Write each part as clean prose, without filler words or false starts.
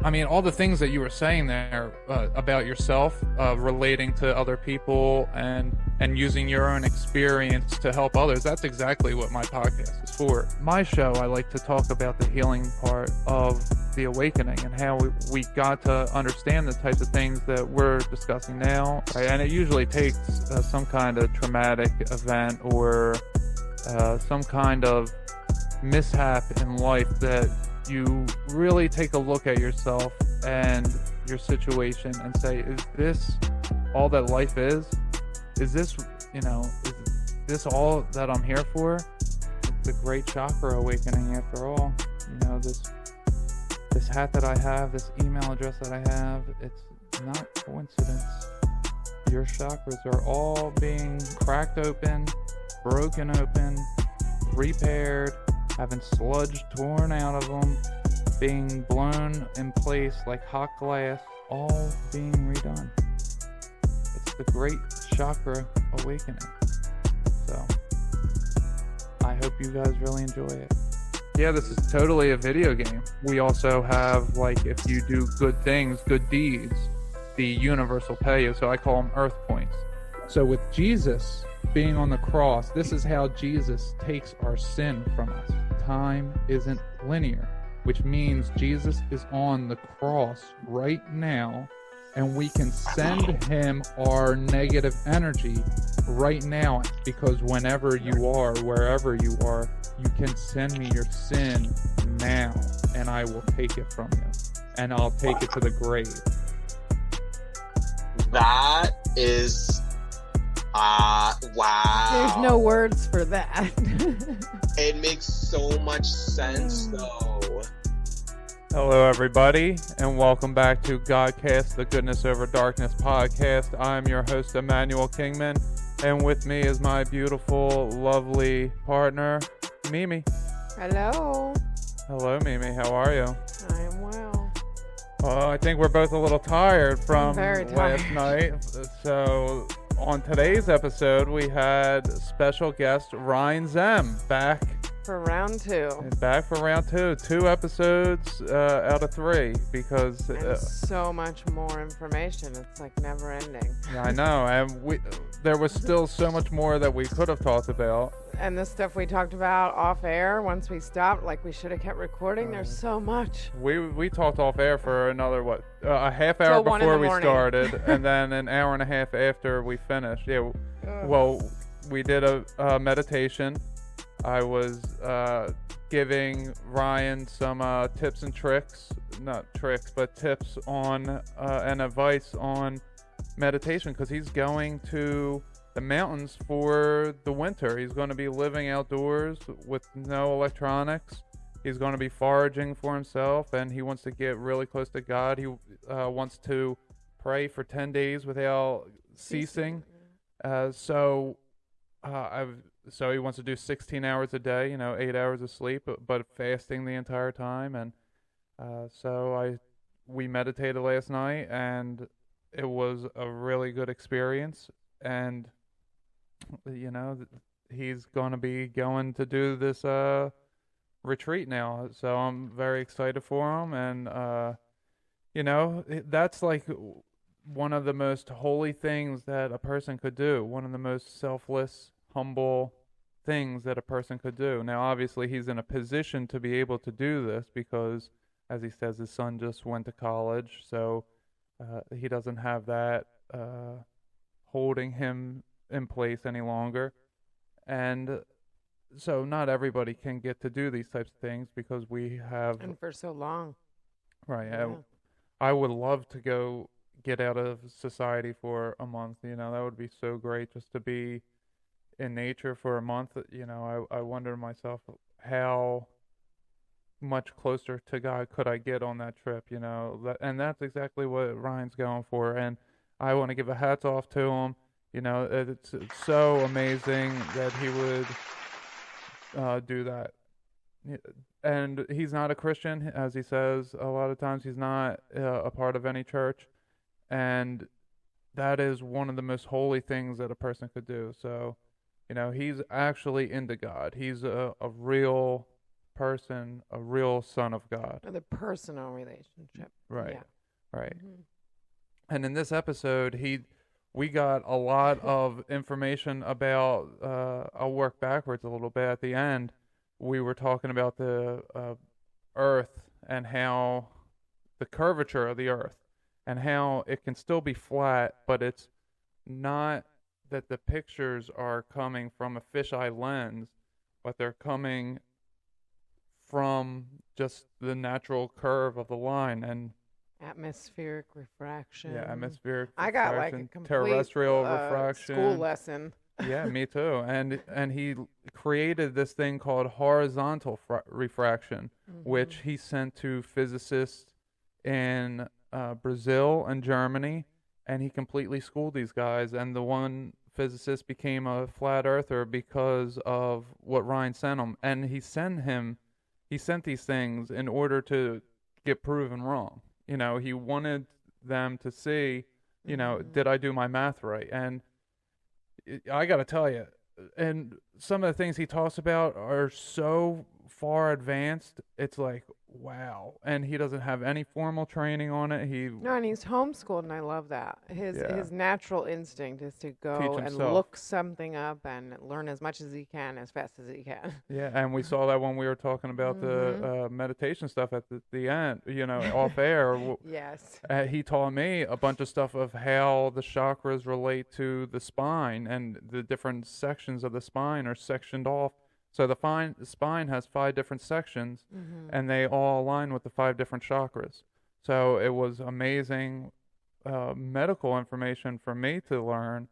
I mean, all the things that you were saying there about yourself, relating to other people and using your own experience to help others, that's exactly what my podcast is for. My show, I like to talk about the healing part of the awakening and how we got to understand the types of things that we're discussing now. Right? And it usually takes some kind of traumatic event or some kind of mishap in life that you really take a look at yourself and your situation and say, is this all that life is? Is this, is this all that I'm here for? It's a great chakra awakening after all. This hat that I have, this email address that I have, it's not coincidence. Your chakras are all being cracked open, broken open, repaired, having sludge torn out of them, being blown in place like hot glass, all being redone. It's the great chakra awakening. So, I hope you guys really enjoy it. Yeah, this is totally a video game. We also have, like, if you do good things, good deeds, the universe will pay you. So I call them earth points. So with Jesus being on the cross, this is how Jesus takes our sin from us. Time isn't linear, which means Jesus is on the cross right now, and we can send him our negative energy right now, because whenever you are, wherever you are, you can send me your sin now, and I will take it from you, and I'll take it to the grave. That is... wow. There's no words for that. It makes so much sense, though. Hello, everybody, and welcome back to Godcast, the Goodness Over Darkness podcast. I'm your host, Emmanuel Kingman, and with me is my beautiful, lovely partner, Mimi. Hello. Hello, Mimi. How are you? I am well. I think we're both a little tired from last night. So, on today's episode, we had special guest Ryan Zehm back. For round two. Back for round two. 2 episodes out of 3 because... and so much more information. It's like never ending. Yeah, I know. And there was still so much more that we could have talked about. And the stuff we talked about off air, once we stopped, like we should have kept recording. There's so much. We talked off air for another, a half hour before we started, and then an hour and a half after we finished. Yeah. Well, we did a meditation. I was giving Ryan some tips and tricks, not tricks, but tips on and advice on meditation, because he's going to the mountains for the winter. He's going to be living outdoors with no electronics. He's going to be foraging for himself, and he wants to get really close to God. He wants to pray for 10 days without ceasing. So he wants to do 16 hours a day, 8 hours of sleep, but fasting the entire time. And we meditated last night, and it was a really good experience. And he's going to be going to do this retreat now, so I'm very excited for him. And that's like one of the most holy things that a person could do, one of the most selfless, humble things that a person could do. Now, obviously, he's in a position to be able to do this because, as he says, his son just went to college, so he doesn't have that holding him in place any longer. And so not everybody can get to do these types of things because we have... And for so long. Right. Yeah. I would love to go get out of society for a month. That would be so great, just to be in nature for a month. I wonder to myself, how much closer to God could I get on that trip, and that's exactly what Ryan's going for. And I want to give a hats off to him. It's so amazing that he would do that. And he's not a Christian, as he says a lot of times. He's not a part of any church, and that is one of the most holy things that a person could do. So, he's actually into God. He's a real person a real son of God. Or the personal relationship. Right. Yeah. Right. And in this episode, we got a lot of information about. I'll work backwards a little bit. At the end, we were talking about the Earth and how the curvature of the Earth and how it can still be flat, but it's not that the pictures are coming from a fisheye lens, but they're coming from just the natural curve of the line and atmospheric refraction. Yeah, atmospheric I got like a refraction, complete terrestrial refraction. school lesson. Yeah, me too. And he created this thing called horizontal refraction, which he sent to physicists in Brazil and Germany, and he completely schooled these guys. And the one physicist became a flat earther because of what Ryan sent him. And he sent these things in order to get proven wrong. You know, he wanted them to see, you know, did I do my math right? And I got to tell you, and some of the things he talks about are so far advanced. It's like, wow. And he doesn't have any formal training on it. No, and he's homeschooled, and I love that. His natural instinct is to go and look something up and learn as much as he can, as fast as he can. Yeah, and we saw that when we were talking about the meditation stuff at the end, you know, off air. Yes. He taught me a bunch of stuff of how the chakras relate to the spine, and the different sections of the spine are sectioned off. So the spine has 5 different sections, and they all align with the 5 different chakras. So it was amazing medical information for me to learn.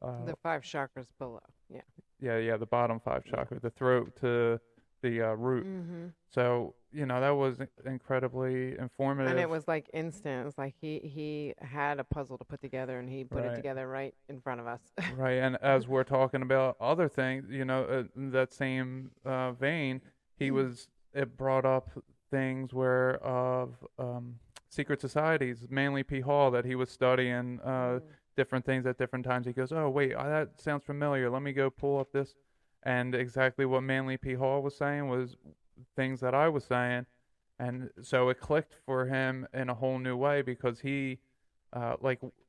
The 5 chakras below, yeah. Yeah, the bottom 5 chakras, the throat to the root. So, you know, that was incredibly informative. And it was like instant. It was like he had a puzzle to put together, and he put it together right in front of us. Right, and as we're talking about other things, you know, in that same vein, it brought up things where of secret societies, mainly P. Hall, that he was studying different things at different times. He goes, oh, wait, that sounds familiar. Let me go pull up this. And exactly what Manly P. Hall was saying was things that I was saying. And so it clicked for him in a whole new way, because he,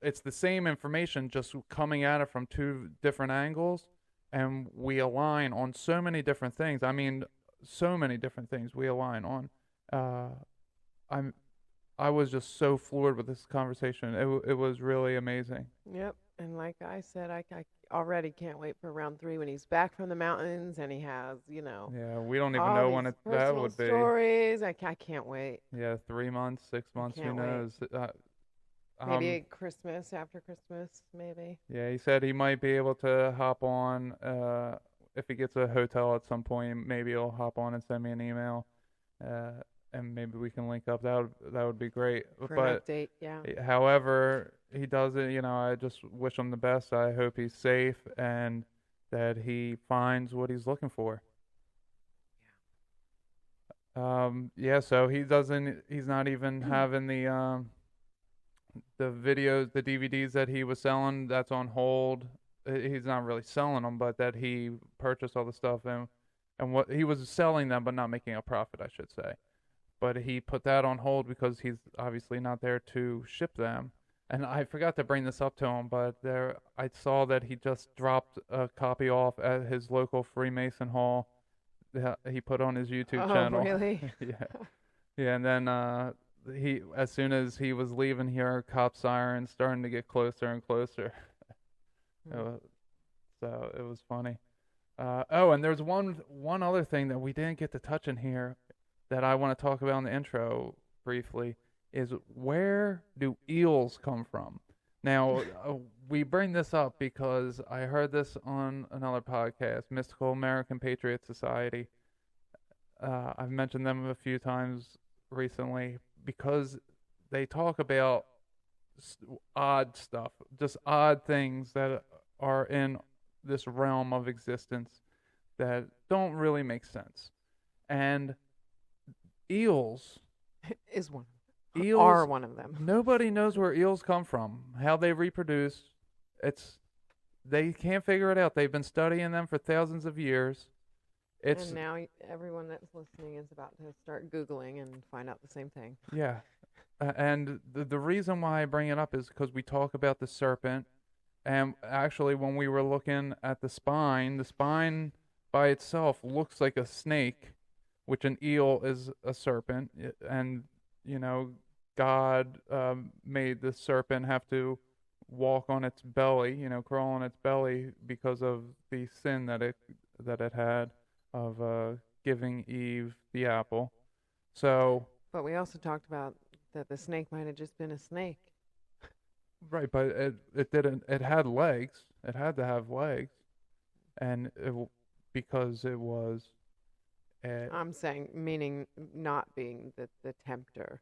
it's the same information just coming at it from 2 different angles. And we align on so many different things. I mean, so many different things we align on. I was just so floored with this conversation. It was really amazing. Yep. And like I said, I already can't wait for round 3 when he's back from the mountains and he has, you know. Yeah, we don't even know when that would be. Stories. I can't wait. Yeah, 3 months, 6 months, who knows? Maybe Christmas, after Christmas, maybe. Yeah, he said he might be able to hop on if he gets a hotel at some point. Maybe he'll hop on and send me an email, and maybe we can link up. That would be great. For an update, yeah. However he does it, you know, I just wish him the best. I hope he's safe and that he finds what he's looking for. Yeah. So he's not even having the videos, the DVDs that he was selling. That's on hold. He's not really selling them, but that he purchased all the stuff and what he was selling them, but not making a profit, I should say. But he put that on hold because he's obviously not there to ship them. And I forgot to bring this up to him, but I saw that he just dropped a copy off at his local Freemason Hall. He put on his YouTube channel. Oh, really? Yeah. And then as soon as he was leaving here, cop sirens starting to get closer and closer. So it was funny. And there's one other thing that we didn't get to touch in here that I want to talk about in the intro briefly, is where do eels come from? Now, we bring this up because I heard this on another podcast, Mystical American Patriot Society. I've mentioned them a few times recently because they talk about odd stuff, just odd things that are in this realm of existence that don't really make sense. And eels is one. Eels are one of them. Nobody knows where eels come from, how they reproduce. They can't figure it out. They've been studying them for thousands of years. And now everyone that's listening is about to start Googling and find out the same thing. Yeah. And the reason why I bring it up is because we talk about the serpent. And actually, when we were looking at the spine by itself looks like a snake, which an eel is a serpent. And, God made the serpent have to walk on its belly, crawl on its belly because of the sin that it had of giving Eve the apple. So. But we also talked about that the snake might have just been a snake. Right, but it didn't. It had legs. It had to have legs, and because it was. I'm saying, meaning not being the tempter,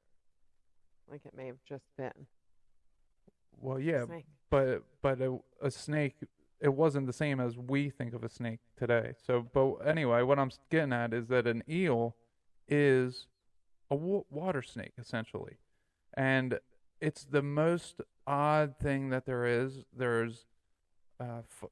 like it may have just been. Well, yeah, but a snake. It wasn't the same as we think of a snake today. So, but anyway, what I'm getting at is that an eel is a water snake essentially, and it's the most odd thing that there is. There's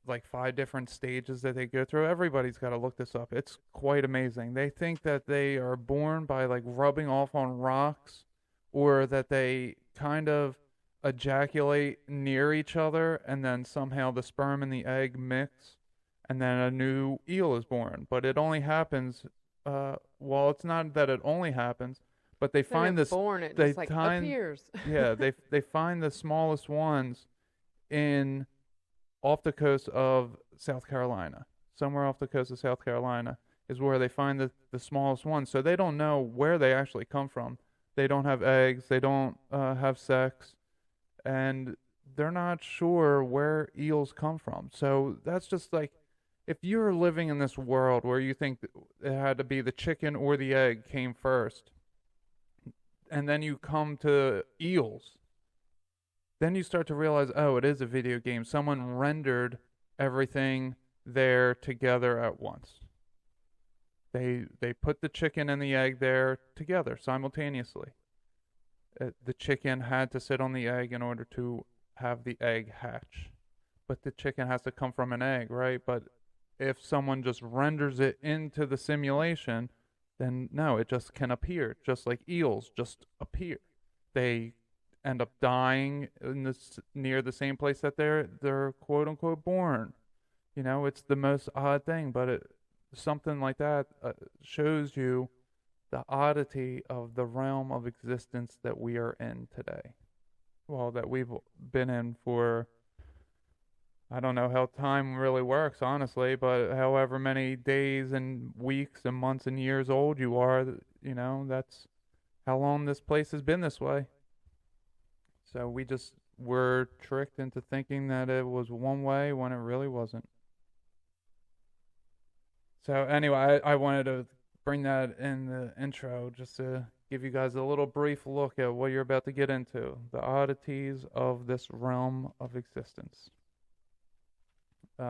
like 5 different stages that they go through. Everybody's got to look this up. It's quite amazing. They think that they are born by like rubbing off on rocks, or that they kind of ejaculate near each other, and then somehow the sperm and the egg mix, and then a new eel is born. But it only happens. Well, it's not that it only happens. But they find this. Born, it just like appears. Yeah, they find the smallest ones off the coast of South Carolina. Somewhere off the coast of South Carolina is where they find the smallest ones. So they don't know where they actually come from. They don't have eggs. They don't have sex, and they're not sure where eels come from. So that's just like, if you're living in this world where you think it had to be the chicken or the egg came first, and then you come to eels, then you start to realize, oh, it is a video game. Someone rendered everything there together at once. They put the chicken and the egg there together simultaneously. The chicken had to sit on the egg in order to have the egg hatch. But the chicken has to come from an egg, right? But if someone just renders it into the simulation, then no, it just can appear, just like eels just appear. They end up dying near the same place that they're quote unquote born. It's the most odd thing, but something like that shows you the oddity of the realm of existence that we are in today. Well, that we've been in for, I don't know how time really works, honestly, but however many days and weeks and months and years old you are, that's how long this place has been this way. So we just were tricked into thinking that it was one way when it really wasn't. So anyway, I wanted to bring that in the intro just to give you guys a little brief look at what you're about to get into, the oddities of this realm of existence.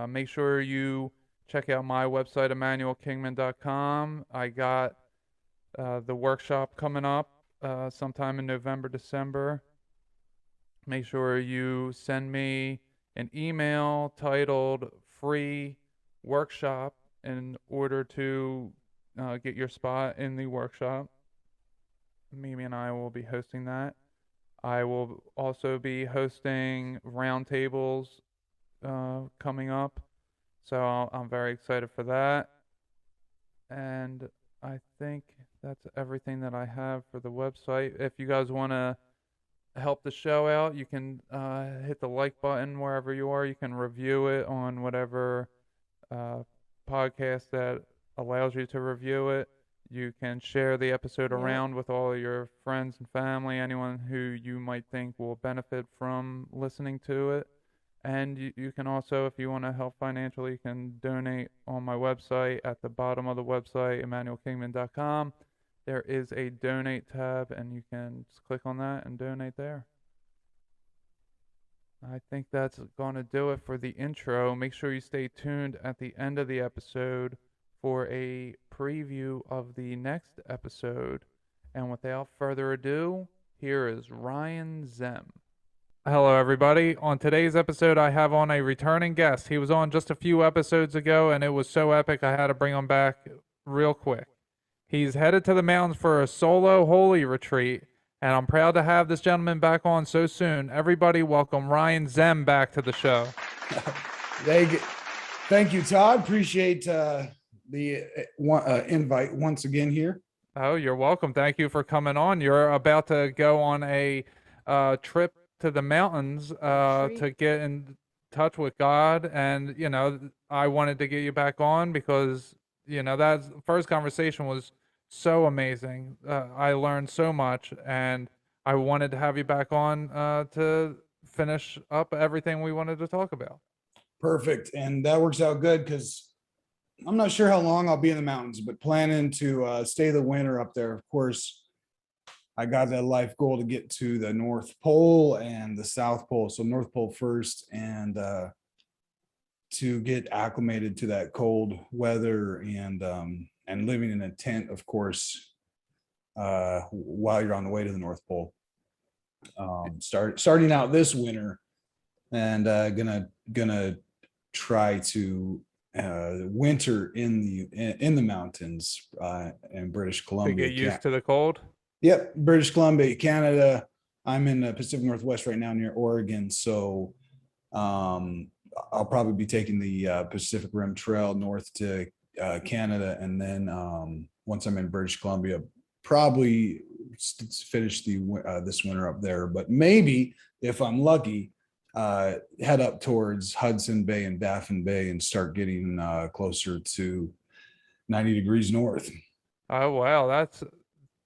Make sure you check out my website, emmanuelkingman.com. I got the workshop coming up sometime in November, December. Make sure you send me an email titled Free Workshop in order to get your spot in the workshop. Mimi and I will be hosting that. I will also be hosting roundtables coming up, so I'm very excited for that. And I think that's everything that I have for the website. If you guys want to help the show out, you can hit the like button wherever you are. You can review it on whatever podcast that allows you to review it. You can share the episode around with all of your friends and family, anyone who you might think will benefit from listening to it. And you can also, if you want to help financially, you can donate on my website. At the bottom of the website, emmanuelkingman.com, there is a donate tab, and you can just click on that and donate there. I think that's going to do it for the intro. Make sure you stay tuned at the end of the episode for a preview of the next episode. And without further ado, here is Ryan Zehm. Hello, everybody. On today's episode, I have on a returning guest. He was on just a few episodes ago, and it was so epic I had to bring him back real quick. He's headed to the mountains for a solo holy retreat, and I'm proud to have this gentleman back on so soon. Everybody welcome Ryan Zehm back to the show. Thank you, Todd. Appreciate the invite once again here. Oh, you're welcome. Thank you for coming on. You're about to go on a trip to the mountains to get in touch with God, and I wanted to get you back on because that first conversation was so amazing. I learned so much, and I wanted to have you back on to finish up everything we wanted to talk about. Perfect. And that works out good because I'm not sure how long I'll be in the mountains, but planning to stay the winter up there. Of course, I got that life goal to get to the North Pole and the South Pole. So North Pole first, and to get acclimated to that cold weather and living in a tent, of course, while you're on the way to the North Pole. Starting out this winter, and gonna try to winter in the mountains in British Columbia. To get used to the cold. Yep, British Columbia, Canada. I'm in the Pacific Northwest right now near Oregon, so I'll probably be taking the Pacific Rim Trail north to Canada, and then once I'm in British Columbia, probably finish this winter up there. But maybe if I'm lucky, head up towards Hudson Bay and Baffin Bay and start getting closer to 90 degrees north. Oh wow,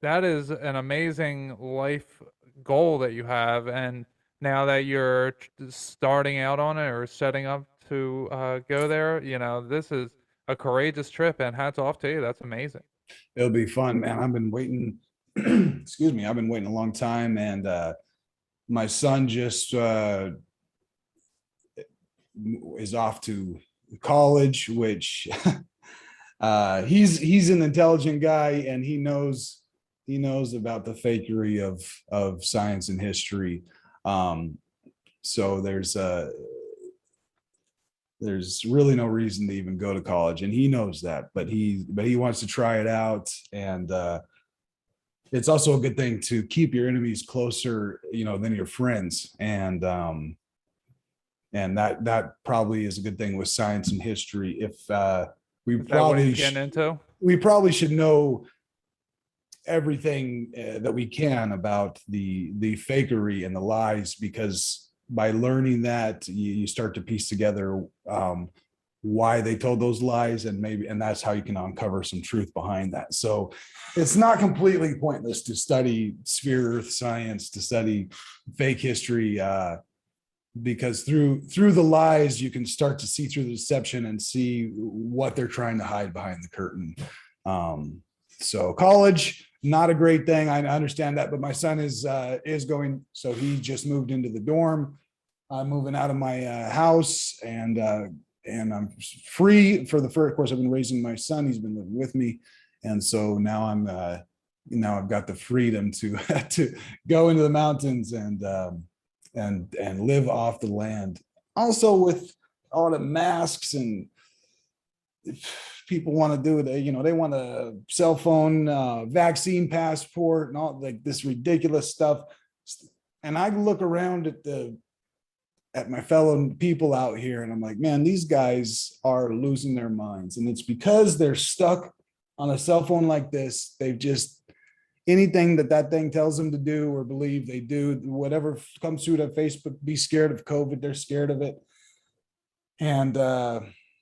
that is an amazing life goal that you have, and now that you're starting out on it or setting up to go there, this is a courageous trip, and hats off to you. That's amazing. It'll be fun, man. I've been waiting. Excuse me. I've been waiting a long time, and my son just is off to college, which he's an intelligent guy, and he knows about the fakery of science and history. So there's really no reason to even go to college, and he knows that, but he wants to try it out. And it's also a good thing to keep your enemies closer, than your friends. And that probably is a good thing with science and history. If we probably should know everything that we can about the fakery and the lies, because by learning that, you start to piece together why they told those lies, and that's how you can uncover some truth behind that. So it's not completely pointless to study sphere earth science, to study fake history, because through the lies you can start to see through the deception and see what they're trying to hide behind the curtain. So college, not a great thing. I understand that, but my son is going. So he just moved into the dorm. I'm moving out of my house, and I'm free for the first. Of course, I've been raising my son. He's been living with me, and so now I've got the freedom to go into the mountains and live off the land. Also, with all the masks, and if people want to do it, they want a cell phone, vaccine passport, and all like this ridiculous stuff. And I look around at my fellow people out here, and I'm like, man, these guys are losing their minds. And it's because they're stuck on a cell phone like this. They've just, anything that thing tells them to do or believe, they do. Whatever comes through to Facebook, be scared of COVID, they're scared of it. And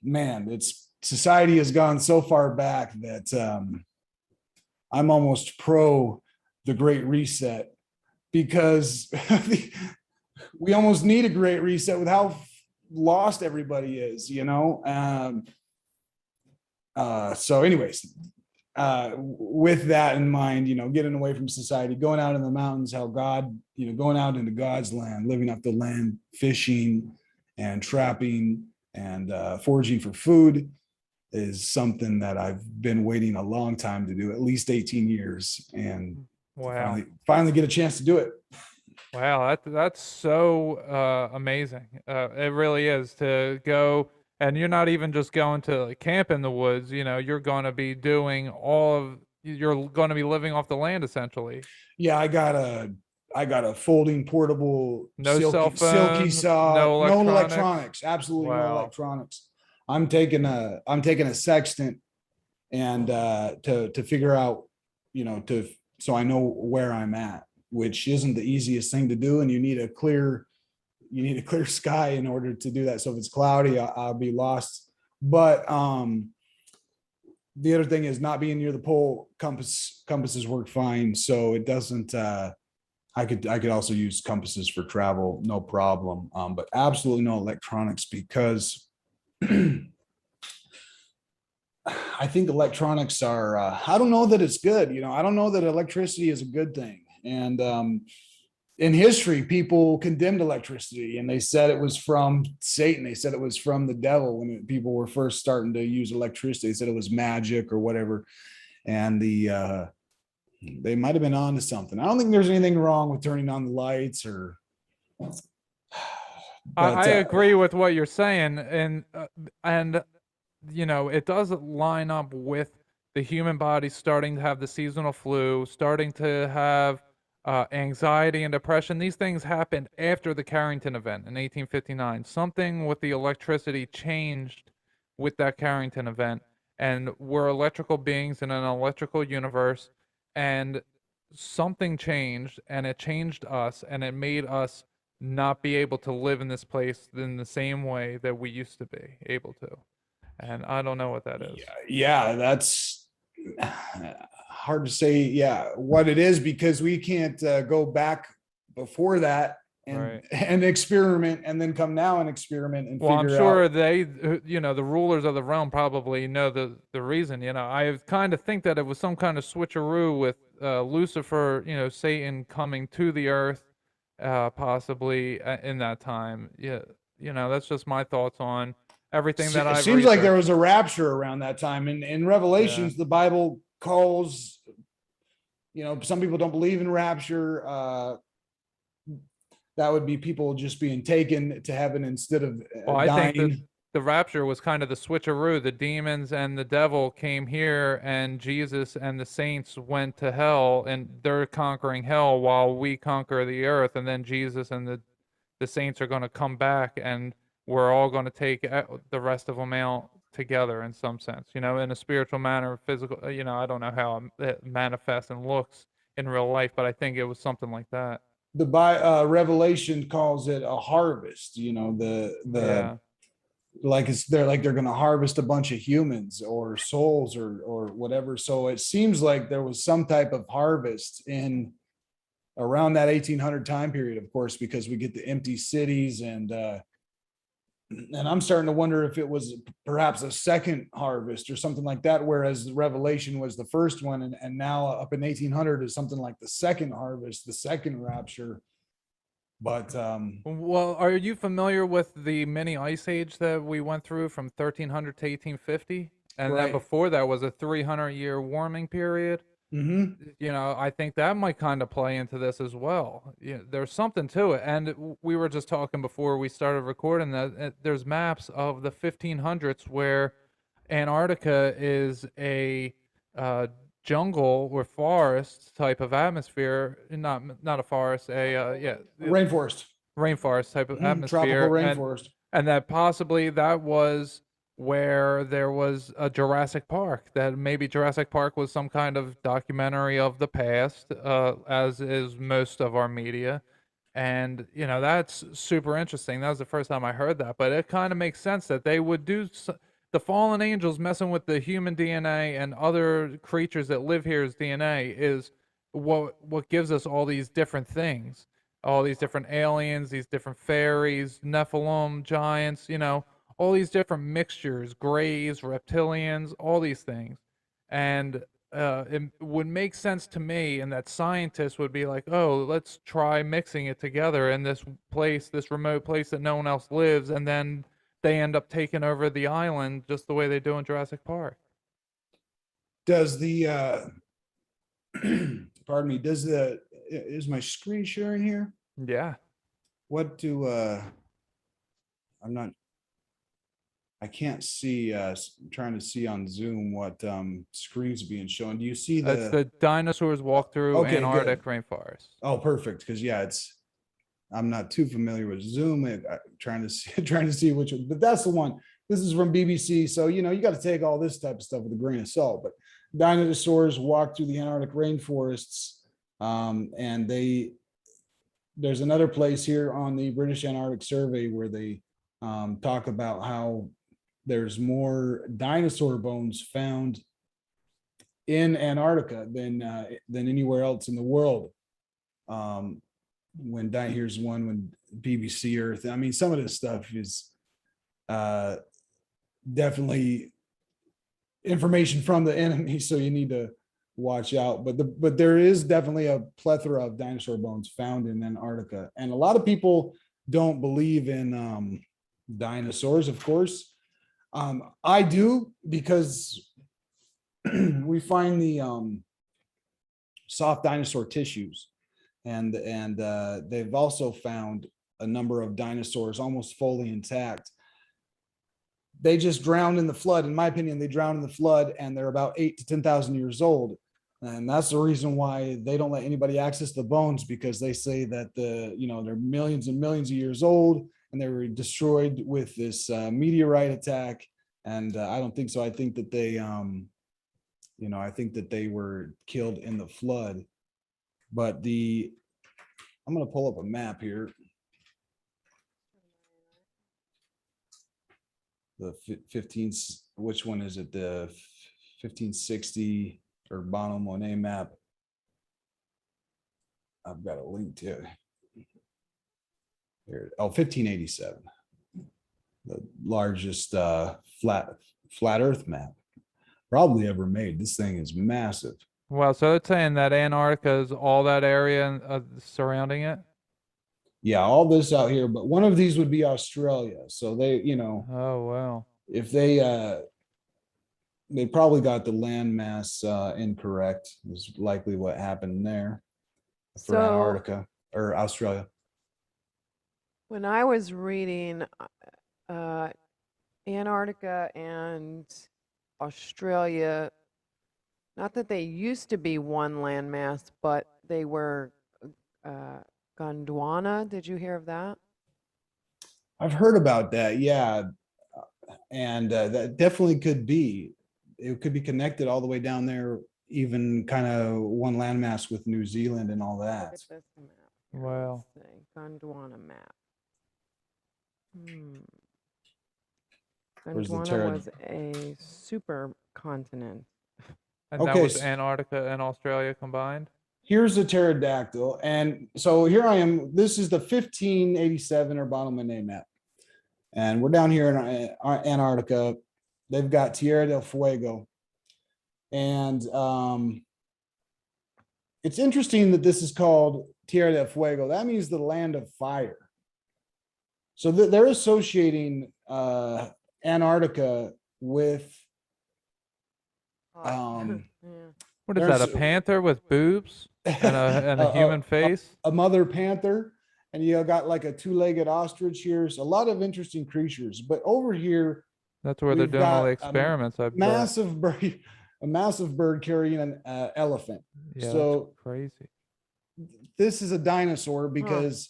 man, society has gone so far back that I'm almost pro the Great Reset, because we almost need a great reset with how lost everybody is, So anyways, with that in mind, getting away from society, going out in the mountains, how God, going out into God's land, living off the land, fishing and trapping and foraging for food is something that I've been waiting a long time to do, at least 18 years. And wow, finally get a chance to do it. Wow, that's so amazing. It really is, to go And you're not even just going to like, camp in the woods, you know, you're going to be doing you're going to be living off the land essentially. Yeah, I got a folding portable no cell phone, silky saw, no electronics, absolutely no electronics. I'm taking a sextant and to figure out, you know, so I know where I'm at, which isn't the easiest thing to do, and you need a clear sky in order to do that. So if it's cloudy, I'll be lost. But the other thing is not being near the pole. Compasses work fine, so it doesn't. I could also use compasses for travel, no problem. But absolutely no electronics, because I think electronics are. I don't know that it's good. You know, I don't know that electricity is a good thing. And in history, people condemned electricity, and they said it was from Satan. They said it was from the devil when people were first starting to use electricity. They said it was magic or whatever, and they might have been on to something. I don't think there's anything wrong with turning on the lights or. I agree with what you're saying, and you know, it does line up with the human body starting to have the seasonal flu, starting to have anxiety and depression. These things happened after the Carrington event in 1859. Something with the electricity changed with that Carrington event, and we're electrical beings in an electrical universe, and something changed, and it changed us, and it made us not be able to live in this place in the same way that we used to be able to. And I don't know what that is. Yeah, that's hard to say. Yeah, what it is, because we can't go back before that and experiment, and then come now and experiment and figure out. Well, I'm sure they, you know, the rulers of the realm probably know the reason. You know, I kind of think that it was some kind of switcheroo with Lucifer, you know, Satan coming to the earth, possibly in that time. Yeah, you know, that's just my thoughts on everything that I've researched. It seems like there was a rapture around that time. In Revelations, the Bible calls, you know, some people don't believe in rapture. That would be people just being taken to heaven instead of dying. I think the rapture was kind of the switcheroo. The demons and the devil came here, and Jesus and the saints went to hell, and they're conquering hell while we conquer the earth. And then Jesus and the saints are going to come back, and we're all going to take the rest of them out together in some sense, you know, in a spiritual manner, physical, you know, I don't know how it manifests and looks in real life, but I think it was something like that. The Revelation calls it a harvest, you know, like they're going to harvest a bunch of humans or souls or whatever. So it seems like there was some type of harvest in around that 1800 time period, of course, because we get the empty cities, and I'm starting to wonder if it was perhaps a second harvest or something like that, whereas the Revelation was the first one, and now up in 1800 is something like the second harvest, the second rapture. But well, are you familiar with the mini ice age that we went through from 1300 to 1850? And then before that was a 300-year warming period. Mm-hmm. You know, I think that might kind of play into this as well. You know, there's something to it. And we were just talking before we started recording that there's maps of the 1500s where Antarctica is a jungle or forest type of atmosphere. Not a forest, rainforest type of atmosphere. Tropical rainforest. And that possibly that was where there was a Jurassic Park, that maybe Jurassic Park was some kind of documentary of the past, as is most of our media. And, you know, that's super interesting. That was the first time I heard that, but it kind of makes sense that they would do the fallen angels messing with the human DNA and other creatures that live here's DNA is what gives us all these different things, all these different aliens, these different fairies, nephilim, giants, you know, all these different mixtures, grays, reptilians, all these things. And it would make sense to me, and that scientists would be like, oh, let's try mixing it together in this place, this remote place that no one else lives, and then they end up taking over the island just the way they do in Jurassic Park. Does the pardon me, is my screen sharing here? Yeah. What do I'm not I can't see, trying to see on Zoom what screens being shown. Do you see That's the dinosaurs walk through Antarctic rainforest. Oh, perfect. Because yeah, I'm not too familiar with Zoom. Trying to see which one, but that's the one. This is from BBC. So, you got to take all this type of stuff with a grain of salt, but dinosaurs walk through the Antarctic rainforests. And there's another place here on the British Antarctic Survey where they talk about how there's more dinosaur bones found in Antarctica than anywhere else in the world. Here's one when BBC Earth. I mean, some of this stuff is definitely information from the enemy, so you need to watch out. But there is definitely a plethora of dinosaur bones found in Antarctica, and a lot of people don't believe in dinosaurs, of course. I do, because we find the soft dinosaur tissues, and they've also found a number of dinosaurs almost fully intact. They just drowned in the flood. In my opinion, they drowned in the flood, and they're about 8,000 to 10,000 years old. And that's the reason why they don't let anybody access the bones, because they say that they're millions and millions of years old, and they were destroyed with this meteorite attack. And I don't think so. I think that they, I think that they were killed in the flood. But I'm going to pull up a map here. The 15, which one is it? The 1560 Urbano Monet map. I've got a link to it. Here, 1587. The largest flat Earth map probably ever made. This thing is massive. Wow, so it's saying that Antarctica is all that area surrounding it? Yeah, all this out here, but one of these would be Australia. So they, oh wow. If they probably got the landmass incorrect, is likely what happened there for Antarctica or Australia. When I was reading Antarctica and Australia, not that they used to be one landmass, but they were Gondwana. Did you hear of that? I've heard about that, yeah. And that definitely could be. It could be connected all the way down there, even kind of one landmass with New Zealand and all that. Look at this map. Wow. Gondwana map. Where's the Gondwana was a supercontinent. And that was Antarctica and Australia combined? Here's the pterodactyl. And so here I am. This is the 1587 Urbano Monet map. And we're down here in Antarctica. They've got Tierra del Fuego. And it's interesting that this is called Tierra del Fuego. That means the land of fire. So they're associating Antarctica with what is that, a panther with boobs and a human face? A mother panther, and you got like a two-legged ostrich here. So a lot of interesting creatures. But over here, that's where they're doing all the experiments. A massive bird carrying an elephant. Yeah, so that's crazy. This is a dinosaur because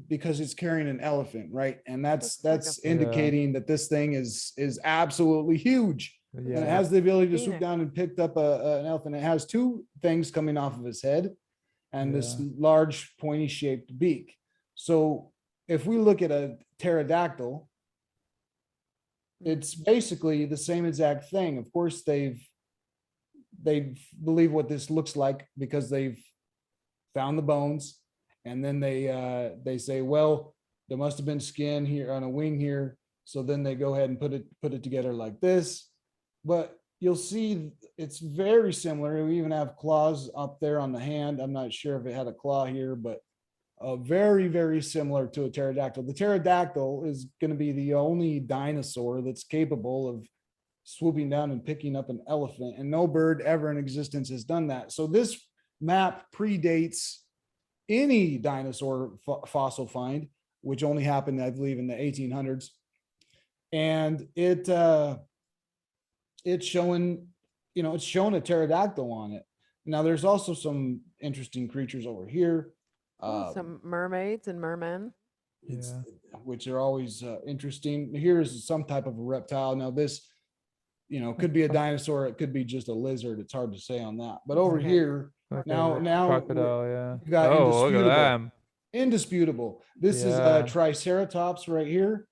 it's carrying an elephant, right? And that's indicating that this thing is absolutely huge. Yeah. And it has the ability to swoop down and pick up an elephant. It has two things coming off of his head and this large pointy shaped beak. So if we look at a pterodactyl, it's basically the same exact thing. Of course, they believe what this looks like because they've found the bones, and then they say, well, there must have been skin here on a wing here. So then they go ahead and put it together like this. But you'll see it's very similar. We even have claws up there on the hand. I'm not sure if it had a claw here, but very, very similar to a pterodactyl. The pterodactyl is going to be the only dinosaur that's capable of swooping down and picking up an elephant, and no bird ever in existence has done that. So this map predates any dinosaur fossil find, which only happened, I believe, in the 1800s. and it's showing, it's showing a pterodactyl on it. Now there's also some interesting creatures over here. Some mermaids and mermen. Which are always interesting. Here's some type of a reptile. Now this, could be a dinosaur. It could be just a lizard. It's hard to say on that. But over here, like now crocodile, you got indisputable. Look at them. Indisputable. This is Triceratops right here.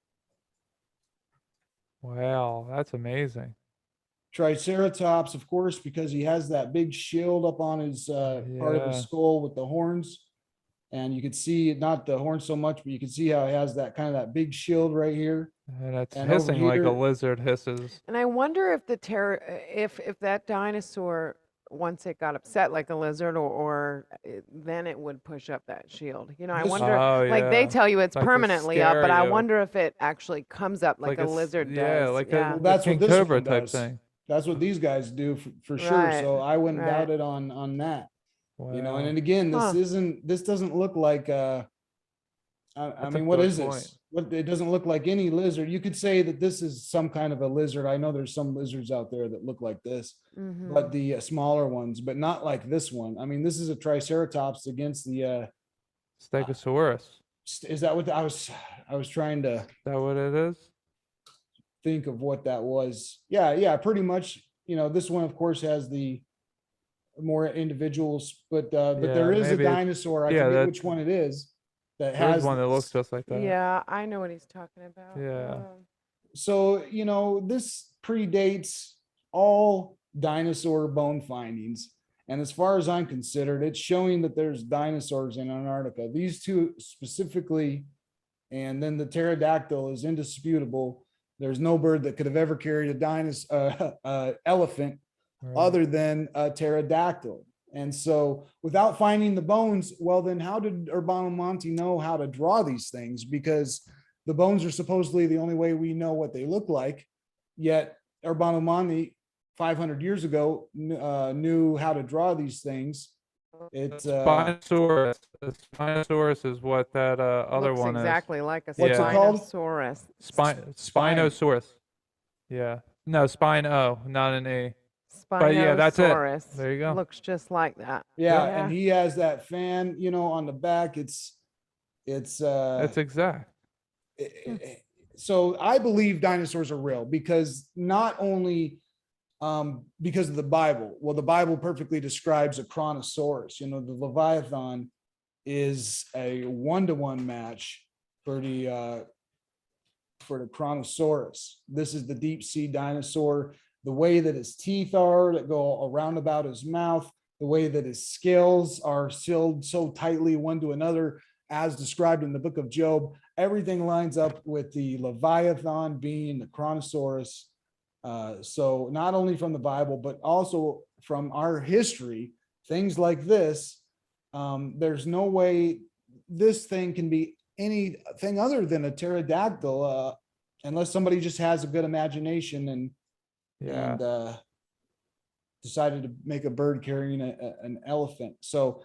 Wow, that's amazing. Triceratops, of course, because he has that big shield up on his part of his skull with the horns. And you can see not the horn so much, but you can see how it has that kind of that big shield right here. And it's hissing like a lizard hisses. And I wonder if if that dinosaur, once it got upset like a lizard, then it would push up that shield. I wonder, like they tell you it's like permanently up, but I wonder if it actually comes up like a lizard does. Yeah, like well, that's what this Cobra type does. Thing. That's what these guys do for sure. Right. So I wouldn't doubt it on that. Wow. And again, this doesn't look like I mean, what is this? It doesn't look like any lizard. You could say that this is some kind of a lizard. I know there's some lizards out there that look like this, but the smaller ones, but not like this one. I mean, this is a Triceratops against the Stegosaurus. Is that what I was trying to? Is that what it is? Think of what that was. Yeah, pretty much. This one, of course, has the more individuals, but there is a dinosaur. I forget which one it is. There's one that looks just like that. Yeah, I know what he's talking about. Yeah. So, this predates all dinosaur bone findings. And as far as I'm considered, it's showing that there's dinosaurs in Antarctica. These two specifically, and then the pterodactyl is indisputable. There's no bird that could have ever carried a elephant other than a pterodactyl. And so without finding the bones, well, then how did Urbano Monti know how to draw these things? Because the bones are supposedly the only way we know what they look like. Yet Urbano Monti 500 years ago knew how to draw these things. It's Spinosaurus. The Spinosaurus is what that other one is. Exactly like a What's it called? Spinosaurus. Yeah. No, Spino, not an E. But yeah, that's it. There you go. Looks just like that. Yeah, and he has that fan, on the back. It's exact. So I believe dinosaurs are real because not only because of the Bible. Well, the Bible perfectly describes a Kronosaurus. The Leviathan is a 1-to-1 match for the Kronosaurus. This is the deep sea dinosaur. The way that his teeth are that go around about his mouth, the way that his scales are sealed so tightly one to another, as described in the book of Job, everything lines up with the Leviathan being the Kronosaurus. So not only from the Bible, but also from our history, things like this, there's no way this thing can be anything other than a pterodactyl, unless somebody just has a good imagination and decided to make a bird carrying an elephant. So,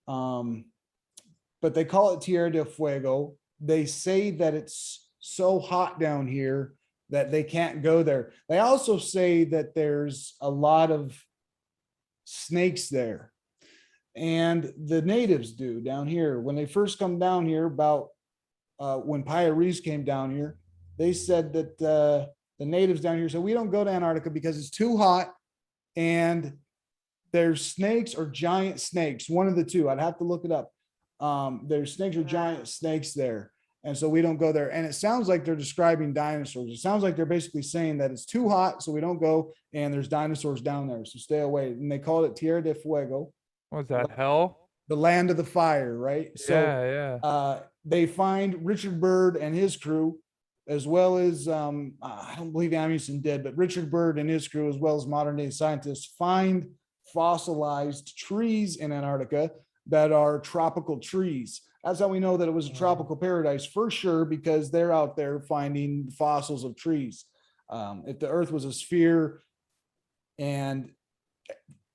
but they call it Tierra del Fuego. They say that it's so hot down here that they can't go there. They also say that there's a lot of snakes there. And the natives do down here. When they first come down here, about when Pyres came down here, they said that the natives down here said, we don't go to Antarctica because it's too hot and there's snakes or giant snakes, one of the two. I'd have to look it up. There's snakes or giant snakes there. And so we don't go there. And it sounds like they're describing dinosaurs. It sounds like they're basically saying that it's too hot, so we don't go, and there's dinosaurs down there, so stay away. And they call it Tierra del Fuego. What's that, hell? The land of the fire, right? So they find Richard Byrd and his crew, as well as, I don't believe Amundsen did, but Richard Byrd and his crew, as well as modern day scientists, find fossilized trees in Antarctica that are tropical trees. That's how we know that it was a tropical paradise for sure, because they're out there finding fossils of trees. If the earth was a sphere and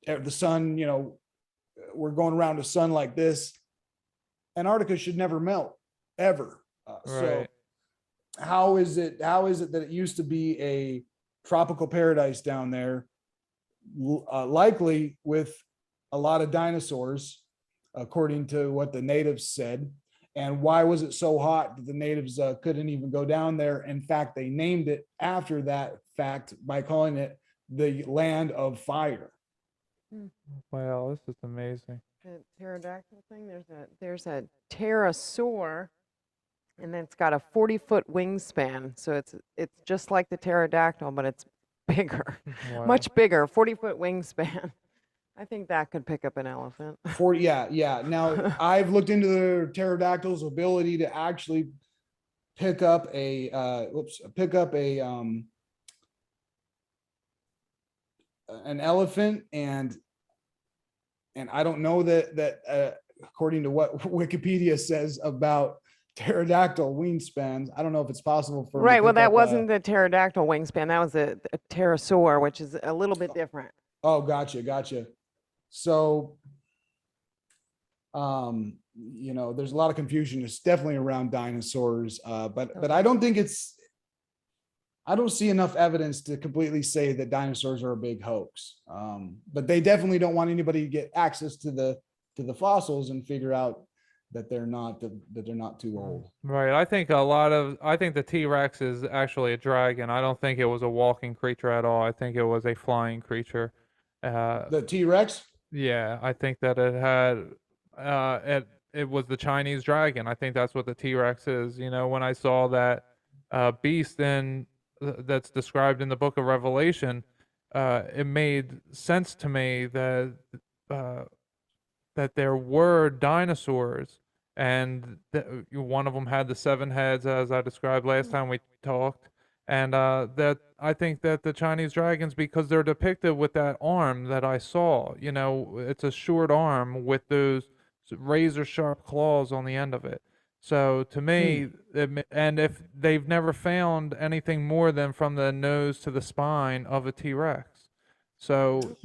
the sun, we're going around the sun like this, Antarctica should never melt ever. So how is it that it used to be a tropical paradise down there, likely with a lot of dinosaurs, according to what the natives said? And why was it so hot that the natives couldn't even go down there? In fact, they named it after that fact by calling it the land of fire. Wow, this is amazing. The pterodactyl thing, there's a pterosaur, and then it's got a 40-foot wingspan. So it's just like the pterodactyl, but it's bigger, Wow. much bigger, 40-foot wingspan. I think that could pick up an elephant. Yeah. Now, I've looked into the pterodactyl's ability to actually pick up an elephant, and I don't know that according to what Wikipedia says about pterodactyl wingspans, I don't know if it's possible for right. Well, that wasn't the pterodactyl wingspan. That was a pterosaur, which is a little bit different. Oh, gotcha. So, there's a lot of confusion. It's definitely around dinosaurs, but I don't think I don't see enough evidence to completely say that dinosaurs are a big hoax. But they definitely don't want anybody to get access to the fossils and figure out that they're not too old. Right. I think the T-Rex is actually a dragon. I don't think it was a walking creature at all. I think it was a flying creature. The T-Rex? Yeah, I think that it had it was the Chinese dragon. I think that's what the T-Rex is. When I saw that beast that's described in the book of Revelation, it made sense to me that there were dinosaurs, and one of them had the 7 heads, as I described last time we talked. And that I think that the Chinese dragons, because they're depicted with that arm that I saw, it's a short arm with those razor sharp claws on the end of it. So to me, and if they've never found anything more than from the nose to the spine of a T-Rex. So,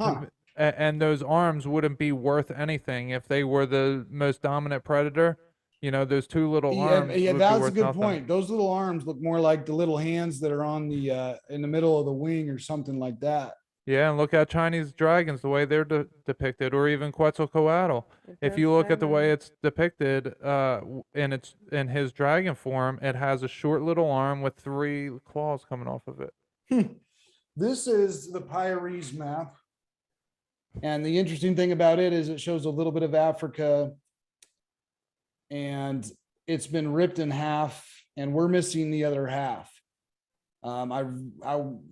and those arms wouldn't be worth anything if they were the most dominant predator. Those 2 little arms. Yeah, that's a good point. Those little arms look more like the little hands that are on the in the middle of the wing or something like that. Yeah, and look at Chinese dragons, the way they're depicted, or even Quetzalcoatl. If you look at the way it's depicted in his dragon form, it has a short little arm with 3 claws coming off of it. This is the Pyres Map. And the interesting thing about it is it shows a little bit of Africa, and it's been ripped in half, and we're missing the other half. I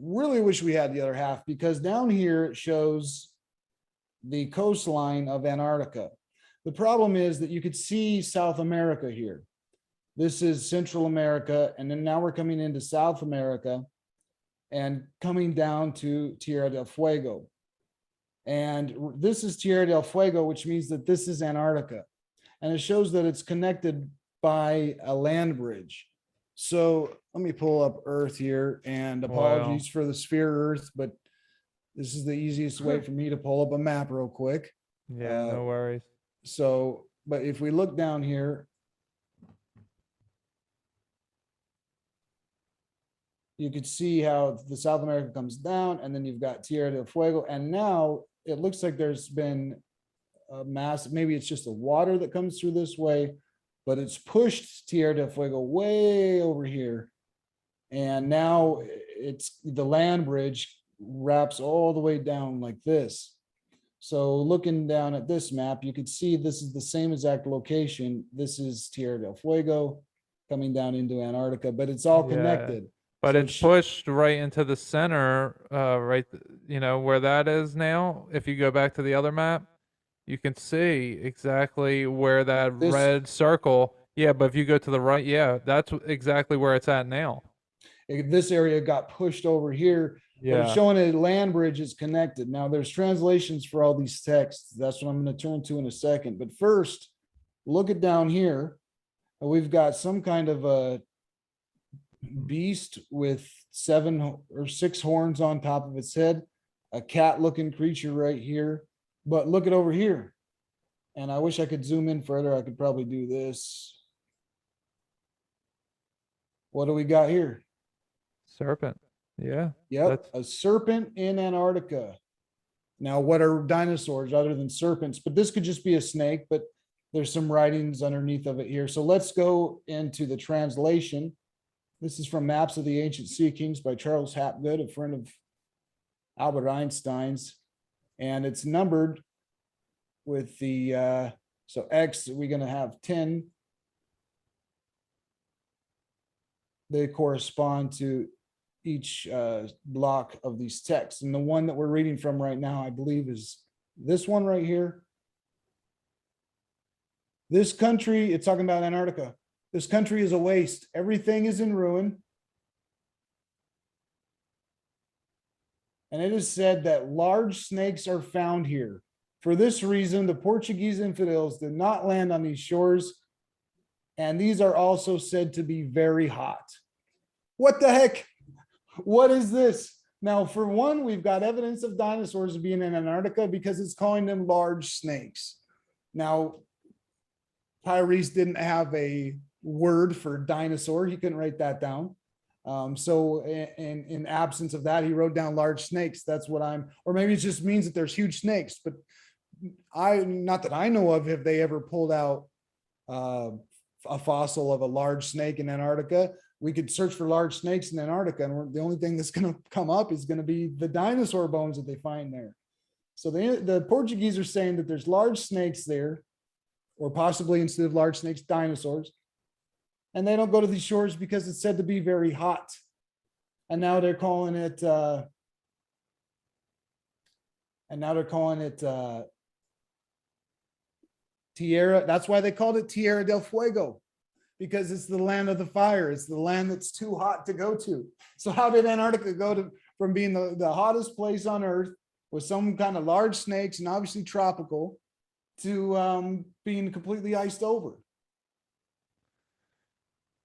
really wish we had the other half, because down here it shows the coastline of Antarctica. The problem is that you could see South America here. This is Central America, and then now we're coming into South America and coming down to Tierra del Fuego. And this is Tierra del Fuego, which means that this is Antarctica. And it shows that it's connected by a land bridge. So let me pull up Earth here, and apologies for the sphere Earth, but this is the easiest way for me to pull up a map real quick. Yeah, no worries. So, but if we look down here, you could see how the South America comes down, and then you've got Tierra del Fuego. And now it looks like there's been a massive, maybe it's just the water that comes through this way, but it's pushed Tierra del Fuego way over here. And now it's the land bridge wraps all the way down like this. So looking down at this map, you can see this is the same exact location. This is Tierra del Fuego coming down into Antarctica, but it's all connected. But So it's pushed right into the center, right, where that is now. If you go back to the other map, you can see exactly where that red circle, but if you go to the right, that's exactly where it's at now. This area got pushed over here, but it's showing a land bridge is connected. Now there's translations for all these texts. That's what I'm going to turn to in a second. But first, look at down here. We've got some kind of a beast with 7 or 6 horns on top of its head, a cat looking creature right here. But look at over here. And I wish I could zoom in further. I could probably do this. What do we got here? Serpent. Yeah. Yep. A serpent in Antarctica. Now, what are dinosaurs other than serpents? But this could just be a snake, but there's some writings underneath of it here. So let's go into the translation. This is from Maps of the Ancient Sea Kings by Charles Hapgood, a friend of Albert Einstein's. And it's numbered with the, so X, we're going to have 10. They correspond to each block of these texts. And the one that we're reading from right now, I believe, is this one right here. This country, it's talking about Antarctica. This country is a waste. Everything is in ruin. And it is said that large snakes are found here. For this reason, the Portuguese infidels did not land on these shores. And these are also said to be very hot. What the heck? What is this? Now, for one, we've got evidence of dinosaurs being in Antarctica because it's calling them large snakes. Now, Pyres didn't have a word for dinosaur. He couldn't write that down. So in absence of that, he wrote down large snakes. That's what or maybe it just means that there's huge snakes, but not that I know of, have they ever pulled out a fossil of a large snake in Antarctica? We could search for large snakes in Antarctica, and the only thing that's going to come up is going to be the dinosaur bones that they find there. So the Portuguese are saying that there's large snakes there, or possibly instead of large snakes, dinosaurs. And they don't go to these shores because it's said to be very hot. And now they're calling it, Tierra. That's why they called it Tierra del Fuego, because it's the land of the fire. It's the land that's too hot to go to. So how did Antarctica go from being the hottest place on Earth with some kind of large snakes and obviously tropical to being completely iced over?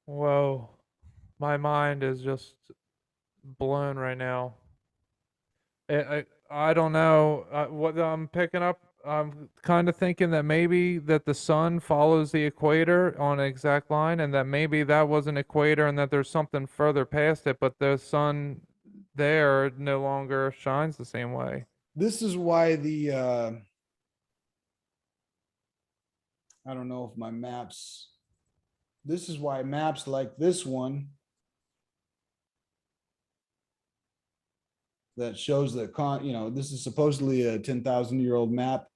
Whoa, my mind is just blown right now. I don't know what I'm picking up. I'm kind of thinking that maybe that the sun follows the equator on an exact line, and that maybe that was an equator and that there's something further past it, but the sun there no longer shines the same way. This is why I don't know if my maps, this is why maps like this one that shows that, this is supposedly a 10,000-year-old map.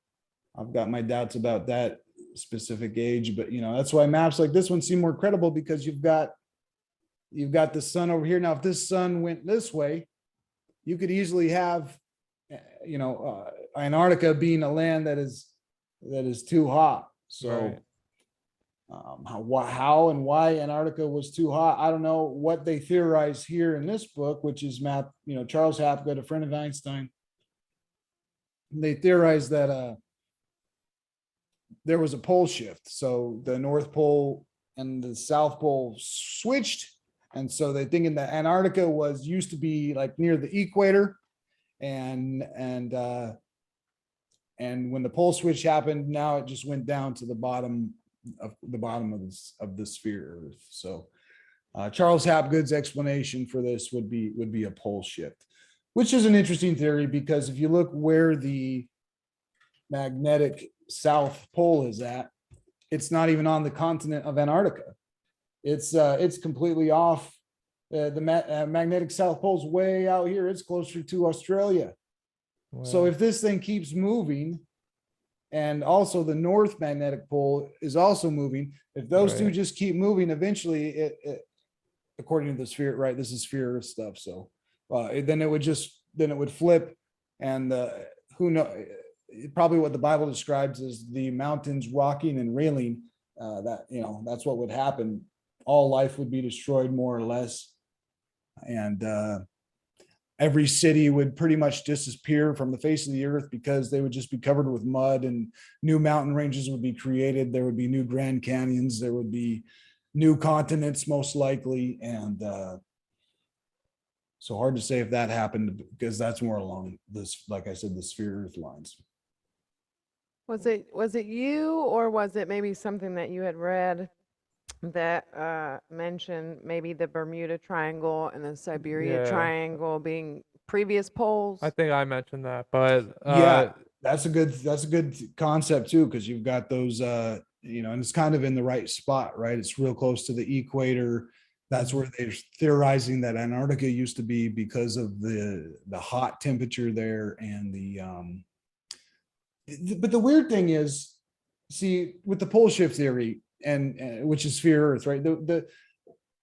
I've got my doubts about that specific age, but that's why maps like this one seem more credible, because you've got the sun over here. Now, if this sun went this way, you could easily have, Antarctica being a land that is too hot. So right. How and why Antarctica was too hot, I don't know. What they theorize here in this book, which is Charles Hapgood, a friend of Einstein, they theorize that there was a pole shift. So the North Pole and the South Pole switched. And so they're thinking that Antarctica used to be like near the equator. And when the pole switch happened, now it just went down to the bottom of the sphere Earth. So Charles Hapgood's explanation for this would be a pole shift, which is an interesting theory, because if you look where the magnetic South Pole is at, it's not even on the continent of Antarctica. It's completely off. The magnetic South Pole's way out here. It's closer to Australia. Wow. So if this thing keeps moving, and also the North Magnetic Pole is also moving, if those two just keep moving, eventually it according to the sphere, right? This is sphere stuff. So then it would flip, and who knows? Probably what the Bible describes as the mountains rocking and reeling. That's what would happen. All life would be destroyed, more or less, and every city would pretty much disappear from the face of the earth, because they would just be covered with mud, and new mountain ranges would be created. There would be new Grand Canyons. There would be new continents, most likely. And so hard to say if that happened, because that's more along this, like I said, the sphere Earth lines. Was it you, or was it maybe something that you had read that mention maybe the Bermuda Triangle and the Siberia Triangle being previous poles. I think I mentioned that, but that's a good concept too, because you've got those and it's kind of in the right spot, right? It's real close to the equator. That's where they're theorizing that Antarctica used to be because of the hot temperature there and but the weird thing is, see, with the pole shift theory and which is sphere Earth, right?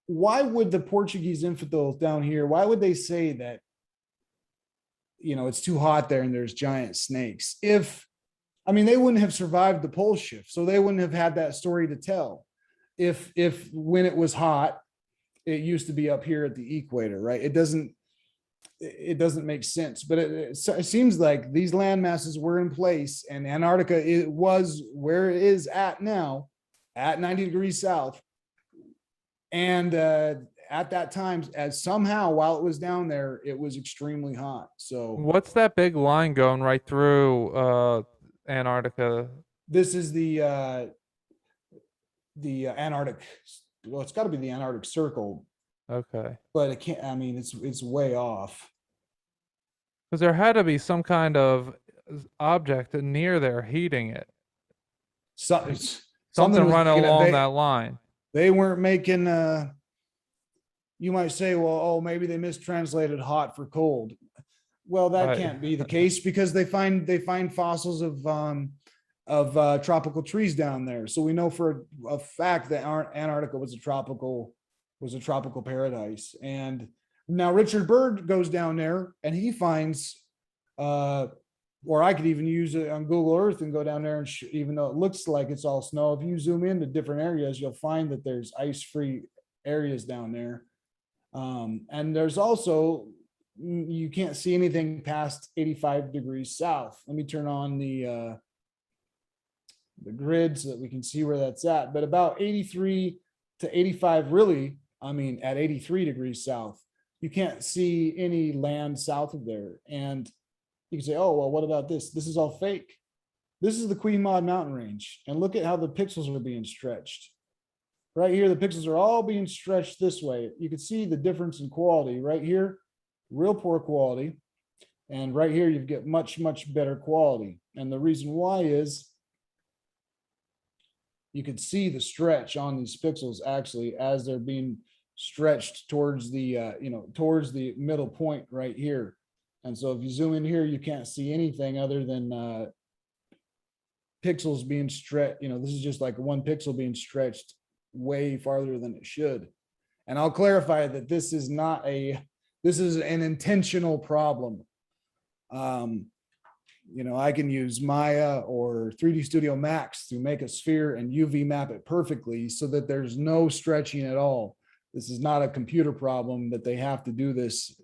Why would the Portuguese infidels down here? Why would they say that? It's too hot there and there's giant snakes. They wouldn't have survived the pole shift, so they wouldn't have had that story to tell. If when it was hot, it used to be up here at the equator, right? It doesn't make sense, but it seems like these land masses were in place, and Antarctica was where it is at now, at 90 degrees south, and at that time, as somehow while it was down there, it was extremely hot. So what's that big line going right through Antarctica? This is the Antarctic. Well, it's got to be the Antarctic Circle. Okay. But it can't. I mean, it's way off. Because there had to be some kind of object near there heating it. Something running along that line. They weren't making. You might say, well, maybe they mistranslated hot for cold. Well, that can't be the case, because they find fossils of tropical trees down there. So we know for a fact that Antarctica was a tropical paradise. And now Richard Byrd goes down there and he finds, or I could even use it on Google Earth and go down there and even though it looks like it's all snow, if you zoom into different areas, you'll find that there's ice-free areas down there. And there's also, you can't see anything past 85 degrees south. Let me turn on the grid so that we can see where that's at. But about 83 to 85, really, at 83 degrees south, you can't see any land south of there. And you can say, oh, well, what about this? This is all fake. This is the Queen Maud mountain range. And look at how the pixels are being stretched. Right here, the pixels are all being stretched this way. You can see the difference in quality. Right here, real poor quality. And right here, you get much, much better quality. And the reason why is you can see the stretch on these pixels actually as they're being stretched towards the, towards the middle point right here. And so if you zoom in here, you can't see anything other than pixels being stretched. This is just like one pixel being stretched way farther than it should. And I'll clarify that this is an intentional problem. I can use Maya or 3D Studio Max to make a sphere and UV map it perfectly so that there's no stretching at all. This is not a computer problem that they have to do this.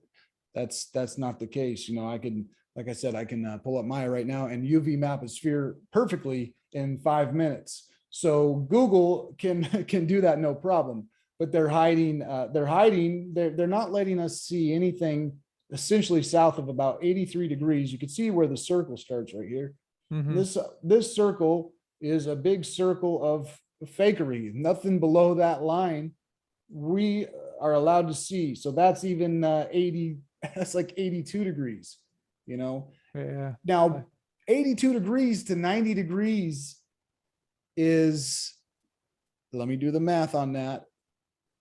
That's not the case. I can, like I said, I can pull up Maya right now and UV map a sphere perfectly in 5 minutes. So Google can do that, no problem, but they're hiding, they're not letting us see anything essentially south of about 83 degrees. You can see where the circle starts right here. Mm-hmm. This circle is a big circle of fakery. Nothing below that line we are allowed to see. So that's even 80, that's like 82 degrees, Yeah. Now, 82 degrees to 90 degrees is, let me do the math on that,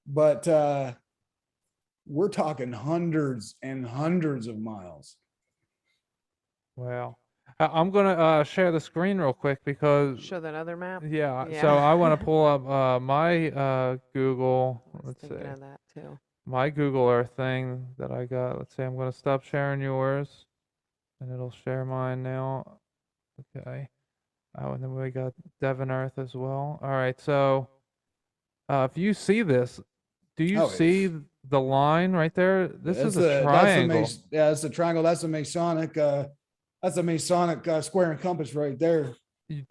but we're talking hundreds and hundreds of miles. Wow. I'm gonna share the screen real quick because show that other map. Yeah. So I want to pull up my Google. Let's see. Of that too. My Google Earth thing that I got. Let's see. I'm gonna stop sharing yours, and it'll share mine now. Okay. Oh, and then we got Devon Earth as well. All right, so if you see this, do you see the line right there? This is a triangle. It's a triangle. That's a Masonic. Square and compass right there.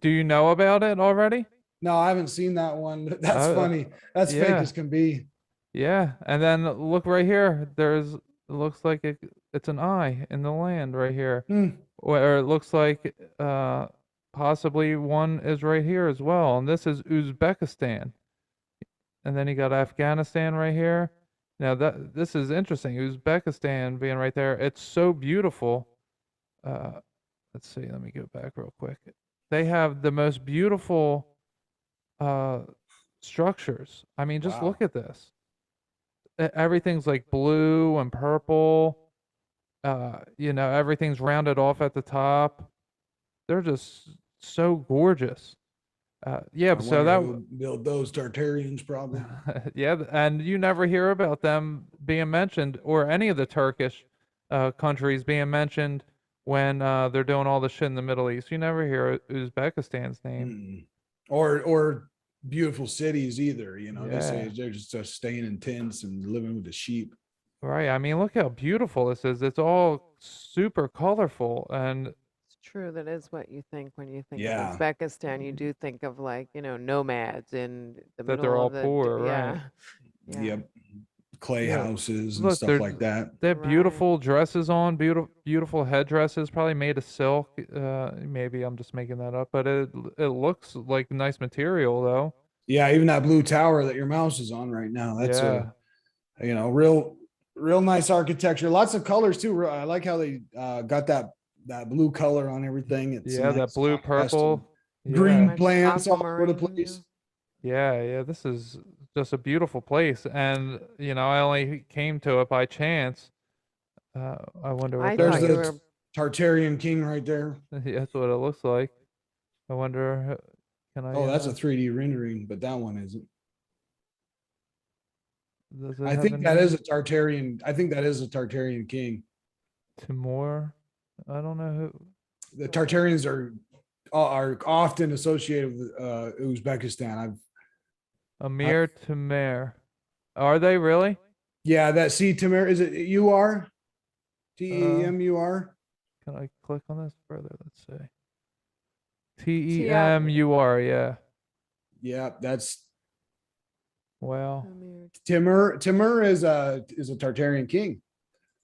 Do you know about it already? No, I haven't seen that one. That's funny. That's fake as can be. Yeah, and then look right here. It looks like it's an eye in the land right here, or it looks like possibly one is right here as well, and this is Uzbekistan. and then you got Afghanistan right here. Now this is interesting. Uzbekistan being right there. It's so beautiful. Let's see. Let me go back real quick. They have the most beautiful structures. I mean, just look at this. Everything's like blue and purple. Everything's rounded off at the top. They're just so gorgeous. So that build those Tartarians probably. Yeah, and you never hear about them being mentioned, or any of the Turkish countries being mentioned when they're doing all the shit in the Middle East. You never hear Uzbekistan's name, or beautiful cities either. They say they're just staying in tents and living with the sheep. Right. I mean, look how beautiful this is. It's all super colorful, and it's true. That is what you think when you think of Uzbekistan. You do think of nomads in the middle they're all of the poor, right? Yeah. Yep. Clay houses and stuff like that. They have beautiful dresses on, beautiful headdresses, probably made of silk. Maybe I'm just making that up, but it looks like nice material though. Yeah, even that blue tower that your mouse is on right now. That's real nice architecture. Lots of colors too. I like how they got that blue color on everything. It's nice, that blue purple, green plants all over the place. Yeah. This is just a beautiful place, and I only came to it by chance. I wonder what there's the Tartarian king right there. Yeah, that's what it looks like. I wonder. Can I? That's a 3D rendering, but that one isn't. I think that is a Tartarian. I think that is a Tartarian king. Timur. I don't know who. The Tartarians are often associated with Uzbekistan. Amir Timur. Are they really? Yeah, Timur. Is it UR? TEMUR? Can I click on this further? Let's see. TEMUR, yeah. Yeah, that's well. Timur is a Tartarian king.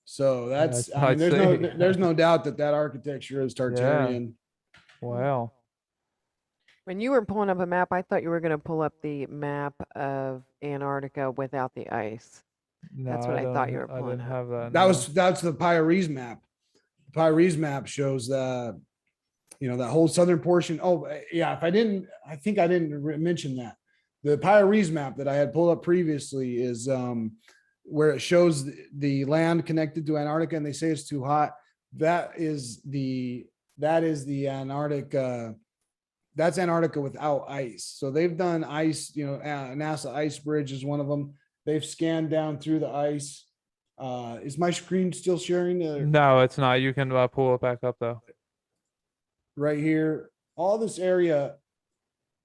So there's no doubt that architecture is Tartarian. Yeah. Wow. When you were pulling up a map, I thought you were going to pull up the map of Antarctica without the ice. No, that's what I thought you were pulling up. I didn't have that. That's the Pyres map. The Pyres map shows that whole southern portion. Oh yeah, I think I didn't mention that. The Pyres map that I had pulled up previously is where it shows the land connected to Antarctica, and they say it's too hot. That is the Antarctica. That's Antarctica without ice. So they've done ice, NASA Ice Bridge is one of them. They've scanned down through the ice. Is my screen still sharing? No, it's not. You can pull it back up though. Right here, all this area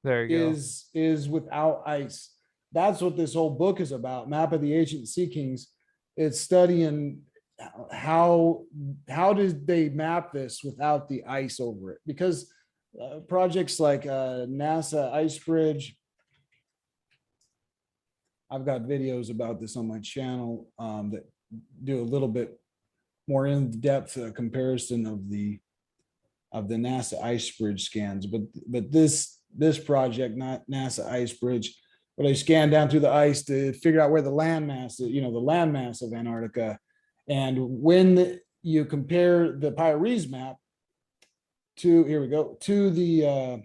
there you is without ice. That's what this whole book is about, Map of the Ancient Sea Kings. It's studying how did they map this without the ice over it? Because projects like NASA Ice Bridge, I've got videos about this on my channel that do a little bit more in-depth comparison of the NASA Ice Bridge scans. But this project, not NASA Ice Bridge, where they scan down through the ice to figure out where the landmass, the landmass of Antarctica. And when you compare the Pyres map to the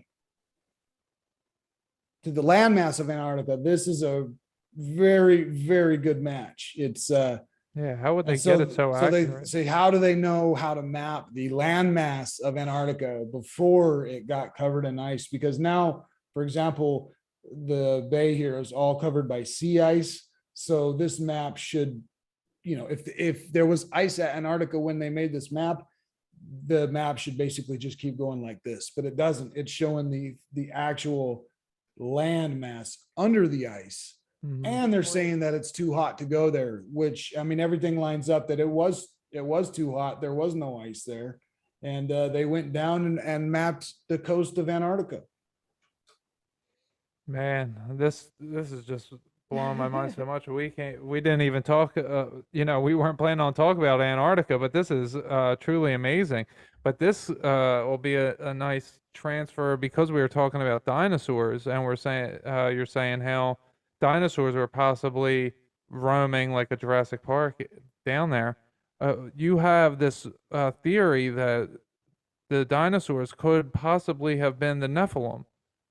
landmass of Antarctica, this is a very, very good match. It's how would they get it so accurate? So they say, how do they know how to map the landmass of Antarctica before it got covered in ice? Because now, for example, the bay here is all covered by sea ice. So this map should, if there was ice at Antarctica when they made this map, the map should basically just keep going like this, but it doesn't. It's showing the actual land mass under the ice. Mm-hmm. And they're saying that it's too hot to go there, which, I mean, everything lines up that it was too hot. There was no ice there. And they went down and mapped the coast of Antarctica. Man, this is just blowing my mind so much. We didn't even talk, we weren't planning on talking about Antarctica, but this is truly amazing. But this will be a nice transfer, because we were talking about dinosaurs, and we're saying, you're saying how dinosaurs were possibly roaming like a Jurassic Park down there, you have this theory that the dinosaurs could possibly have been the Nephilim,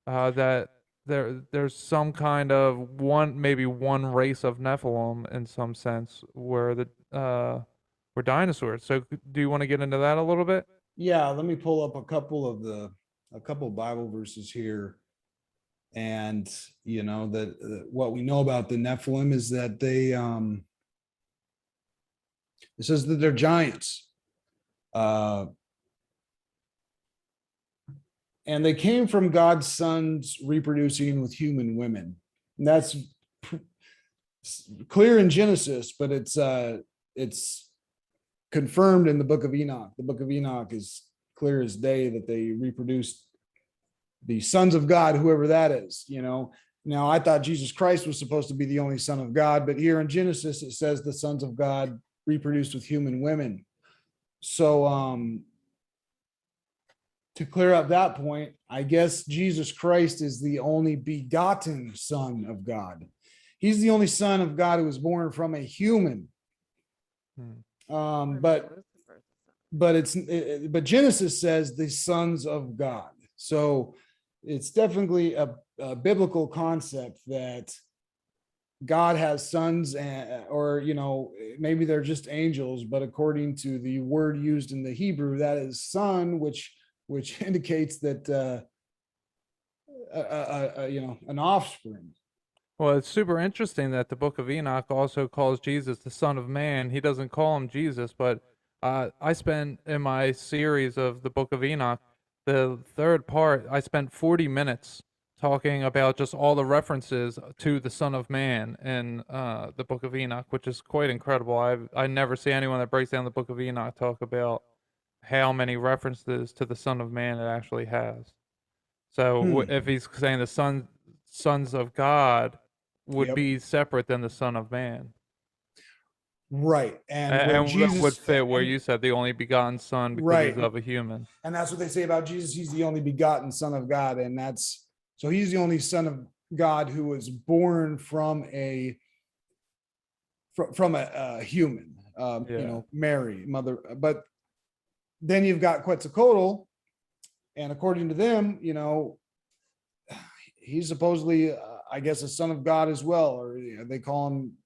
that there's some kind of maybe one race of Nephilim in some sense where were dinosaurs. So do you want to get into that a little bit? Yeah, let me pull up a couple of Bible verses here. And that what we know about the Nephilim is that they it says that they're giants. And they came from God's sons reproducing with human women. And that's clear in Genesis, but it's confirmed in the book of Enoch. The book of Enoch is clear as day that they reproduced the sons of God, whoever that is. Now I thought Jesus Christ was supposed to be the only son of God, but here in Genesis, it says the sons of God reproduced with human women. So, to clear up that point, I guess Jesus Christ is the only begotten son of God. He's the only son of God who was born from a human. But Genesis says the sons of God. So it's definitely a biblical concept that God has sons, or maybe they're just angels, but according to the word used in the Hebrew, that is son, which indicates that an offspring. Well, it's super interesting that the book of Enoch also calls Jesus the Son of Man. He doesn't call him Jesus, but I spent in my series of the book of Enoch, the third part, I spent 40 minutes talking about just all the references to the Son of Man in the book of Enoch, which is quite incredible. I never see anyone that breaks down the book of Enoch talk about how many references to the Son of Man it actually has. So if he's saying the sons of God would be separate than the Son of Man. Right. And Jesus would fit where you said the only begotten son because he's of a human. And that's what they say about Jesus. He's the only begotten son of God. And so he's the only son of God who was born from a human, Mary, mother. But then you've got Quetzalcoatl, and according to them, he's supposedly, I guess, a son of God as well, or they call him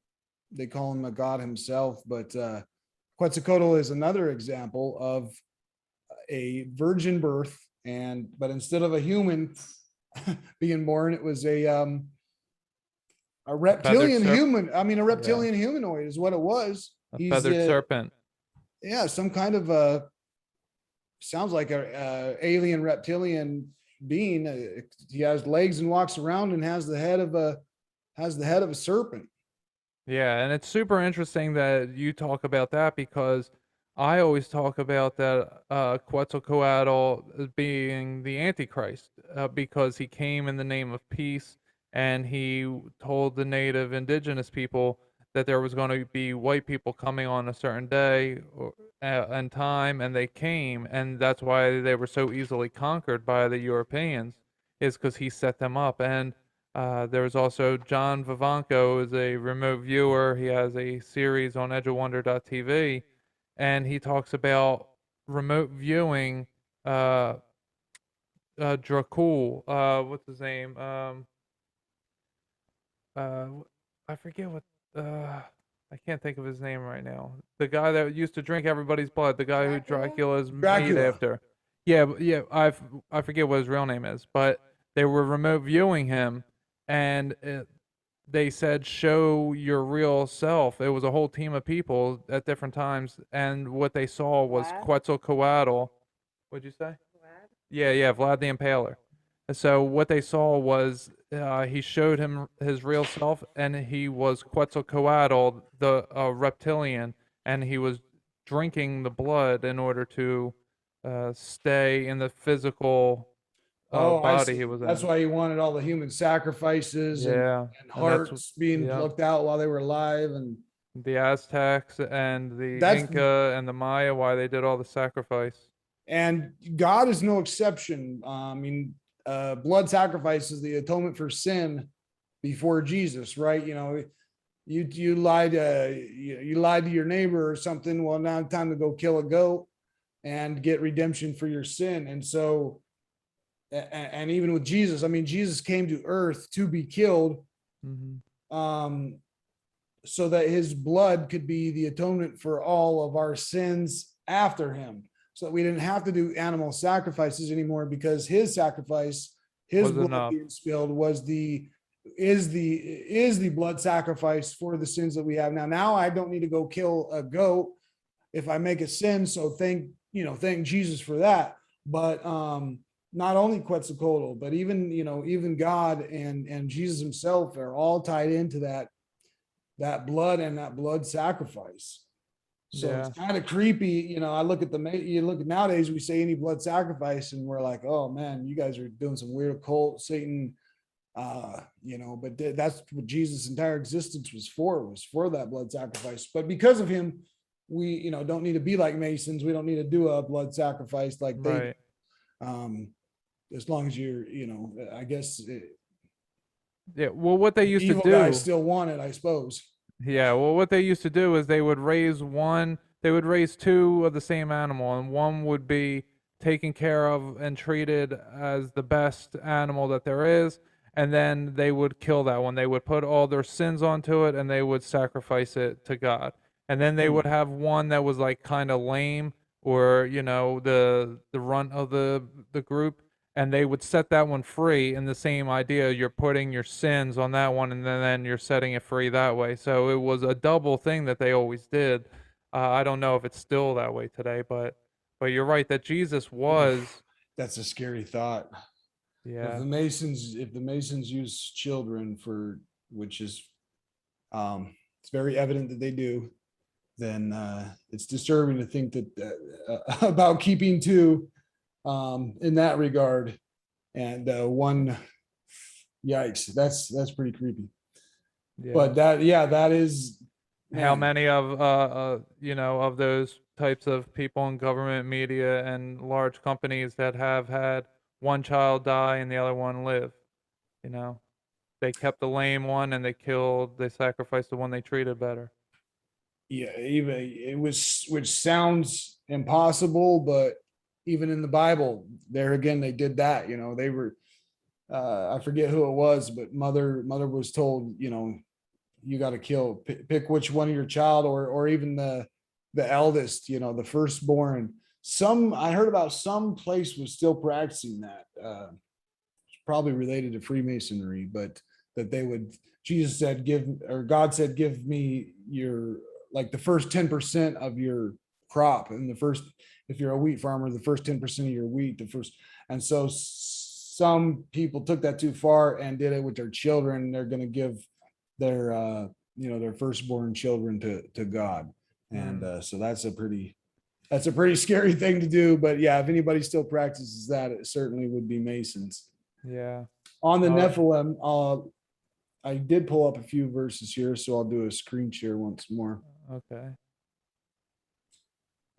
a god himself. But Quetzalcoatl is another example of a virgin birth, but instead of a human being born, it was a reptilian human. I mean, a reptilian humanoid is what it was. He's feathered serpent. Yeah, some kind of sounds like a alien reptilian being. He has legs and walks around and has the head of a serpent. Yeah, and it's super interesting that you talk about that, because I always talk about that Quetzalcoatl being the Antichrist, because he came in the name of peace, and he told the native indigenous people that there was going to be white people coming on a certain day and time, and they came, and that's why they were so easily conquered by the Europeans, is because he set them up. And there's also John Vivanco, is a remote viewer. He has a series on edgeofwonder.tv, and he talks about remote viewing Dracul. What's his name? I forget what. I can't think of his name right now. The guy that used to drink everybody's blood. The guy who Dracula's made after. Yeah. I forget what his real name is, but they were remote viewing him, and they said, "Show your real self." It was a whole team of people at different times, and what they saw was Quetzalcoatl. What'd you say? Vlad? Yeah, Vlad the Impaler. And so what they saw was he showed him his real self, and he was Quetzalcoatl, the reptilian, and he was drinking the blood in order to stay in the physical body he was in. That's why he wanted all the human sacrifices and hearts being plucked out while they were alive. And the Aztecs and the Inca and the Maya, why they did all the sacrifice. And God is no exception. Blood sacrifice is the atonement for sin. before Jesus, right? You lied you lied to your neighbor or something. Well, now it's time to go kill a goat and get redemption for your sin. And so, and even with Jesus, I mean, Jesus came to earth to be killed, so that his blood could be the atonement for all of our sins after him. So we didn't have to do animal sacrifices anymore, because his sacrifice, his blood being spilled, is the blood sacrifice for the sins that we have now. Now I don't need to go kill a goat if I make a sin. So thank Jesus for that. But not only Quetzalcoatl, but even God and Jesus himself are all tied into that blood and that blood sacrifice. So it's kind of creepy. I look at nowadays, we say any blood sacrifice and we're like, oh man, you guys are doing some weird occult Satan, but that's what Jesus' entire existence was for that blood sacrifice. But because of him, we, don't need to be like Masons. We don't need to do a blood sacrifice like they, as long as you're, I guess. Yeah. Well, what they used to do, guys still want it, I suppose. Yeah. Well, what they used to do is they would raise two of the same animal, and one would be taken care of and treated as the best animal that there is. And then they would kill that one. They would put all their sins onto it, and they would sacrifice it to God. And then they would have one that was like kind of lame, or the runt of the group, and they would set that one free. In the same idea, you're putting your sins on that one, and then you're setting it free that way. So it was a double thing that they always did. I don't know if it's still that way today, but you're right that Jesus was. That's a scary thought. Yeah. If the Masons use children for, which is, it's very evident that they do, then it's disturbing to think that about keeping two in that regard. And one, yikes, that's pretty creepy. Yeah. But that is, man. How many of those types of people in government, media, and large companies that have had one child die and the other one live? They kept the lame one and they sacrificed the one they treated better. Yeah, which sounds impossible, but even in the Bible, there again, they did that. They were, I forget who it was, but mother was told, you got to pick which one of your child, or even the eldest, the firstborn. I heard about some place was still practicing that. It's probably related to Freemasonry, but that they would, God said, give me the first 10% of your crop, and if you're a wheat farmer, the first 10% of your wheat, and so some people took that too far and did it with their children. They're going to give their firstborn children to God. And so that's a pretty scary thing to do. But yeah, if anybody still practices that, it certainly would be Masons. Yeah. On the Nephilim, I did pull up a few verses here, so I'll do a screen share once more. Okay.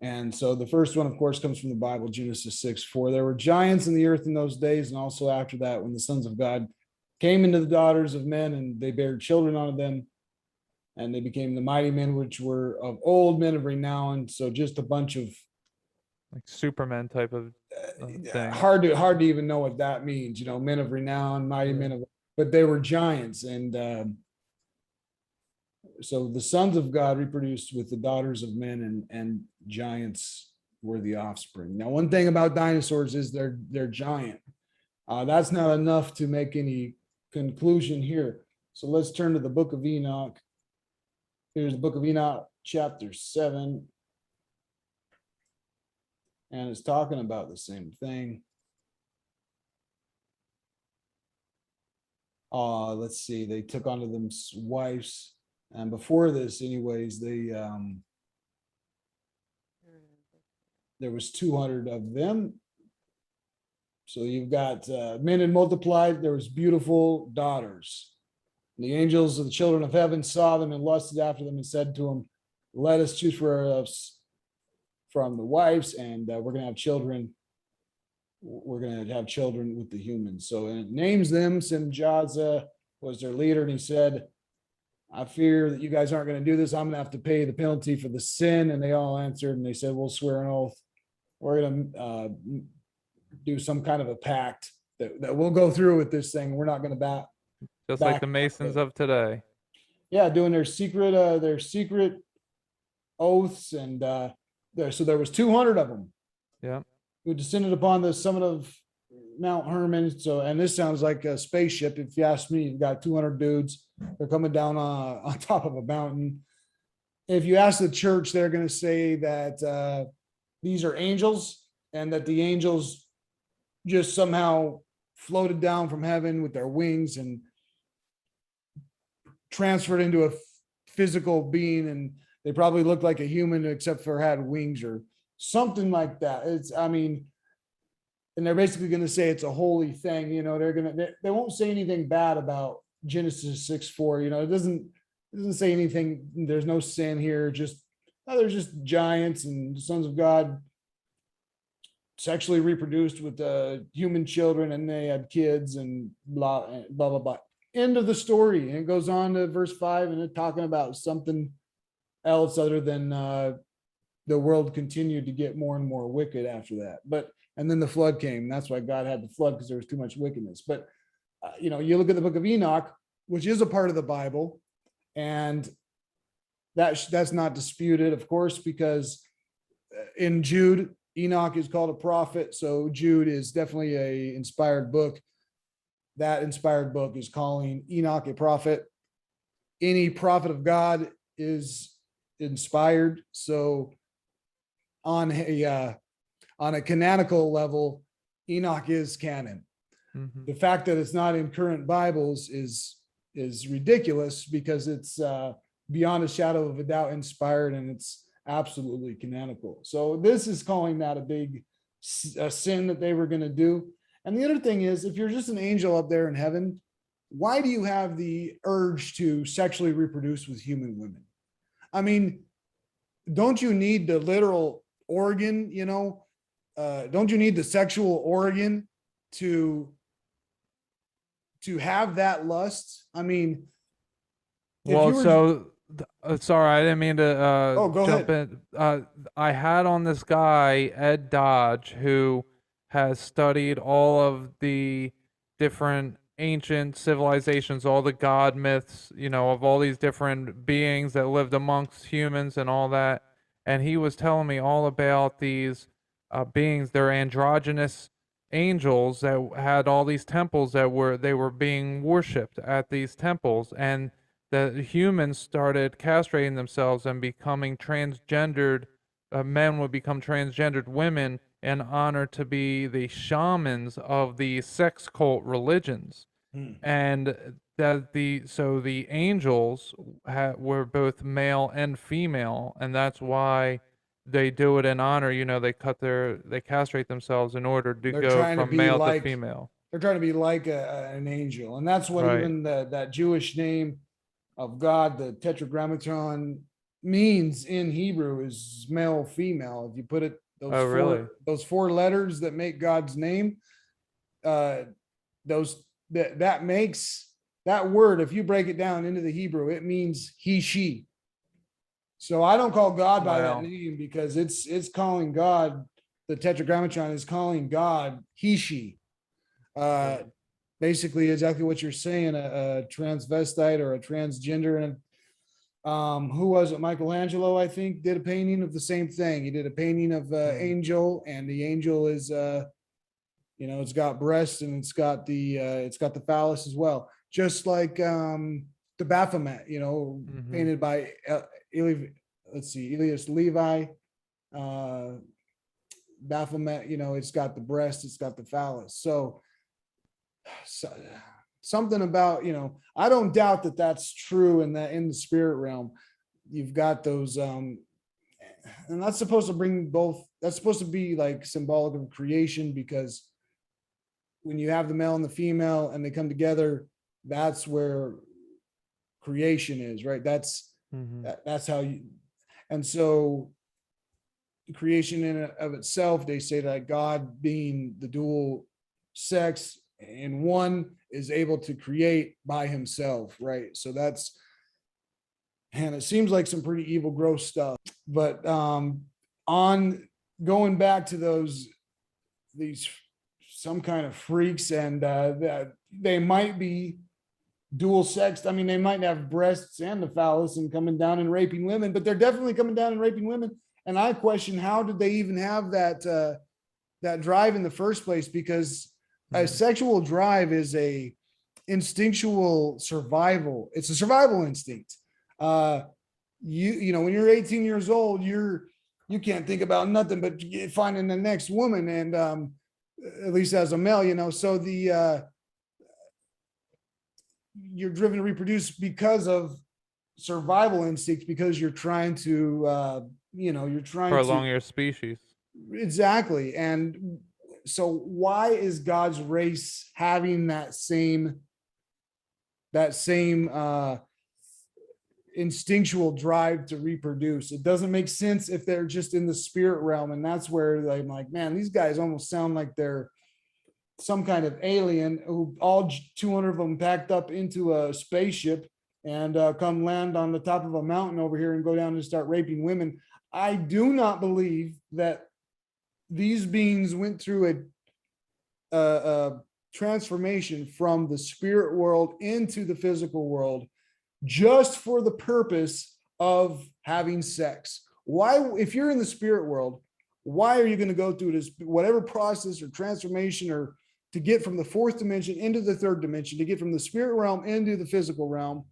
And so the first one, of course, comes from the Bible, Genesis 6. For there were giants in the earth in those days, and also after that, when the sons of God came into the daughters of men, and they bare children unto them, and they became the mighty men which were of old, men of renown. So just a bunch of like Superman type of thing. Hard to even know what that means. Men of renown, mighty men of, but they were giants. And so the sons of God reproduced with the daughters of men, and giants were the offspring. Now, one thing about dinosaurs is they're giant. That's not enough to make any conclusion here. So let's turn to the book of Enoch. Here's the book of Enoch, chapter 7. And it's talking about the same thing. Let's see. They took onto them wives. And before this, anyways, there was 200 of them. So you've got men had multiplied. There was beautiful daughters. The angels of the children of heaven saw them and lusted after them and said to them, let us choose for us from the wives, and we're going to have children. We're going to have children with the humans. So it names them Simjaza, was their leader, and he said, I fear that you guys aren't going to do this. I'm going to have to pay the penalty for the sin. And they all answered, and they said, we'll swear an oath. We're going to do some kind of a pact that we'll go through with this thing. We're not going to back. Just like the Masons of today. Yeah, doing their secret oaths, and so there was 200 of them. Yeah. Who descended upon the summit of Mount Hermon. So, and this sounds like a spaceship. If you ask me, you've got 200 dudes. They're coming down on top of a mountain. If you ask the church, they're going to say that these are angels, and that the angels just somehow floated down from heaven with their wings and transferred into a physical being, and they probably looked like a human except for had wings or something like that. And they're basically going to say it's a holy thing. They won't say anything bad about Genesis 6:4. It doesn't say anything. There's no sin here. They're just giants and sons of God sexually reproduced with human children, and they had kids and blah, blah, blah, blah. End of the story. And it goes on to verse 5, and it's talking about something else other than the world continued to get more and more wicked after that. And then the flood came. That's why God had the flood, because there was too much wickedness. But you look at the book of Enoch, which is a part of the Bible, and that's not disputed, of course, because in Jude, Enoch is called a prophet. So Jude is definitely a inspired book. That inspired book is calling Enoch a prophet. Any prophet of God is inspired. So on a canonical level, Enoch is canon. Mm-hmm. The fact that it's not in current Bibles is ridiculous, because it's beyond a shadow of a doubt inspired, and it's absolutely canonical. So this is calling that a big sin that they were going to do. And the other thing is, if you're just an angel up there in heaven, why do you have the urge to sexually reproduce with human women? I mean, don't you need the literal organ, don't you need the sexual organ to have that lust? I mean, sorry, I didn't mean to go jump ahead. in. I had on this guy, Ed Dodge, who has studied all of the different ancient civilizations, all the god myths, of all these different beings that lived amongst humans and all that. And he was telling me all about these beings. They're androgynous angels that had all these temples they were being worshipped at these temples, and the humans started castrating themselves and becoming transgendered. Men would become transgendered women in honor to be the shamans of the sex cult religions. And that the angels were both male and female, and that's why they do it in honor. They castrate themselves in order to go from male to female. They're trying to be like an angel, and that's what even that Jewish name of God, the tetragrammaton, means in Hebrew, is male, female. If you put it, those four letters that make God's name, that makes that word, if you break it down into the Hebrew, it means he, she. So I don't call God by that name, because it's calling God, the tetragrammaton is calling God he, she. Basically exactly what you're saying, a transvestite or a transgender. And who was it? Michelangelo, I think, did a painting of the same thing. He did a painting of angel, and the angel is it's got breasts, and it's got the phallus as well, just like the Baphomet, painted by Elias Levi. Baphomet, it's got the breast, it's got the phallus. So something about, I don't doubt that that's true in the spirit realm. You've got those, and that's supposed to bring both. That's supposed to be like symbolic of creation, because when you have the male and the female and they come together, that's where creation is, right? That's how you. And so creation in and of itself, they say that God being the dual sex and one is able to create by himself, right? So that's, and it seems like some pretty evil, gross stuff. But on going back to these some kind of freaks, and that they might be dual sexed. I mean, they might have breasts and the phallus and coming down and raping women, but they're definitely coming down and raping women. And I question, how did they even have that drive in the first place? Because a sexual drive is a instinctual survival. It's a survival instinct. You know, when you're 18 years old, you can't think about nothing but finding the next woman, and at least as a male, you know. So you're driven to reproduce because of survival instincts, because you're trying to you're trying prolong your species. Exactly. And so why is God's race having that same instinctual drive to reproduce? It doesn't make sense if they're just in the spirit realm. And that's where I'm like, man, these guys almost sound like they're some kind of alien, who all 200 of them packed up into a spaceship and come land on the top of a mountain over here and go down and start raping women. I do not believe that these beings went through a transformation from the spirit world into the physical world just for the purpose of having sex. Why, if you're in the spirit world, why are you going to go through this, whatever process or transformation, or to get from the fourth dimension into the third dimension, to get from the spirit realm into the physical realm,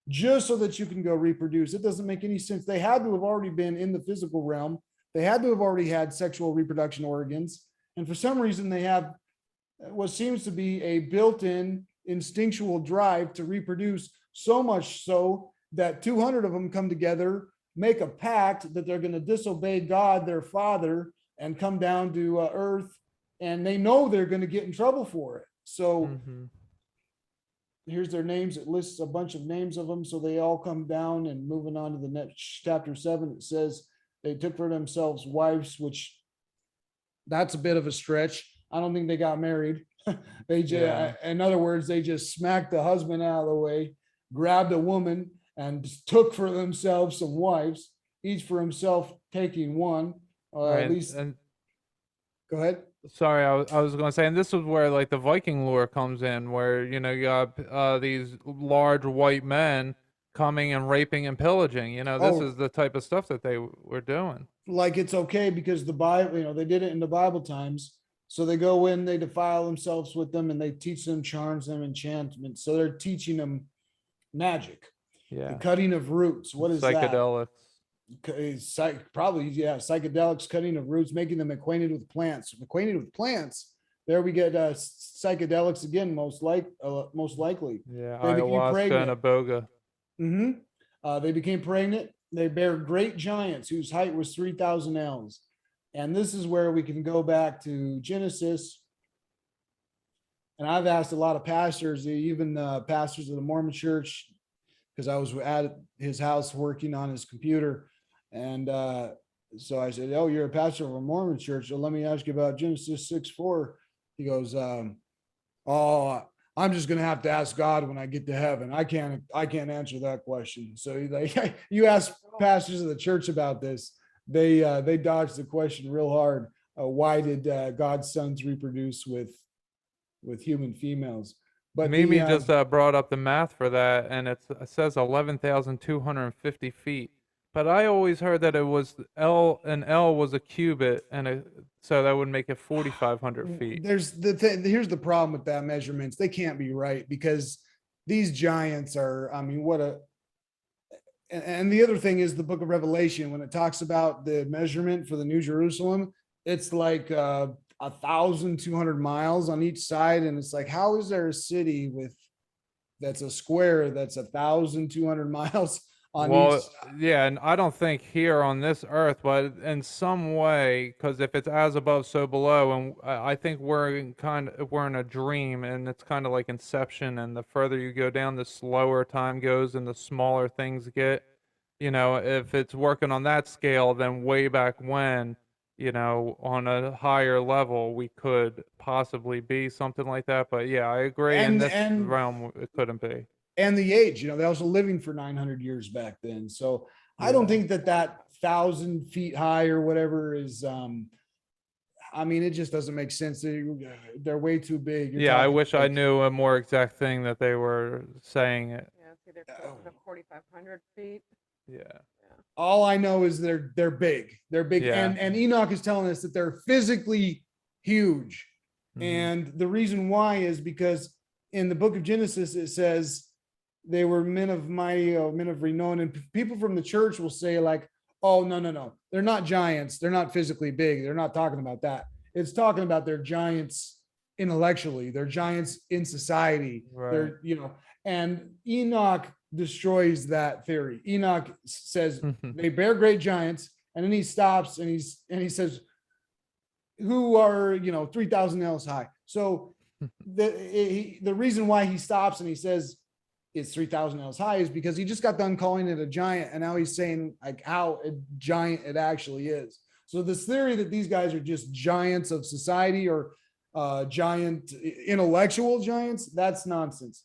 just so that you can go reproduce? It doesn't make any sense. They had to have already been in the physical realm. They had to have already had sexual reproduction organs. And for some reason, they have what seems to be a built-in instinctual drive to reproduce, so much so that 200 of them come together, make a pact that they're going to disobey God, their father, and come down to earth. And they know they're going to get in trouble for it. So here's their names. It lists a bunch of names of them. So they all come down, and moving on to the next chapter 7, it says they took for themselves wives, which that's a bit of a stretch. I don't think they got married. They just, in other words, they just smacked the husband out of the way, grabbed a woman, and took for themselves some wives, each for himself taking one, at least. And go ahead. Sorry, I was going to say, and this is where like the Viking lore comes in, where you got these large white men coming and raping and pillaging. This is the type of stuff that they were doing. Like, it's okay because the Bible, they did it in the Bible times. So they go in, they defile themselves with them, and they teach them, charms them, enchantments. So they're teaching them magic. Yeah. The cutting of roots. What is psychedelics? Probably, psychedelics, cutting of roots, making them acquainted with plants. Acquainted with plants. There we get psychedelics again, most likely. Yeah, ayahuasca and iboga. They became pregnant. They bare great giants whose height was 3,000 ells. And this is where we can go back to Genesis. And I've asked a lot of pastors, even pastors of the Mormon church, because I was at his house working on his computer. And so I said, "Oh, you're a pastor of a Mormon church. So let me ask you about Genesis 6:4. He goes, "Oh, I'm just going to have to ask God when I get to heaven. I can't answer that question." So he's like, you ask pastors of the church about this, they dodged the question real hard. Why did God's sons reproduce with human females? But Mimi just brought up the math for that, and it says 11,250 feet. But I always heard that it was an L was a cubit, so that would make it 4,500 feet. Here's the problem with that measurements. They can't be right, because these giants are, and the other thing is the book of Revelation, when it talks about the measurement for the New Jerusalem, it's like 1,200 miles on each side. And it's like, how is there a city that's a square that's 1,200 miles on each side? Yeah, and I don't think here on this earth, but in some way, because if it's as above, so below, and I think we're in a dream, and it's kind of like Inception, and the further you go down, the slower time goes and the smaller things get. If it's working on that scale, then way back when, on a higher level, we could possibly be something like that. But yeah, I agree. In this realm, it couldn't be. And the age, they're also living for 900 years back then. So I don't think that 1,000 feet high or whatever is, it just doesn't make sense. They're way too big. I wish I knew a more exact thing that they were saying. Yeah, see, they're close to 4,500 feet. Yeah. All I know is they're big. They're big. Yeah. And Enoch is telling us that they're physically huge. Mm-hmm. And the reason why is because in the book of Genesis, it says they were men of mighty, men of renown. And people from the church will say like, oh, no. They're not giants. They're not physically big. They're not talking about that. It's talking about they're giants intellectually. They're giants in society. Right. They're, and Enoch destroys that theory. Enoch says they bear great giants, and then he stops and he says, who are 3,000 ells high. So the reason why he stops and he says it's 3,000 ells high is because he just got done calling it a giant, and now he's saying like how a giant it actually is. So this theory that these guys are just giants of society or giant intellectual giants, that's nonsense.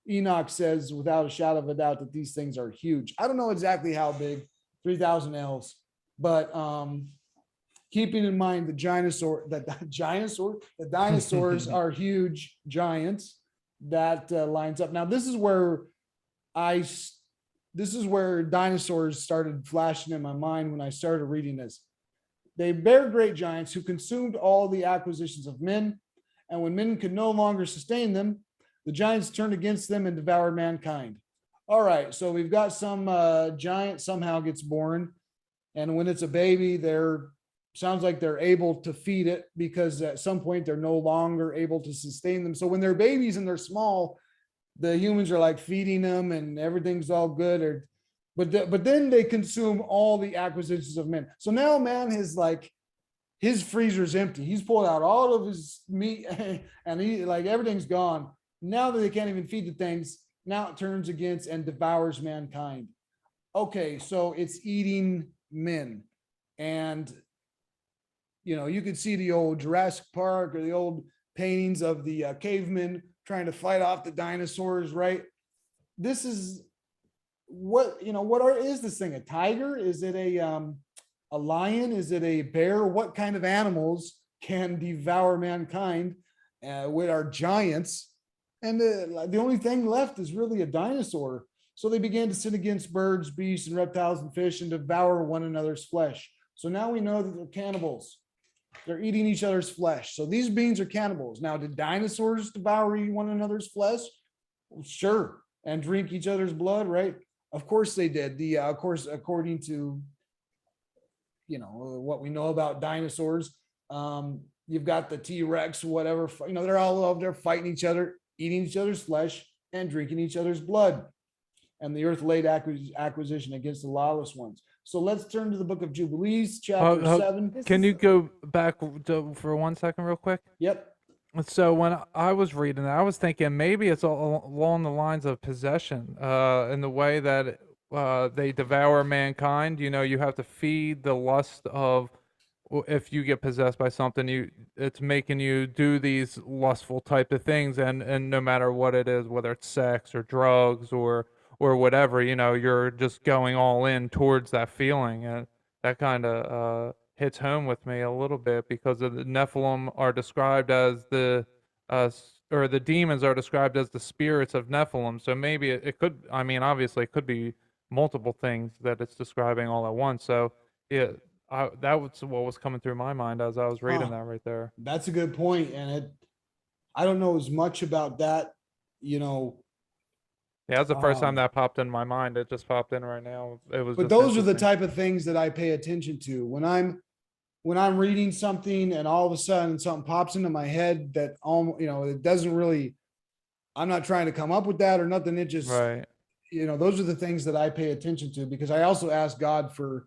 Enoch says without a shadow of a doubt that these things are huge. I don't know exactly how big, 3,000 ells, but keeping in mind the dinosaurs are huge giants, that lines up. Now this is where dinosaurs started flashing in my mind when I started reading this. They bear great giants who consumed all the acquisitions of men, and when men could no longer sustain them, the giants turned against them and devoured mankind. All right, so we've got some giant somehow gets born, and when it's a baby, sounds like they're able to feed it because at some point they're no longer able to sustain them. So when they're babies and they're small, the humans are like feeding them and everything's all good. But then they consume all the acquisitions of men. So now man is like, his freezer's empty. He's pulled out all of his meat and he like everything's gone. Now that they can't even feed the things, now it turns against and devours mankind. Okay, so it's eating men. And you could see the old Jurassic Park or the old paintings of the cavemen trying to fight off the dinosaurs, right? This is what is this thing? A tiger? Is it a lion? Is it a bear? What kind of animals can devour mankind with our giants? And the only thing left is really a dinosaur. So they began to sin against birds, beasts, and reptiles and fish and devour one another's flesh. So now we know that they're cannibals. They're eating each other's flesh. So these beings are cannibals. Now, did dinosaurs devour one another's flesh? Well, sure. And drink each other's blood, right? Of course they did. Of course, according to, what we know about dinosaurs, you've got the T-Rex, whatever, they're all over there fighting each other, eating each other's flesh and drinking each other's blood. And the earth laid acquisition against the lawless ones. So let's turn to the book of Jubilees, chapter 7. Can you go back for 1 second real quick? Yep. So when I was reading that, I was thinking maybe it's all along the lines of possession, in the way that they devour mankind. You have to feed the lust of, if you get possessed by something, it's making you do these lustful type of things, and no matter what it is, whether it's sex or drugs or whatever, you're just going all in towards that feeling. And that kind of hits home with me a little bit, because the Nephilim are described as the demons are described as the spirits of Nephilim. So maybe it could, obviously it could be multiple things that it's describing all at once. So yeah, that was what was coming through my mind as I was reading that right there. That's a good point. And I don't know as much about that, Yeah, that's the first time that popped in my mind. It just popped in right now. But those are the type of things that I pay attention to when I'm reading something, and all of a sudden something pops into my head that it doesn't really. I'm not trying to come up with that or nothing. It just right. Those are the things that I pay attention to, because I also ask God to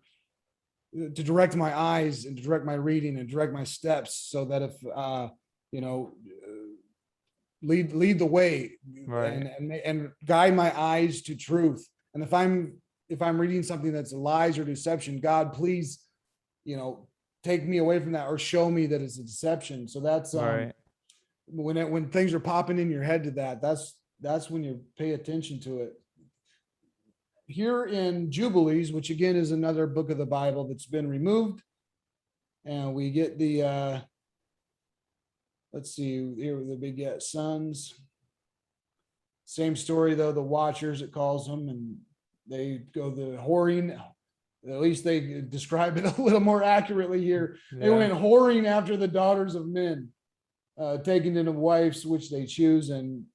direct my eyes and to direct my reading and direct my steps, so that if lead the way, right, and guide my eyes to truth. And if I'm reading something that's lies or deception, God, please, take me away from that or show me that it's a deception. So that's right. When things are popping in your head to that, that's when you pay attention to it. Here in Jubilees, which again is another book of the Bible that's been removed, and we get the let's see, here the beget sons. Same story though, the Watchers, it calls them, and they go the whoring. At least they describe it a little more accurately here. Yeah. They went whoring after the daughters of men, taking into wives which they choose, and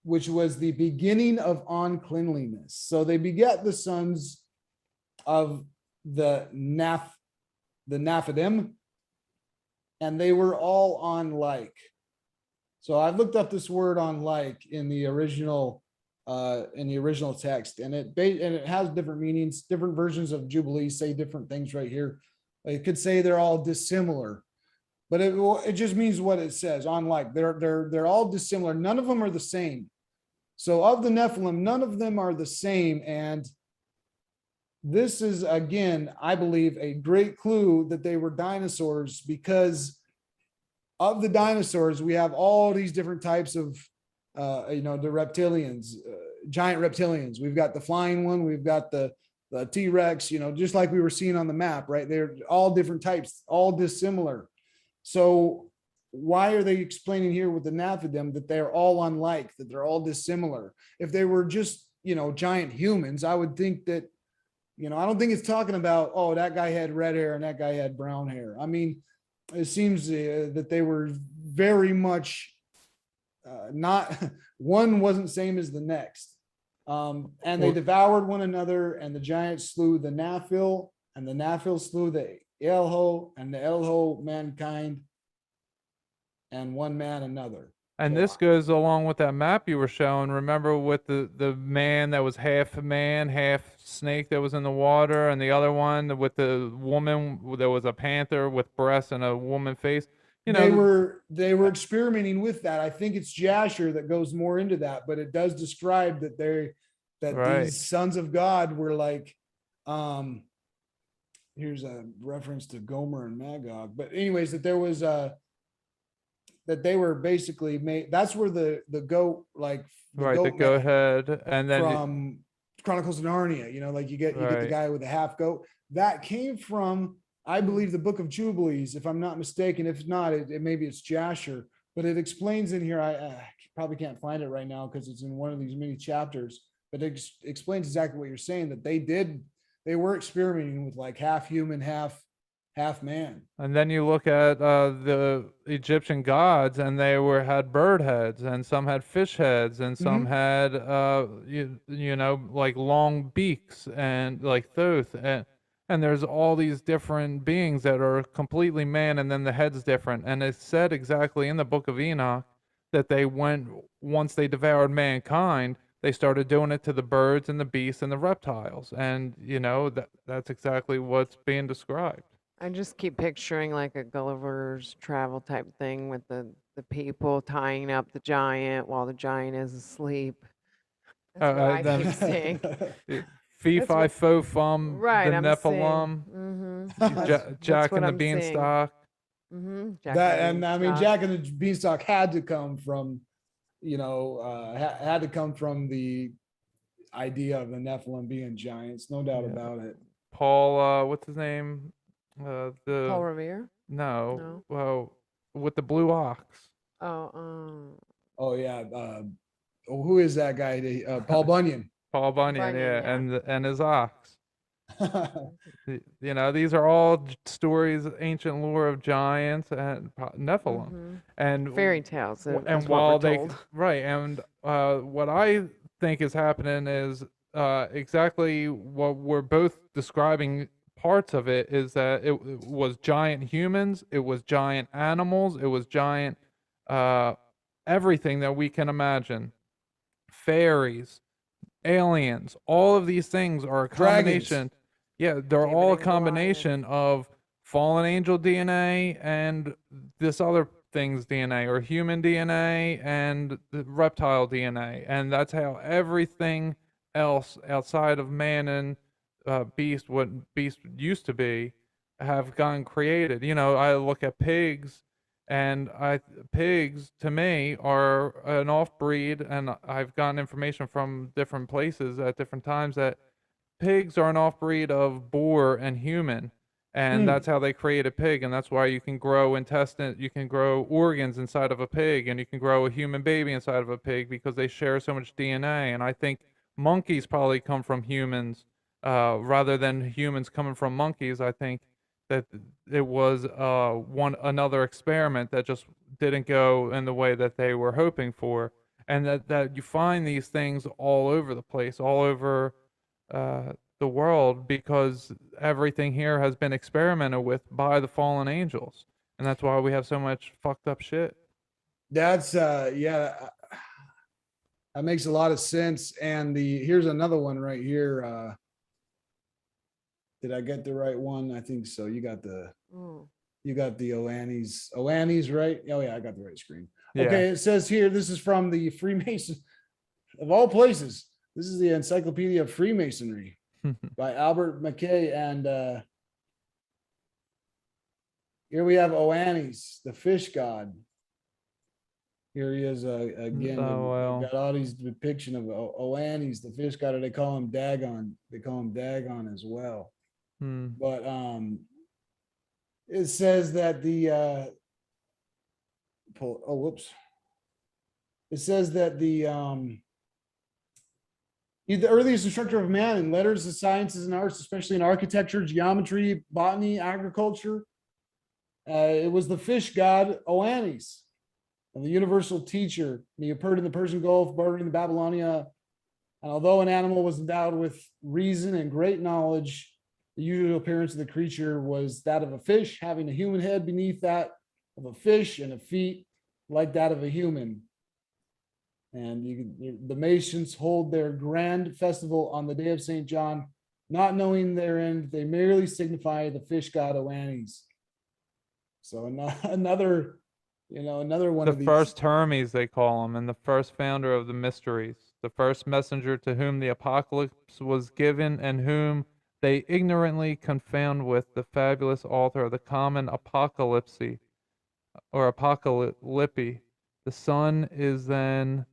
which was the beginning of uncleanliness. So they beget the sons of the nephilim, and they were all unlike. So I've looked up this word unlike in the original text, and it has different meanings. Different versions of Jubilees say different things right here. It could say they're all dissimilar, but it just means what it says. Unlike, they're all dissimilar. None of them are the same. So of the Nephilim, none of them are the same, and this is, again, I believe, a great clue that they were dinosaurs, because of the dinosaurs, we have all these different types of, the reptilians, giant reptilians. We've got the flying one, we've got the T-Rex, just like we were seeing on the map, right? They're all different types, all dissimilar. So why are they explaining here with the Nephilim that they're all unlike, that they're all dissimilar? If they were just, giant humans, I would think that, I don't think it's talking about, oh, that guy had red hair and that guy had brown hair. I mean, it seems that they were very much not, one wasn't same as the next. And they devoured one another, and the giants slew the Nephil, and the Nephil slew the Elho, and the Elho mankind, and one man another. And this goes along with that map you were showing. Remember with the man that was half man, half snake that was in the water, and the other one with the woman that was a panther with breasts and a woman face. They were experimenting with that. I think it's Jasher that goes more into that, but it does describe that right. These sons of God were like, here's a reference to Gomer and Magog. But anyways, that there was that they were basically made. That's where the goat, like the goat head, and then from Chronicles of Narnia, like you get the guy with the half goat. That came from, I believe, the book of Jubilees, if I'm not mistaken. If not, maybe it's Jasher, but it explains in here. I probably can't find it right now because it's in one of these many chapters, but it explains exactly what you're saying, that they were experimenting with like half human, half man. And then you look at the Egyptian gods, and they had bird heads, and some had fish heads, and some had like long beaks and like Thoth, and there's all these different beings that are completely man, and then the head's different. And it's said exactly in the book of Enoch that once they devoured mankind, they started doing it to the birds and the beasts and the reptiles, and that's exactly what's being described. I just keep picturing like a Gulliver's Travel type thing with the people tying up the giant while the giant is asleep. That's what I keep seeing. Fee, fi, fo, fum, right, the Nephilim, Jack and the Beanstalk. Jack and the Beanstalk had to come from, had to come from the idea of the Nephilim being giants, no doubt about it. Paul, what's his name? Paul Revere? No. Well, with the blue ox. Oh yeah. Who is that guy? Paul Bunyan. Paul Bunyan, yeah, and his ox. These are all stories, ancient lore of giants and Nephilim, and fairy tales. And while what I think is happening is exactly what we're both describing. Parts of it is that it was giant humans, it was giant animals, it was giant everything that we can imagine. Fairies, aliens, all of these things are a combination. Dragons. Yeah, they're all a combination of fallen angel DNA and this other thing's DNA, or human DNA and the reptile DNA. And that's how everything else outside of man and beast, what beast used to be, have gotten created. I look at pigs, and pigs to me are an off breed, and I've gotten information from different places at different times that pigs are an off breed of boar and human. And that's how they create a pig, and that's why you can grow you can grow organs inside of a pig, and you can grow a human baby inside of a pig because they share so much DNA. And I think monkeys probably come from humans, rather than humans coming from monkeys. I think that it was another experiment that just didn't go in the way that they were hoping for, and that you find these things all over the place, all over the world, because everything here has been experimented with by the fallen angels, and that's why we have so much fucked up shit. That's yeah, that makes a lot of sense. And here's another one right here. Did I get the right one? I think so. You got the Oannes, right? Oh yeah, I got the right screen. Yeah. Okay, it says here, this is from the Freemason, of all places. This is the Encyclopedia of Freemasonry by Albert McKay. And here we have Oannes, the fish god. Here he is again. Got all these depiction of Oannes, the fish god, or they call him Dagon. They call him Dagon as well. But it says that it says that the earliest instructor of man in letters, the sciences, and arts, especially in architecture, geometry, botany, agriculture. It was the fish god Oannes, and the universal teacher. And he appeared in the Persian Gulf, bordering the Babylonia. And although an animal was endowed with reason and great knowledge, the usual appearance of the creature was that of a fish, having a human head beneath that of a fish and a feet like that of a human. And the Masons hold their grand festival on the day of St. John, not knowing their end. They merely signify the fish god Oannes. So another one of these. The first Hermes, they call him, and the first founder of the mysteries, the first messenger to whom the apocalypse was given, and whom they ignorantly confound with the fabulous author of the common apocalypse, or apocalypse. The sun is then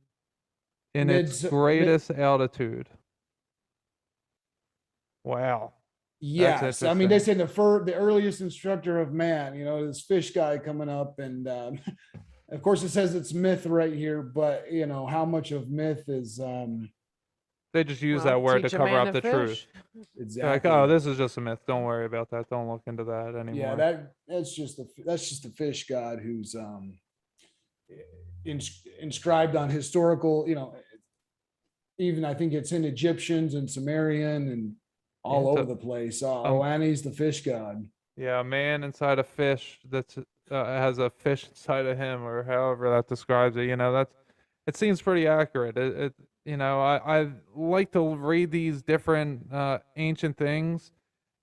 in its greatest altitude. Wow. Yes, I mean, they say the earliest instructor of man, this fish guy coming up, and of course it says it's myth right here, but how much of myth is they just use that word to cover up the truth. Exactly. Like, oh, this is just a myth. Don't worry about that. Don't look into that anymore. Yeah, that's just the fish god who's inscribed on historical, even I think it's in Egyptians and Sumerian and all over the place. Oannes, the fish god. Yeah, a man inside a fish that has a fish inside of him, or however that describes it. It seems pretty accurate. I like to read these different ancient things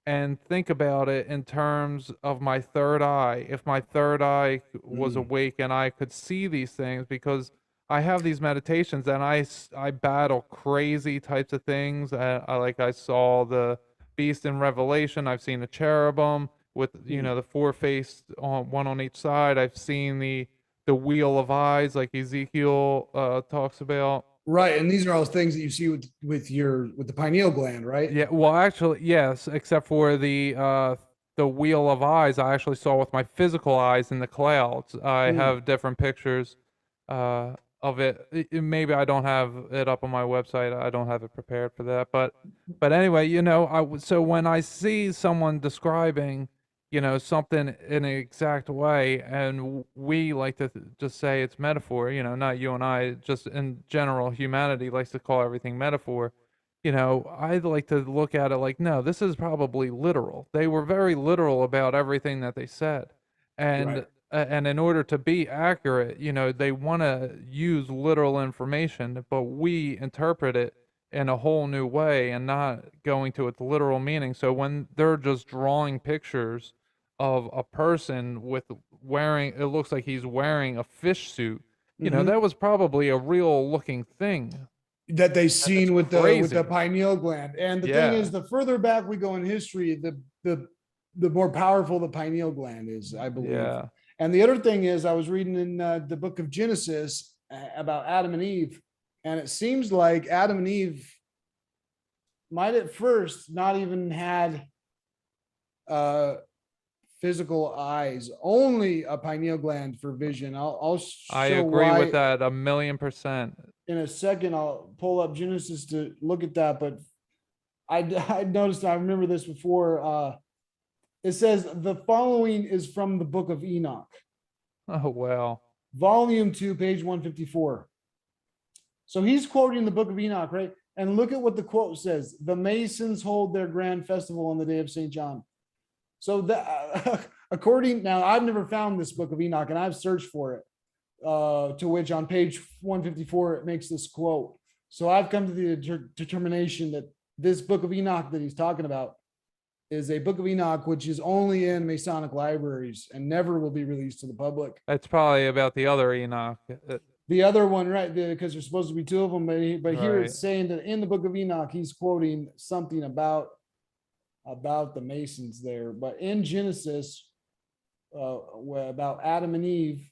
and think about it in terms of my third eye. If my third eye was awake and I could see these things, because I have these meditations and I battle crazy types of things. I saw the beast in Revelation. I've seen the cherubim with the four faced one on each side. I've seen the wheel of eyes, like Ezekiel talks about. Right, and these are all things that you see with the pineal gland, right? Yeah, well, actually, yes, except for the wheel of eyes, I actually saw with my physical eyes in the clouds. I have different pictures of it. Maybe I don't have it up on my website. I don't have it prepared for that. But anyway, so when I see someone describing, something in an exact way, and we like to just say it's metaphor, not you and I, just in general, humanity likes to call everything metaphor. I'd like to look at it like, no, this is probably literal. They were very literal about everything that they said. And right. And in order to be accurate, they want to use literal information, but we interpret it in a whole new way and not going to its literal meaning. So when they're just drawing pictures of a person it looks like he's wearing a fish suit, that was probably a real looking thing that they seen with the pineal gland. And the thing is, the further back we go in history, the the more powerful the pineal gland is, I believe. Yeah. And the other thing is, I was reading in the book of Genesis about Adam and Eve, and it seems like Adam and Eve might at first not even had physical eyes, only a pineal gland for vision. I agree with that 1,000,000%. In a second. I'll pull up Genesis to look at that, but I noticed, I remember this before. It says the following is from the book of Enoch. Oh, wow. Volume 2, page 154. So he's quoting the book of Enoch, right? And look at what the quote says. The Masons hold their grand festival on the day of St. John. So that, now I've never found this book of Enoch, and I've searched for it, to which on page 154, it makes this quote. So I've come to the determination that this book of Enoch that he's talking about is a book of Enoch, which is only in Masonic libraries and never will be released to the public. That's probably about the other Enoch. The other one, right? Because there's supposed to be two of them, but here Right. it's saying that in the book of Enoch, he's quoting something about the Masons there. But in Genesis, about Adam and Eve,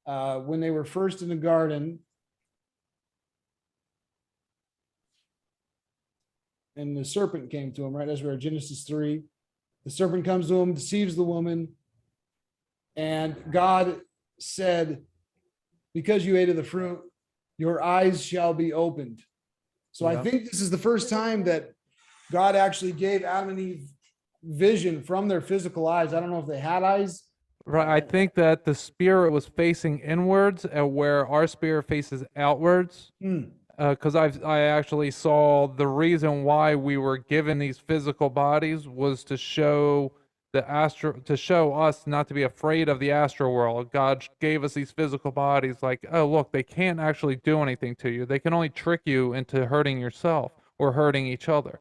when they were first in the garden, and the serpent came to him, right? That's where Genesis 3, the serpent comes to him, deceives the woman, and God said, because you ate of the fruit, your eyes shall be opened. So I think this is the first time that God actually gave Adam and Eve vision from their physical eyes. I don't know if they had eyes. Right. I think that the spirit was facing inwards, where our spirit faces outwards. Because I actually saw the reason why we were given these physical bodies was to show to show us not to be afraid of the astral world. God gave us these physical bodies, like, oh look, they can't actually do anything to you. They can only trick you into hurting yourself or hurting each other,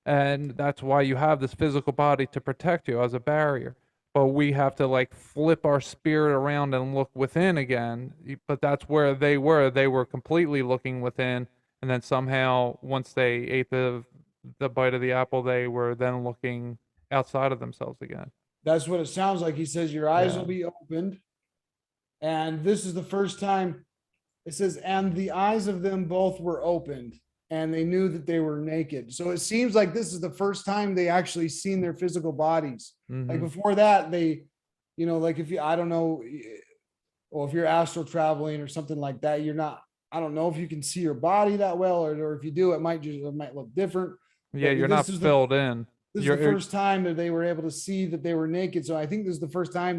and that's why you have this physical body to protect you as a barrier. But we have to like flip our spirit around and look within again. But that's where they were. They were completely looking within, and then somehow once they ate the bite of the apple, they were then looking outside of themselves again. That's what it sounds like. He says your eyes will be opened, and this is the first time. It says, and the eyes of them both were opened, and they knew that they were naked. So it seems like this is the first time they actually seen their physical bodies. Like before that, they, like if you, I don't know, or if you're astral traveling or something like that, you're not, I don't know if you can see your body that well, or if you do, it might look different. Yeah, you're not filled in. This is the first time that they were able to see that they were naked. So I think this is the first time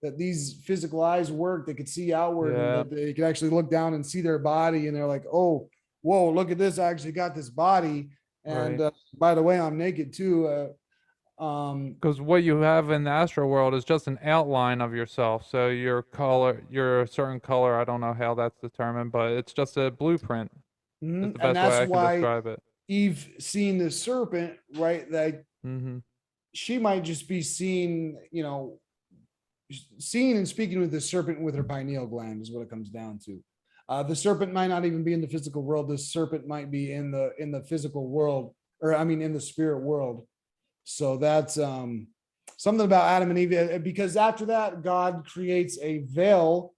that these physical eyes work. They could see outward, and that they could actually look down and see their body. And they're like, oh, whoa, look at this. I actually got this body. And by the way, I'm naked too. Because what you have in the astral world is just an outline of yourself. So your color, your certain color, I don't know how that's determined, but it's just a blueprint. It's the best way I can describe it. Eve seeing the serpent, right? Like she might just be seeing, seeing and speaking with the serpent with her pineal gland is what it comes down to. The serpent might not even be in the physical world. The serpent might be in the physical world, or I mean, in the spirit world. So that's something about Adam and Eve, because after that, God creates a veil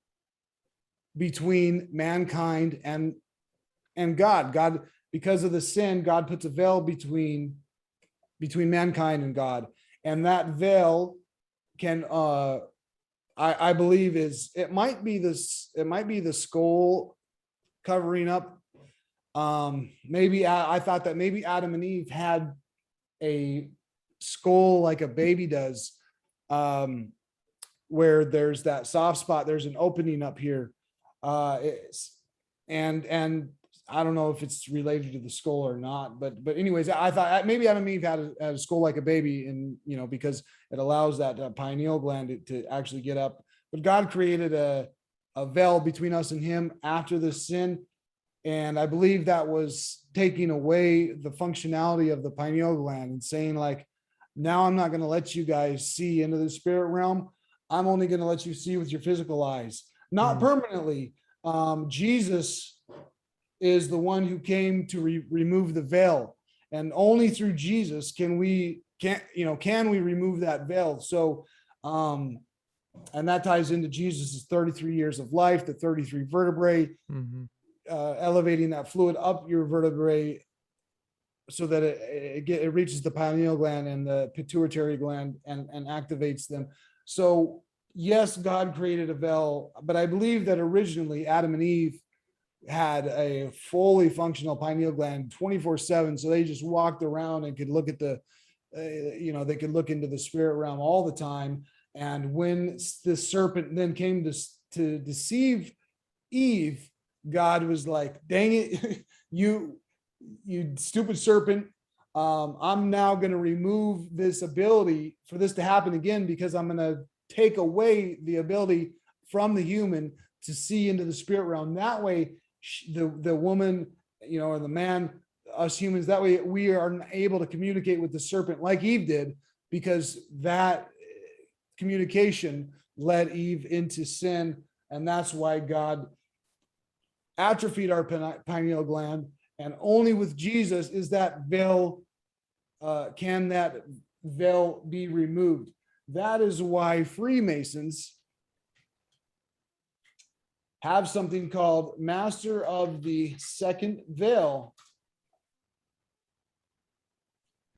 between mankind and God. God, because of the sin, God puts a veil between mankind and God, and that veil can, I believe, it might be the skull covering up. Maybe I thought that maybe Adam and Eve had a skull like a baby does, where there's that soft spot, there's an opening up here, and I don't know if it's related to the skull or not, but anyways, I thought maybe Adam and Eve had a skull like a baby, and because it allows that pineal gland to actually get up. But God created a veil between us and him after the sin, and I believe that was taking away the functionality of the pineal gland and saying, like, now I'm not going to let you guys see into the spirit realm. I'm only going to let you see with your physical eyes, not permanently. Jesus is the one who came to remove the veil. and only through Jesus can we remove that veil. So, and that ties into Jesus's 33 years of life, the 33 vertebrae, elevating that fluid up your vertebrae so that it reaches the pineal gland and the pituitary gland and activates them. So yes, God created a veil, but I believe that originally Adam and Eve had a fully functional pineal gland 24/7. So they just walked around and could look at they could look into the spirit realm all the time. And when the serpent then came to deceive Eve, God was like, dang it, you stupid serpent. I'm now going to remove this ability for this to happen again, because I'm going to take away the ability from the human to see into the spirit realm. That way, the woman, or the man, us humans, that way we are able to communicate with the serpent like Eve did, because that communication led Eve into sin. And that's why God atrophied our pineal gland. And only with Jesus is that veil, can that veil be removed. That is why Freemasons have something called Master of the Second Veil.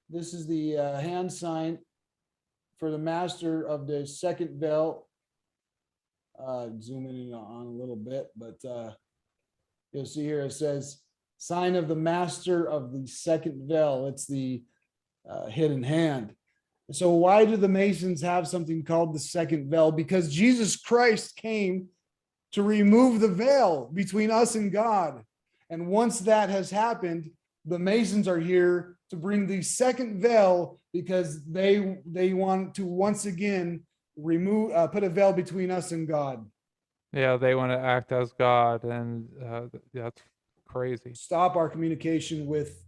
This is the hand sign for the Master of the Second Veil. Zoom in on a little bit, but you'll see here it says sign of the Master of the Second Veil. It's the hidden hand. So why do the Masons have something called the second veil? Because Jesus Christ came to remove the veil between us and God. And once that has happened, the Masons are here to bring the second veil, because they want to once again put a veil between us and God. Yeah, they want to act as God, and that's crazy. Stop our communication with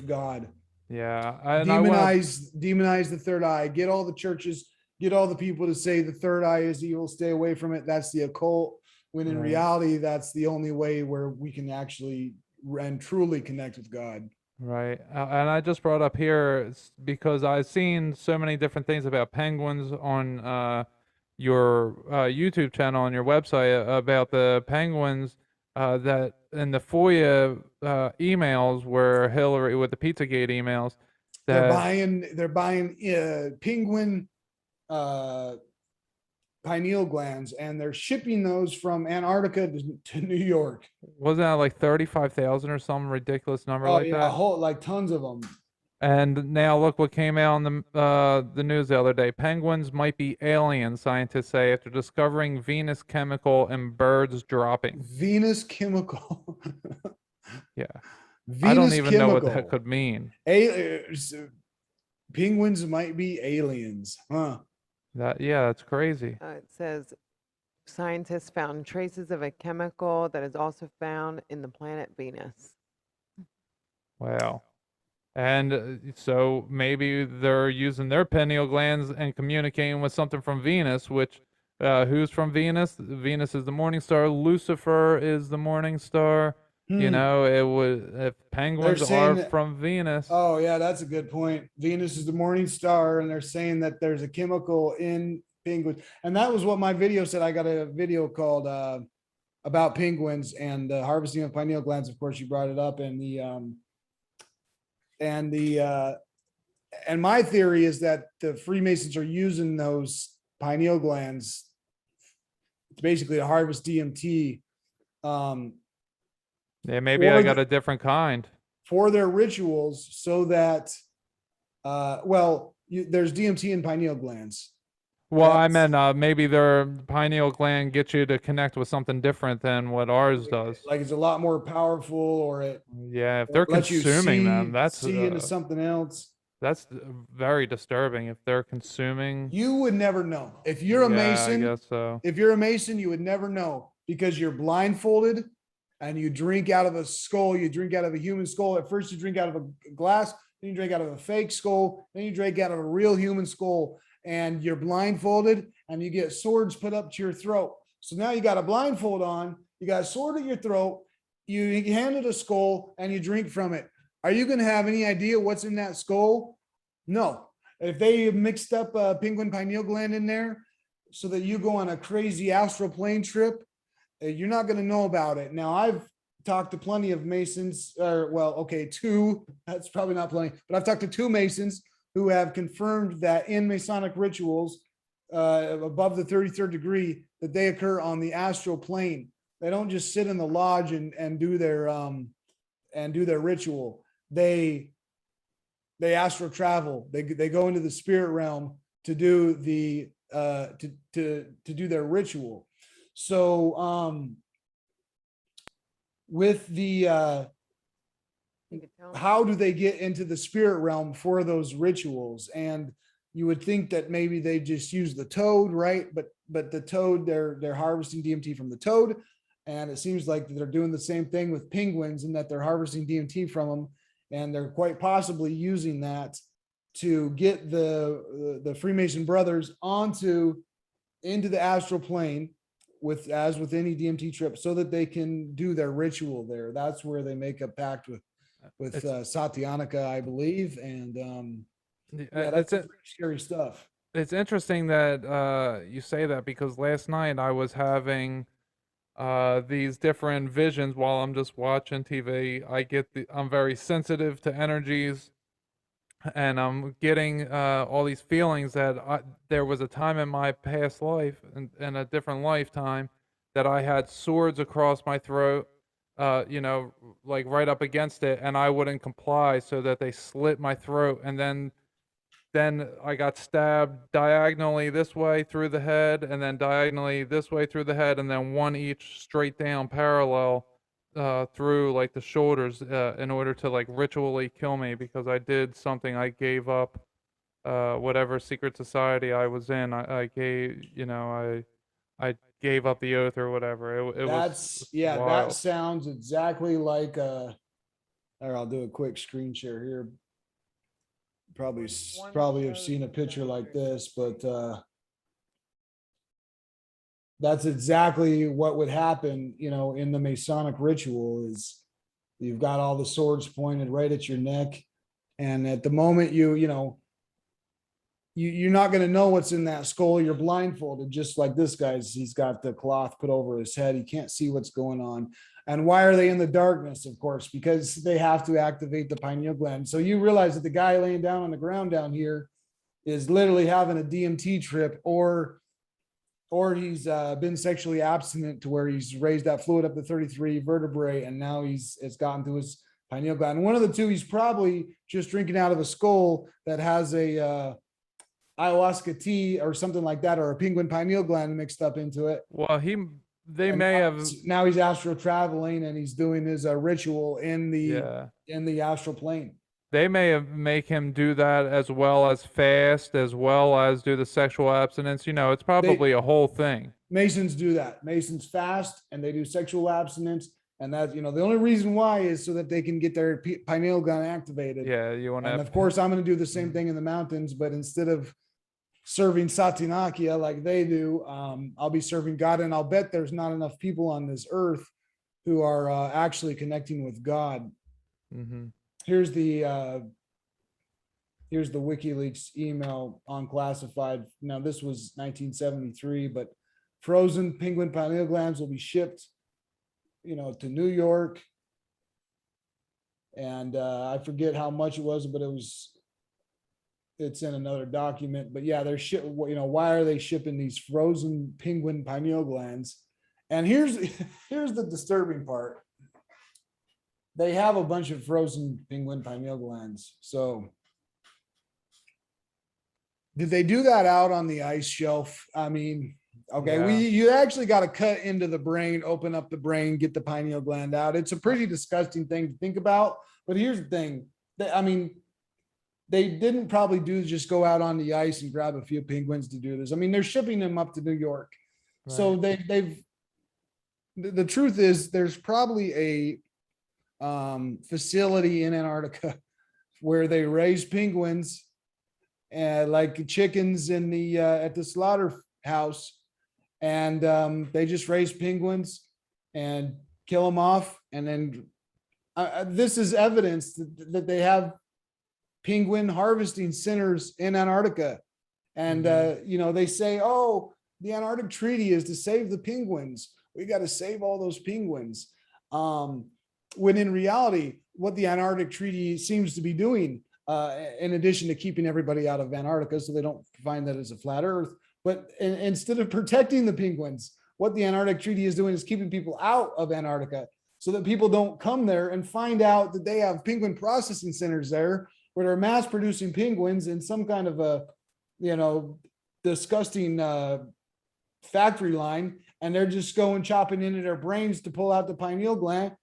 God. Yeah. Demonize the third eye. Get all the churches, get all the people to say the third eye is evil, stay away from it. That's the occult. When in reality, that's the only way where we can actually and truly connect with God. Right. And I just brought up here because I've seen so many different things about penguins on your YouTube channel, on your website, about the penguins that in the FOIA emails where Hillary, with the Pizzagate emails, they're buying penguin pineal glands, and they're shipping those from Antarctica to New York. Wasn't that like 35,000 or some ridiculous number like that? Like tons of them. And now look what came out on the news the other day. Penguins might be aliens, scientists say, after discovering Venus chemical in birds dropping. Venus chemical. Yeah. Venus I don't even know what chemical. that could mean. Penguins might be aliens, huh? That's crazy. It says scientists found traces of a chemical that is also found in the planet Venus. Wow. And so maybe they're using their pineal glands and communicating with something from Venus, which who's from Venus? Venus is the morning star. Lucifer is the morning star. If penguins are from Venus. Oh yeah, that's a good point. Venus is the morning star, and they're saying that there's a chemical in penguins. And that was what my video said. I got a video called about penguins and harvesting of pineal glands. Of course, you brought it up, and and my theory is that the Freemasons are using those pineal glands basically to harvest DMT. Yeah, maybe I got a different kind for their rituals, so that there's DMT in pineal glands. Well, I meant maybe their pineal gland gets you to connect with something different than what ours does. Like it's a lot more powerful, or if they're consuming them, that's see into something else. That's very disturbing. If they're consuming, you would never know. If you're a Mason, I guess so. If you're a Mason, you would never know, because you're blindfolded and you drink out of a skull. You drink out of a human skull. At first, you drink out of a glass, then you drink out of a fake skull, then you drink out of a real human skull. And you're blindfolded, and you get swords put up to your throat. So now you got a blindfold on, you got a sword at your throat, you hand it a skull, and you drink from it. Are you going to have any idea what's in that skull? No. If they mixed up a penguin pineal gland in there so that you go on a crazy astral plane trip, you're not going to know about it. Now, I've talked to plenty of Masons, two, that's probably not plenty, but I've talked to 2 Masons who have confirmed that in Masonic rituals, above the 33rd degree, that they occur on the astral plane. They don't just sit in the lodge and do their ritual. They astral travel. They go into the spirit realm to do the to do their ritual. So with the how do they get into the spirit realm for those rituals? And you would think that maybe they just use the toad, right? But the toad, they're harvesting DMT from the toad, and it seems like they're doing the same thing with penguins, in that they're harvesting DMT from them, and they're quite possibly using that to get the Freemason brothers into the astral plane as with any DMT trip, so that they can do their ritual there. That's where they make a pact with Satyanika, I believe, and that's scary stuff. It's interesting that you say that, because last night I was having these different visions while I'm just watching TV. I'm very sensitive to energies, and I'm getting all these feelings that there was a time in my past life, in a different lifetime, that I had swords across my throat, like right up against it, and I wouldn't comply, so that they slit my throat, and then I got stabbed diagonally this way through the head, and then diagonally this way through the head, and then one each straight down parallel through like the shoulders, in order to like ritually kill me, because I did something. I gave up whatever secret society I was in. I gave up the oath or whatever. That sounds exactly like I'll do a quick screen share here. Probably have seen a picture like this, but that's exactly what would happen, in the Masonic ritual. Is you've got all the swords pointed right at your neck, and at the moment you're not going to know what's in that skull. You're blindfolded, just like this guy's. He's got the cloth put over his head. He can't see what's going on. And why are they in the darkness? Of course, because they have to activate the pineal gland. So you realize that the guy laying down on the ground down here is literally having a DMT trip, or he's been sexually abstinent to where he's raised that fluid up to 33 vertebrae, and now it's gotten to his pineal gland. And one of the two, he's probably just drinking out of a skull that has a ayahuasca tea or something like that, or a penguin pineal gland mixed up into it. Well, now he's astral traveling, and he's doing his ritual in the astral plane. They may have make him do that, as well as fast, as well as do the sexual abstinence. It's probably a whole thing. Masons do that. Masons fast, and they do sexual abstinence, and that the only reason why is so that they can get their pineal gland activated. Yeah, you want to. And of course, I'm going to do the same thing in the mountains, but instead of serving Satyanakya like they do, I'll be serving God, and I'll bet there's not enough people on this earth who are actually connecting with God. Mm-hmm. Here's the WikiLeaks email on classified. Now, this was 1973, but frozen penguin pineal glands will be shipped, to New York. And I forget how much it was, but it's in another document. But yeah, they're why are they shipping these frozen penguin pineal glands? And here's the disturbing part. They have a bunch of frozen penguin pineal glands. So did they do that out on the ice shelf? I mean, okay, Yeah. You actually got to cut into the brain, open up the brain, get the pineal gland out. It's a pretty disgusting thing to think about. But here's the thing. They didn't probably just go out on the ice and grab a few penguins to do this. I mean, they're shipping them up to New York. Right. So the truth is there's probably a facility in Antarctica where they raise penguins like chickens in the at the slaughterhouse, and they just raise penguins and kill them off, and then this is evidence that they have penguin harvesting centers in Antarctica. And, they say, oh, the Antarctic Treaty is to save the penguins. We got to save all those penguins. When in reality, what the Antarctic Treaty seems to be doing, in addition to keeping everybody out of Antarctica so they don't find that it's a flat earth, but instead of protecting the penguins, what the Antarctic Treaty is doing is keeping people out of Antarctica so that people don't come there and find out that they have penguin processing centers there where they're mass producing penguins in some kind of a, disgusting factory line. And they're just going chopping into their brains to pull out the pineal gland.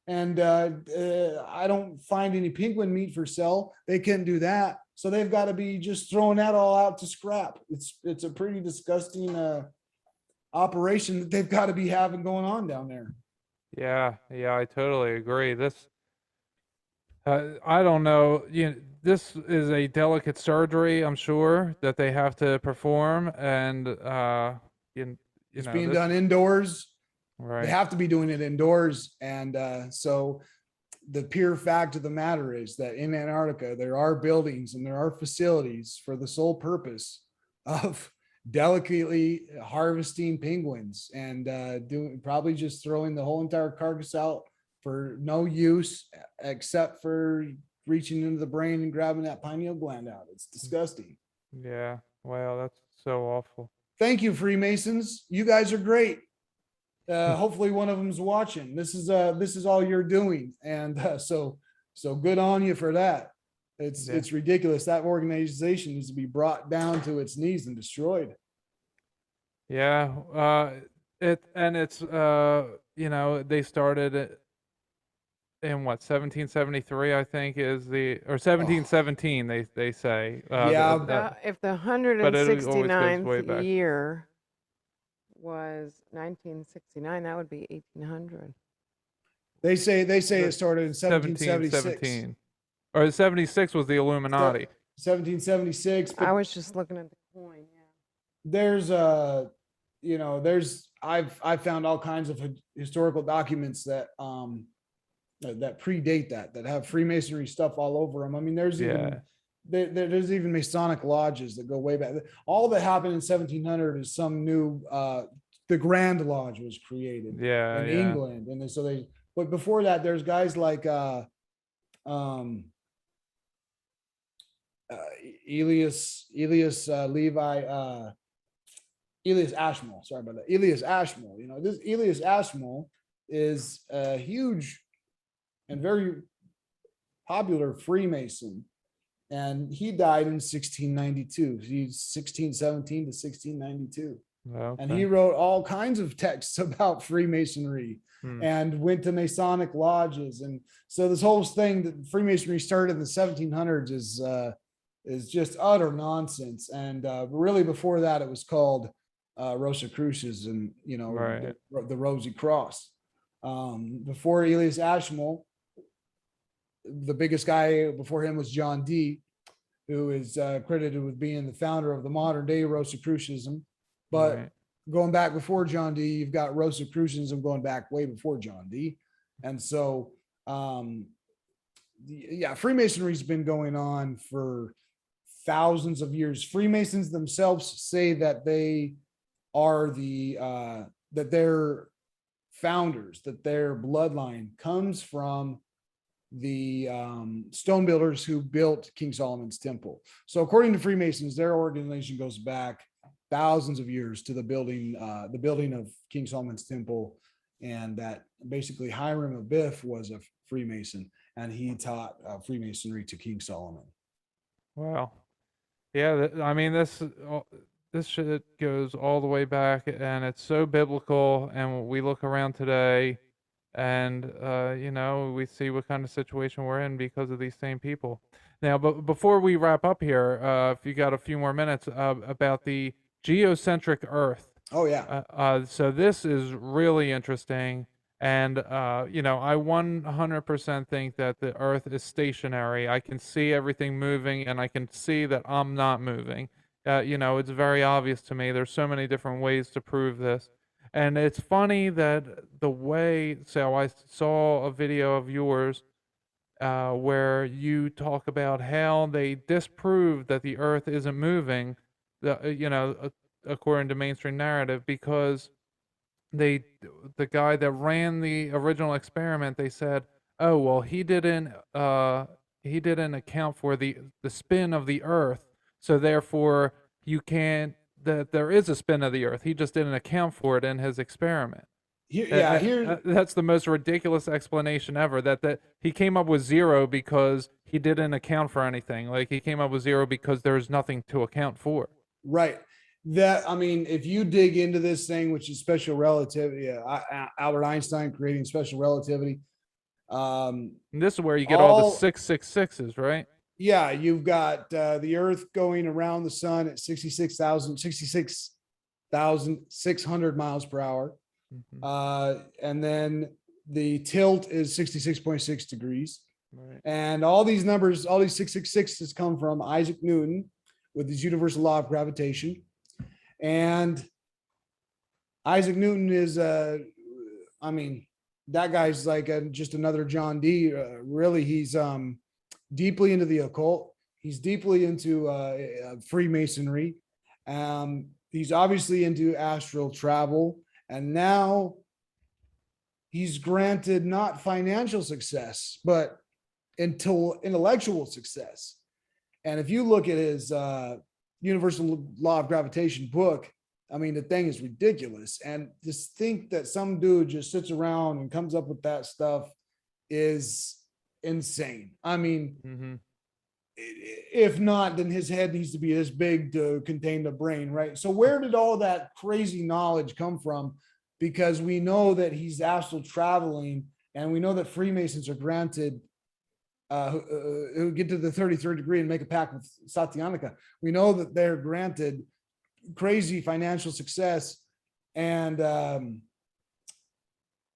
And I don't find any penguin meat for sale. They can't do that. So they've got to be just throwing that all out to scrap. It's a pretty disgusting operation that they've got to be having going on down there. Yeah, I totally agree. This, I don't know, this is a delicate surgery, I'm sure, that they have to perform, and it's being done indoors. Right. They have to be doing it indoors, and so the pure fact of the matter is that in Antarctica there are buildings and there are facilities for the sole purpose of delicately harvesting penguins and probably just throwing the whole entire carcass out for no use except for reaching into the brain and grabbing that pineal gland out. It's disgusting. Yeah. Wow, that's so awful. Thank you, Freemasons. You guys are great. Hopefully one of them's watching. This is all you're doing. And so good on you for that. It's ridiculous. That organization needs to be brought down to its knees and destroyed. Yeah. They started it in what, 1773, I think, or 1717, they say. If the 169th year was 1969, that would be 1800. They say it started in 1776. Or 76 was the Illuminati. 1776. I was just looking at the coin. Yeah. I've found all kinds of historical documents that predate that have Freemasonry stuff all over them. I mean, there's even Masonic lodges that go way back. All that happened in 1700 is some new. The Grand Lodge was created. In England, and so but before that, there's guys like Elias Ashmole. Sorry about that. Elias Ashmole. This Elias Ashmole is a huge and very popular Freemason, and he died in 1692. He's 1617 to 1692. Okay. And he wrote all kinds of texts about Freemasonry and went to Masonic lodges. And so this whole thing that Freemasonry started in the 1700s is just utter nonsense. And really before that, it was called Rosicrucians and, the Rosy Cross. Before Elias Ashmole, the biggest guy before him was John Dee, who is credited with being the founder of the modern day Rosicrucianism. But going back before John Dee, you've got Rosicrucianism going back way before John Dee. And so, Freemasonry's been going on for thousands of years. Freemasons themselves say that they are that their founders, that their bloodline comes from the stone builders who built King Solomon's temple. So according to Freemasons, their organization goes back thousands of years to the building of King Solomon's temple, and that basically Hiram Abiff was a Freemason, and he taught Freemasonry to King Solomon. Wow. Yeah, I mean, this shit goes all the way back, and it's so biblical, and we look around today, and we see what kind of situation we're in because of these same people. Now, but before we wrap up here, if you got a few more minutes about the geocentric Earth. Oh yeah. So this is really interesting, and I 100% think that the Earth is stationary. I can see everything moving, and I can see that I'm not moving. It's very obvious to me. There's so many different ways to prove this, And it's funny that the way, so I saw a video of yours where you talk about how they disprove that the Earth isn't moving, according to mainstream narrative, because the guy that ran the original experiment, they said, oh well, he didn't account for the spin of the Earth, so therefore you can't, that there is a spin of the Earth. He just didn't account for it in his experiment. That's the most ridiculous explanation ever. That he came up with zero because he didn't account for anything. Like, he came up with zero because there's nothing to account for. Right. I mean, if you dig into this thing, which is special relativity, Albert Einstein creating special relativity. And this is where you get all the 666s, right? Yeah, you've got the Earth going around the sun at 66,600 miles per hour. Mm-hmm. And then the tilt is 66.6 degrees. Right. And all these numbers, all these 666s come from Isaac Newton with his universal law of gravitation. And Isaac Newton is, that guy's like just another John Dee. Really, he's deeply into the occult. He's deeply into Freemasonry. He's obviously into astral travel. And now he's granted not financial success, but intellectual success. And if you look at his universal law of gravitation book, I mean, the thing is ridiculous. And just think that some dude just sits around and comes up with that stuff is insane. I mean, if not, then his head needs to be this big to contain the brain, right? So where did all that crazy knowledge come from? Because we know that he's astral traveling, and we know that Freemasons are granted who get to the 33rd degree and make a pact with Satyanika. We know that they're granted crazy financial success and,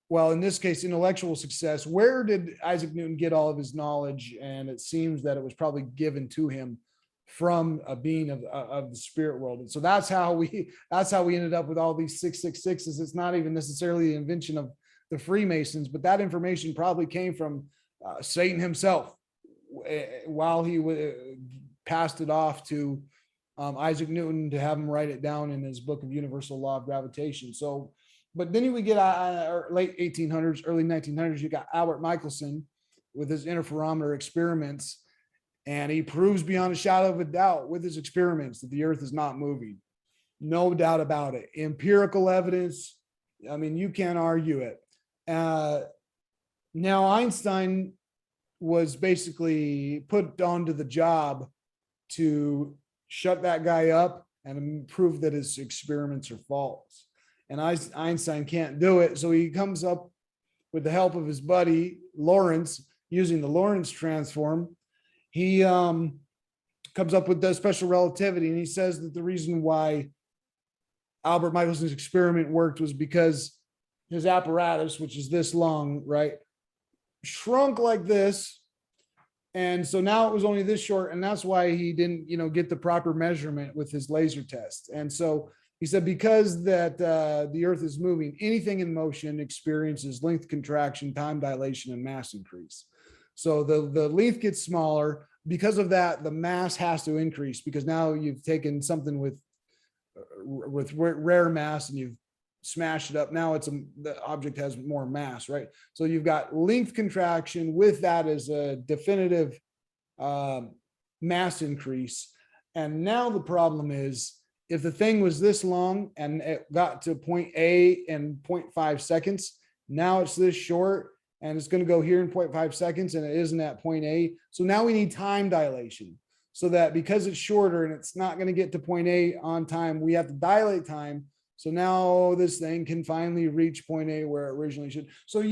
well, in this case, intellectual success. Where did Isaac Newton get all of his knowledge? And it seems that it was probably given to him from a being of the spirit world. And so that's how we ended up with all these 666s. It's not even necessarily the invention of the Freemasons, but that information probably came from Satan himself while he passed it off to Isaac Newton to have him write it down in his book of Universal Law of Gravitation. So, but then we get late 1800s, early 1900s, you got Albert Michelson with his interferometer experiments, and he proves beyond a shadow of a doubt with his experiments that the Earth is not moving. No doubt about it. Empirical evidence, I mean, you can't argue it. Now, Einstein was basically put onto the job to shut that guy up and prove that his experiments are false. And Einstein can't do it. So he comes up with the help of his buddy, Lorentz, using the Lorentz transform. He comes up with the special relativity. And he says that the reason why Albert Michelson's experiment worked was because his apparatus, which is this long, right, shrunk like this. And so now it was only this short. And that's why he didn't, get the proper measurement with his laser test. And so he said, because that the Earth is moving, anything in motion experiences length contraction, time dilation, and mass increase. So the length gets smaller. Because of that, the mass has to increase, because now you've taken something with rare mass and you've smashed it up. Now the object has more mass, right? So you've got length contraction with that as a definitive mass increase. And now the problem is, if the thing was this long and it got to point A in 0.5 seconds, now it's this short and it's going to go here in 0.5 seconds and it isn't at point A. So now we need time dilation, so that because it's shorter and it's not going to get to point A on time, we have to dilate time. So now this thing can finally reach point A where it originally should. So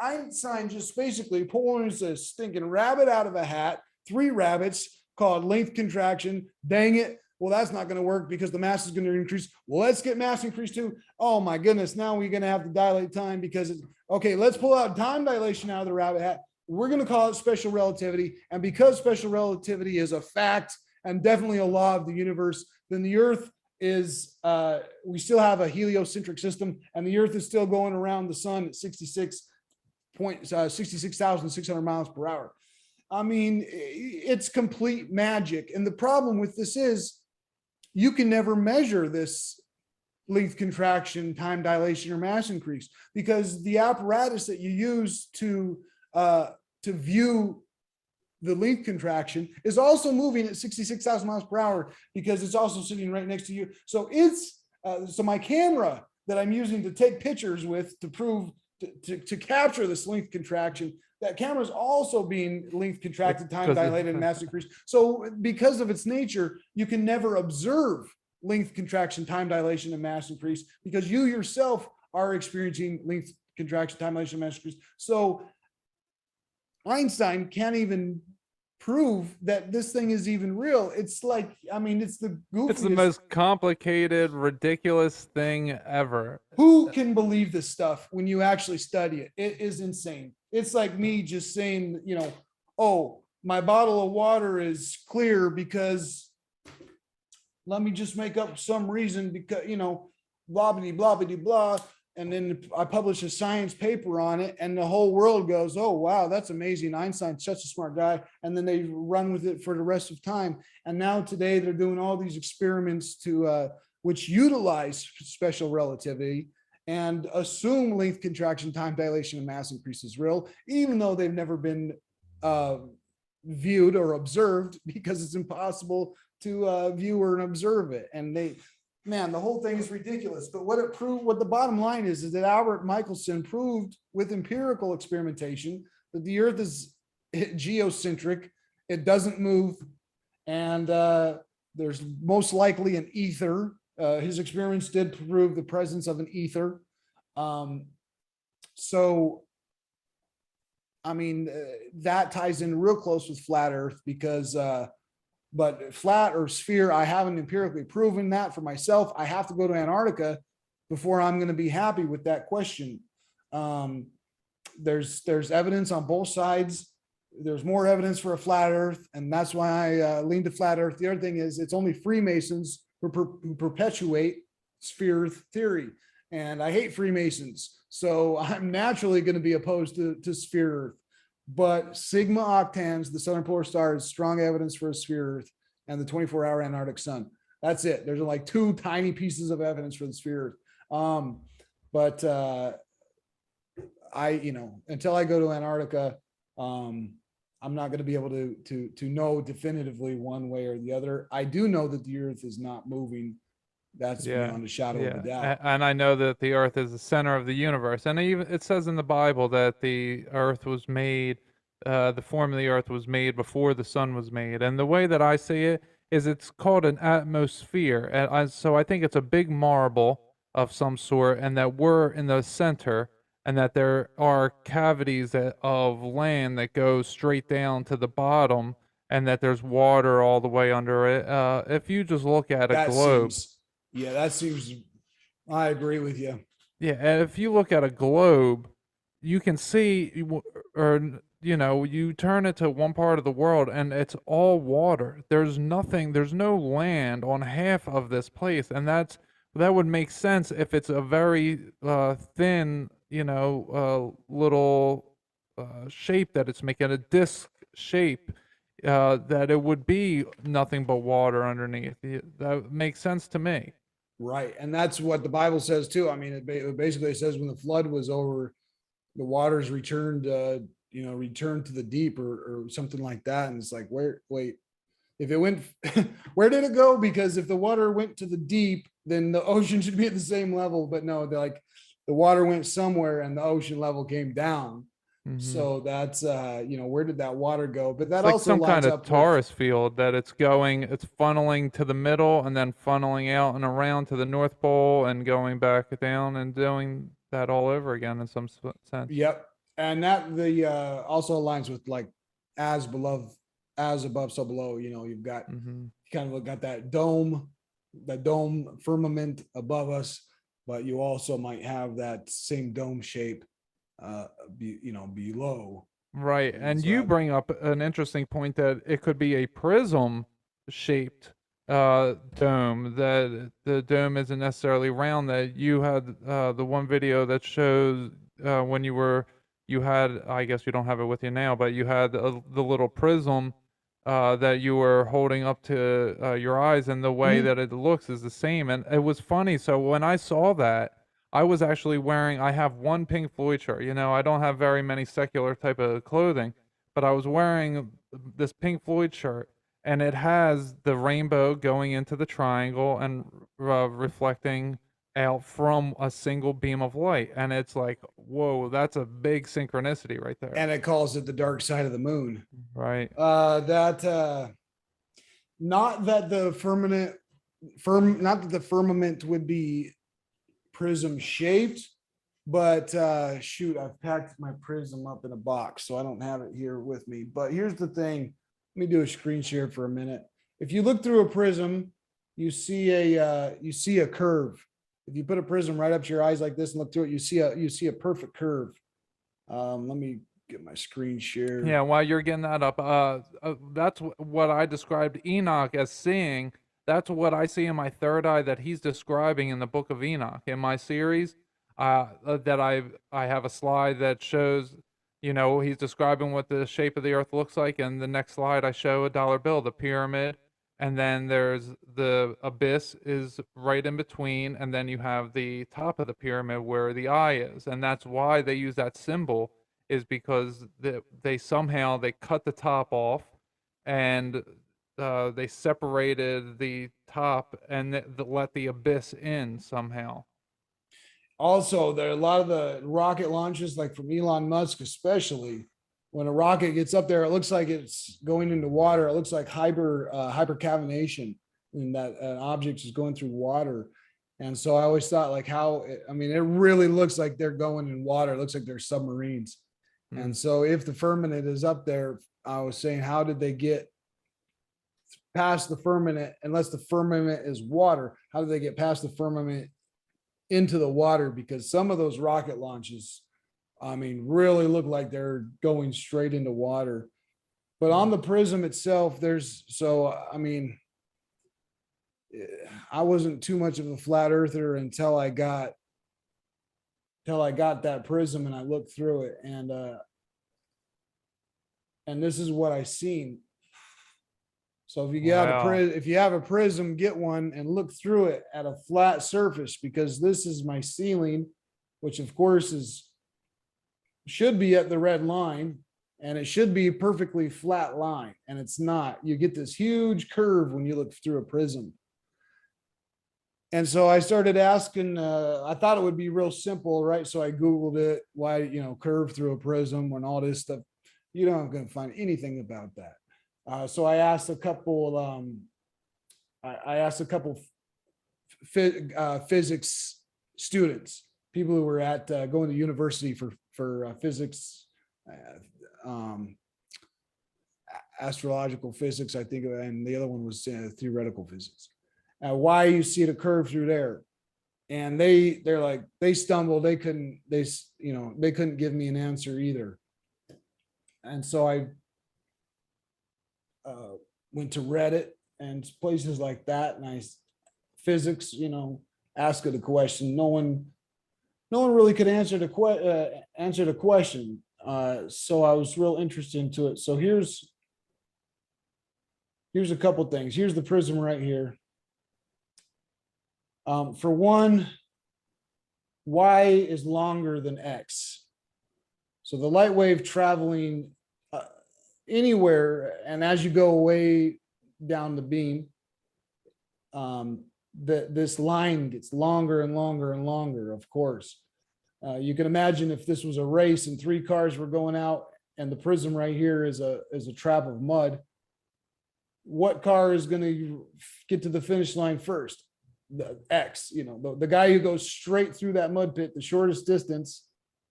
Einstein just basically pulls a stinking rabbit out of a hat, 3 rabbits, called length contraction. Dang it. Well, that's not going to work because the mass is going to increase. Well, let's get mass increase too. Oh my goodness. Now we're going to have to dilate time because okay, let's pull out time dilation out of the rabbit hat. We're going to call it special relativity. And because special relativity is a fact and definitely a law of the universe, then the Earth is we still have a heliocentric system, and the Earth is still going around the sun at 66,600 miles per hour. I mean, it's complete magic. And the problem with this is you can never measure this length contraction, time dilation, or mass increase, because the apparatus that you use to view the length contraction is also moving at 66,000 miles per hour, because it's also sitting right next to you. So so my camera that I'm using to take pictures with to prove to capture this length contraction, that camera is also being length contracted, time dilated, and mass increase. So because of its nature, you can never observe length contraction, time dilation, and mass increase, because you yourself are experiencing length contraction, time dilation, and mass increase. So Einstein can't even prove that this thing is even real. It's like, I mean, it's the goofiest. It's the most complicated, ridiculous thing ever. Who can believe this stuff when you actually study it? It is insane. It's like me just saying, you know, oh, my bottle of water is clear because let me just make up some reason because, you know, blah, blah, blah, blah, blah. And then I publish a science paper on it, and the whole world goes, oh, wow, that's amazing. Einstein's such a smart guy. And then they run with it for the rest of time. And now today they're doing all these experiments which utilize special relativity and assume length contraction, time dilation, and mass increase is real, even though they've never been viewed or observed, because it's impossible to view or observe it. And man, the whole thing is ridiculous. But what it proved, what the bottom line is that Albert Michelson proved with empirical experimentation that the Earth is geocentric, it doesn't move, and there's most likely an ether. His experiments did prove the presence of an ether. So, I mean, that ties in real close with flat Earth, because but flat or sphere, I haven't empirically proven that for myself. I have to go to Antarctica before I'm going to be happy with that question. There's evidence on both sides. There's more evidence for a flat Earth, and that's why I lean to flat Earth. The other thing is it's only Freemasons who perpetuate sphere theory, and I hate Freemasons, so I'm naturally going to be opposed to sphere Earth. But Sigma Octans, the southern polar star, is strong evidence for a sphere Earth, and the 24-hour Antarctic sun. That's it. There's like two tiny pieces of evidence for the sphere Earth. But until I go to Antarctica, I'm not going to be able to know definitively one way or the other. I do know that the Earth is not moving. That's beyond a shadow of a doubt. And I know that the Earth is the center of the universe. And even it says in the Bible that the Earth was made, the form of the Earth was made before the sun was made. And the way that I see it is it's called an atmosphere. And so I think it's a big marble of some sort, and that we're in the center, and that there are cavities of land that go straight down to the bottom, and that there's water all the way under it. If you just look at a globe. That seems, I agree with you. Yeah, and if you look at a globe, you can see, or, you know, you turn it to one part of the world and it's all water. There's no land on half of this place. And that would make sense if it's a very thin, little shape that it's making, a disc shape, that it would be nothing but water underneath. That makes sense to me. Right. And that's what the Bible says too. I mean, it basically says when the flood was over, the waters returned to the deep or something like that. And it's like, if it went, where did it go? Because if the water went to the deep, then the ocean should be at the same level. But no, the water went somewhere and the ocean level came down. Mm-hmm. So that's, where did that water go? But that it's also like some kind of torus field that it's funneling to the middle and then funneling out and around to the North Pole and going back down and doing that all over again in some sense. Yep. And that also aligns with like as above, so below. You've got kind of got that dome firmament above us, but you also might have that same dome shape below. Right. And you bring up an interesting point that it could be a prism shaped dome, that the dome isn't necessarily round. That you had the one video that shows when you had, I guess you don't have it with you now, but you had the little prism that you were holding up to your eyes, and the way that it looks is the same. And it was funny. So when I saw that, I was actually wearing, I have one Pink Floyd shirt. You know, I don't have very many secular type of clothing, but I was wearing this Pink Floyd shirt, and it has the rainbow going into the triangle and reflecting out from a single beam of light. And it's like, whoa, that's a big synchronicity right there. And it calls it the dark side of the moon. Right. Not that the firmament would be prism shaped, but shoot, I've packed my prism up in a box, so I don't have it here with me. But here's the thing. Let me do a screen share for a minute. If you look through a prism, you see a curve. If you put a prism right up to your eyes like this and look through it, you see a perfect curve. Let me get my screen share. Yeah, while you're getting that up, that's what I described Enoch as seeing. That's what I see in my third eye that he's describing in the book of Enoch. In my series, that I have a slide that shows, you know, he's describing what the shape of the earth looks like, and the next slide I show a dollar bill, the pyramid, and then there's the abyss is right in between, and then you have the top of the pyramid where the eye is. And that's why they use that symbol, is because they somehow they cut the top off, and they separated the top and let the abyss in somehow. Also, there are a lot of the rocket launches, like from Elon Musk especially, when a rocket gets up there, it looks like it's going into water. It looks like hypercavination, and that an object is going through water. And so I always thought, like, it really looks like they're going in water. It looks like they're submarines. And so if the firmament is up there, I was saying, how did they get past the firmament? Unless the firmament is water, how did they get past the firmament into the water? Because some of those rocket launches, I mean, really look like they're going straight into water. But on the prism itself, I wasn't too much of a flat earther until I got that prism and I looked through it, and this is what I seen. So if you have a prism, get one and look through it at a flat surface, because this is my ceiling, which of course should be at the red line, and it should be a perfectly flat line, and it's not. You get this huge curve when you look through a prism. And so I started asking, I thought it would be real simple, right? So I Googled it, why, curve through a prism and all this stuff. You're not going to find anything about that. So I asked a couple, physics students, people who were at going to university for physics, astrological physics, I think, and the other one was theoretical physics. Why you see the curve through there? And they're like, they stumbled. They couldn't give me an answer either. And so I went to Reddit and places like that, and physics, ask it a question. No one really could answer the question. So I was real interested into it. So here's a couple things. Here's the prism right here. For one, Y is longer than X. So the light wave traveling anywhere, and as you go away down the beam, this line gets longer and longer and longer, of course. You can imagine if this was a race and 3 cars were going out, and the prism right here is a trap of mud, what car is going to get to the finish line first? The X, the guy who goes straight through that mud pit, the shortest distance,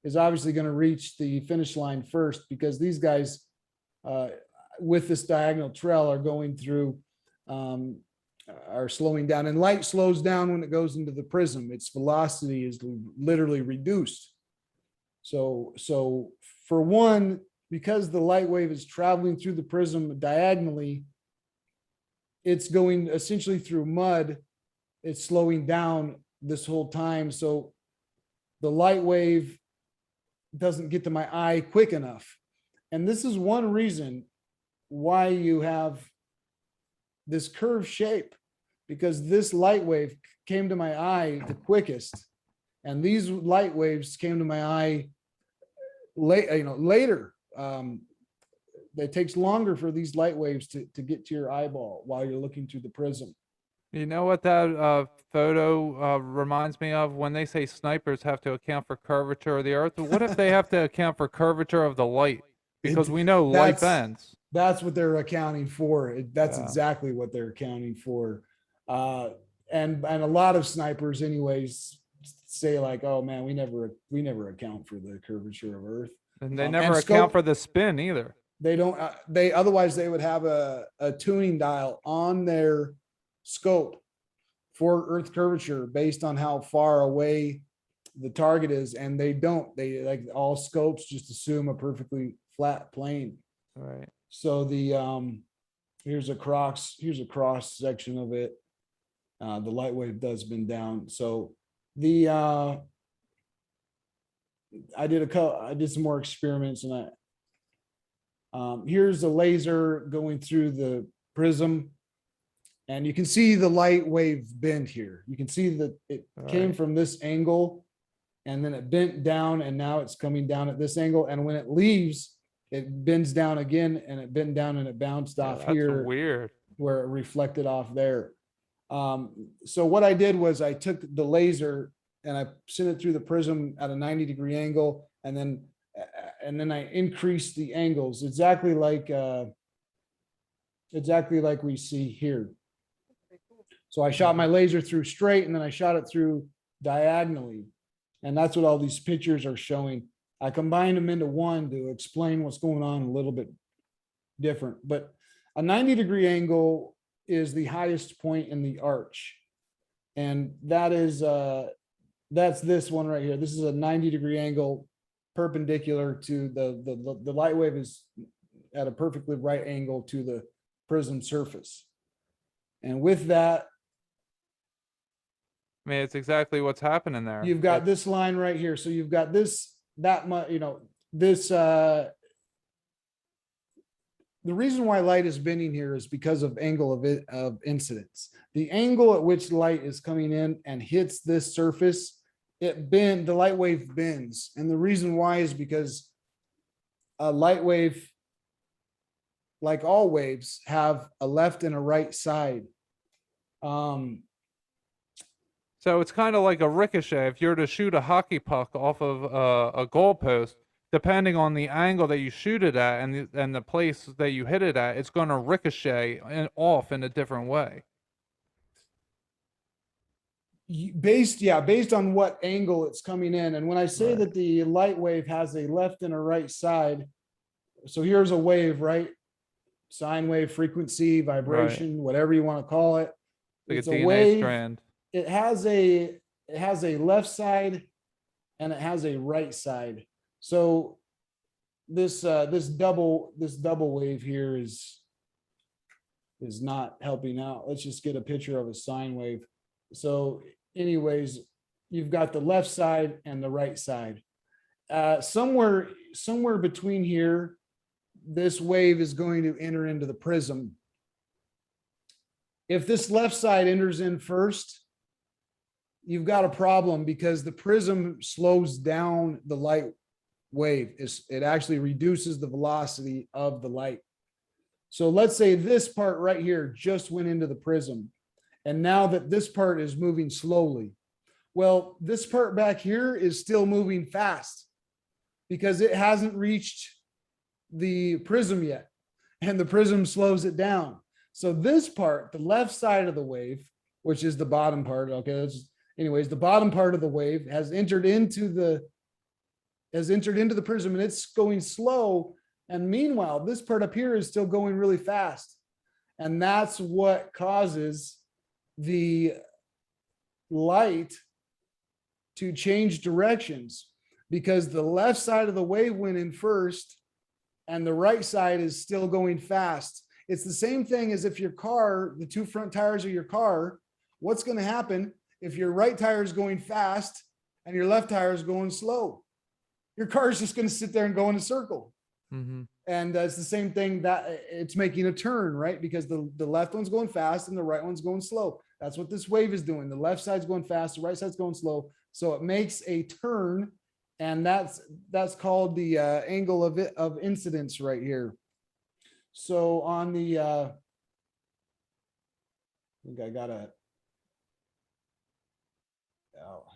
is obviously going to reach the finish line first, because these guys with this diagonal trail are going through, are slowing down, and light slows down when it goes into the prism. Its velocity is literally reduced. So for one, because the light wave is traveling through the prism diagonally, it's going essentially through mud. It's slowing down this whole time. So the light wave doesn't get to my eye quick enough. And this is one reason why you have this curved shape, because this light wave came to my eye the quickest. And these light waves came to my eye later. It takes longer for these light waves to get to your eyeball while you're looking through the prism. You know what that photo reminds me of? When they say snipers have to account for curvature of the Earth, what if they have to account for curvature of the light? Because we know light bends. That's what they're accounting for. That's exactly what they're accounting for. And a lot of snipers, anyways, say like, "Oh man, we never account for the curvature of Earth." And they never account for the spin either. They don't. Otherwise they would have a tuning dial on their scope for Earth curvature based on how far away the target is, and they don't. They, like, all scopes just assume a perfectly flat plane. Right. So the here's a cross section of it. The light wave does bend down. So the I did some more experiments, and here's a laser going through the prism. And you can see the light wave bend here. You can see that it came from this angle, and then it bent down, and now it's coming down at this angle. And when it leaves, it bends down again, and it bent down, and it bounced off here. Weird. Where it reflected off there. So what I did was I took the laser and I sent it through the prism at a 90-degree angle, and then I increased the angles exactly like we see here. So I shot my laser through straight, and then I shot it through diagonally. And that's what all these pictures are showing. I combined them into one to explain what's going on a little bit different. But a 90-degree angle is the highest point in the arch. And that's this one right here. This is a 90-degree angle perpendicular to the light wave is at a perfectly right angle to the prism surface. And with that, I mean, it's exactly what's happening there. You've got this line right here. So you've got this, the reason why light is bending here is because of angle of incidence. The angle at which light is coming in and hits this surface, the light wave bends. And the reason why is because a light wave, like all waves, have a left and a right side. So it's kind of like a ricochet. If you're to shoot a hockey puck off of a goalpost, depending on the angle that you shoot it at and the place that you hit it at, it's going to ricochet off in a different way. Based on what angle it's coming in. And when I say that the light wave has a left and a right side, so here's a wave, right? Sine wave, frequency, vibration, whatever you want to call it. Like it's a DNA wave strand. It has a left side and it has a right side. So this double wave here is not helping out. Let's just get a picture of a sine wave. So anyways, you've got the left side and the right side. Somewhere between here, this wave is going to enter into the prism. If this left side enters in first, you've got a problem because the prism slows down the light wave. It actually reduces the velocity of the light. So let's say this part right here just went into the prism. And now that this part is moving slowly, well, this part back here is still moving fast because it hasn't reached the prism yet, and the prism slows it down. So this part, the left side of the wave, which is the bottom part, anyways, the bottom part of the wave has entered into the prism, and it's going slow. And meanwhile, this part up here is still going really fast. And that's what causes the light to change directions, because the left side of the wave went in first and the right side is still going fast. It's the same thing as if your car, the two front tires of your car, what's going to happen if your right tire is going fast and your left tire is going slow? Your car is just going to sit there and go in a circle. Mm-hmm. And it's the same thing, that it's making a turn, right? Because the left one's going fast and the right one's going slow. That's what this wave is doing. The left side's going fast, the right side's going slow. So it makes a turn, and that's called the angle of incidence right here. So on the, I think I got a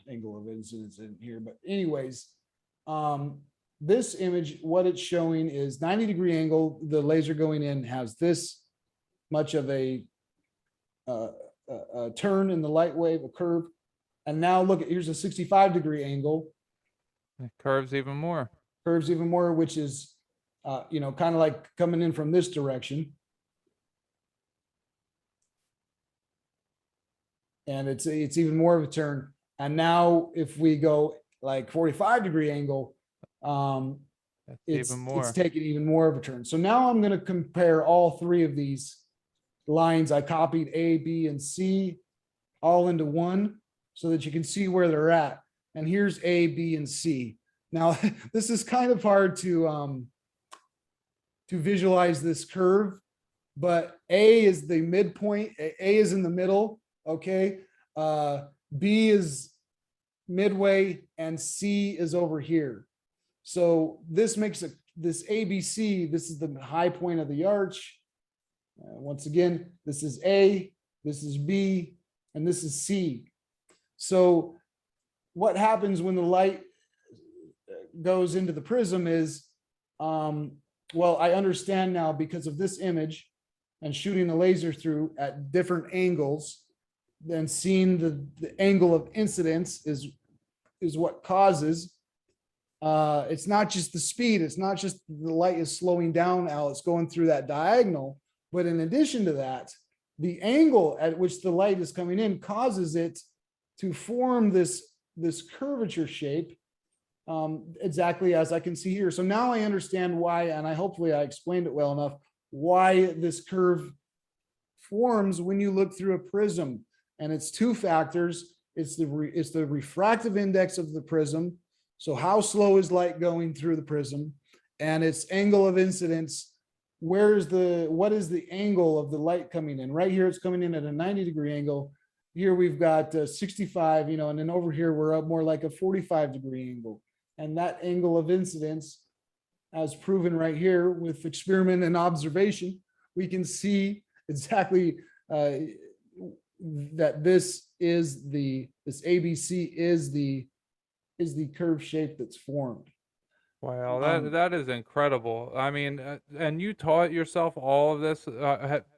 angle of incidence in here, but anyways, this image, what it's showing is 90-degree angle. The laser going in has this much of a turn in the light wave, a curve. And now look at, here's a 65-degree angle. It curves even more. Curves even more, which is, kind of like coming in from this direction. And it's even more of a turn. And now if we go like 45-degree angle, it's taking even more of a turn. So now I'm going to compare all three of these lines. I copied A, B, and C all into one so that you can see where they're at. And here's A, B, and C. Now, this is kind of hard to visualize this curve, but A is the midpoint. A is in the middle. Okay. B is midway and C is over here. So this makes this ABC, this is the high point of the arch. Once again, this is A, this is B, and this is C. So what happens when the light goes into the prism is, well, I understand now because of this image and shooting the laser through at different angles, then seeing the angle of incidence is what causes. It's not just the speed. It's not just the light is slowing down, Al. It's going through that diagonal. But in addition to that, the angle at which the light is coming in causes it to form this curvature shape, exactly as I can see here. So now I understand why, and hopefully I explained it well enough, why this curve forms when you look through a prism. And it's two factors. It's the refractive index of the prism. So how slow is light going through the prism, and its angle of incidence. What is the angle of the light coming in? Right here, it's coming in at a 90-degree angle. Here we've got 65, and then over here, we're up more like a 45-degree angle. And that angle of incidence, as proven right here with experiment and observation, we can see exactly that this ABC is the curve shape that's formed. Wow, that is incredible. I mean, and you taught yourself all of this.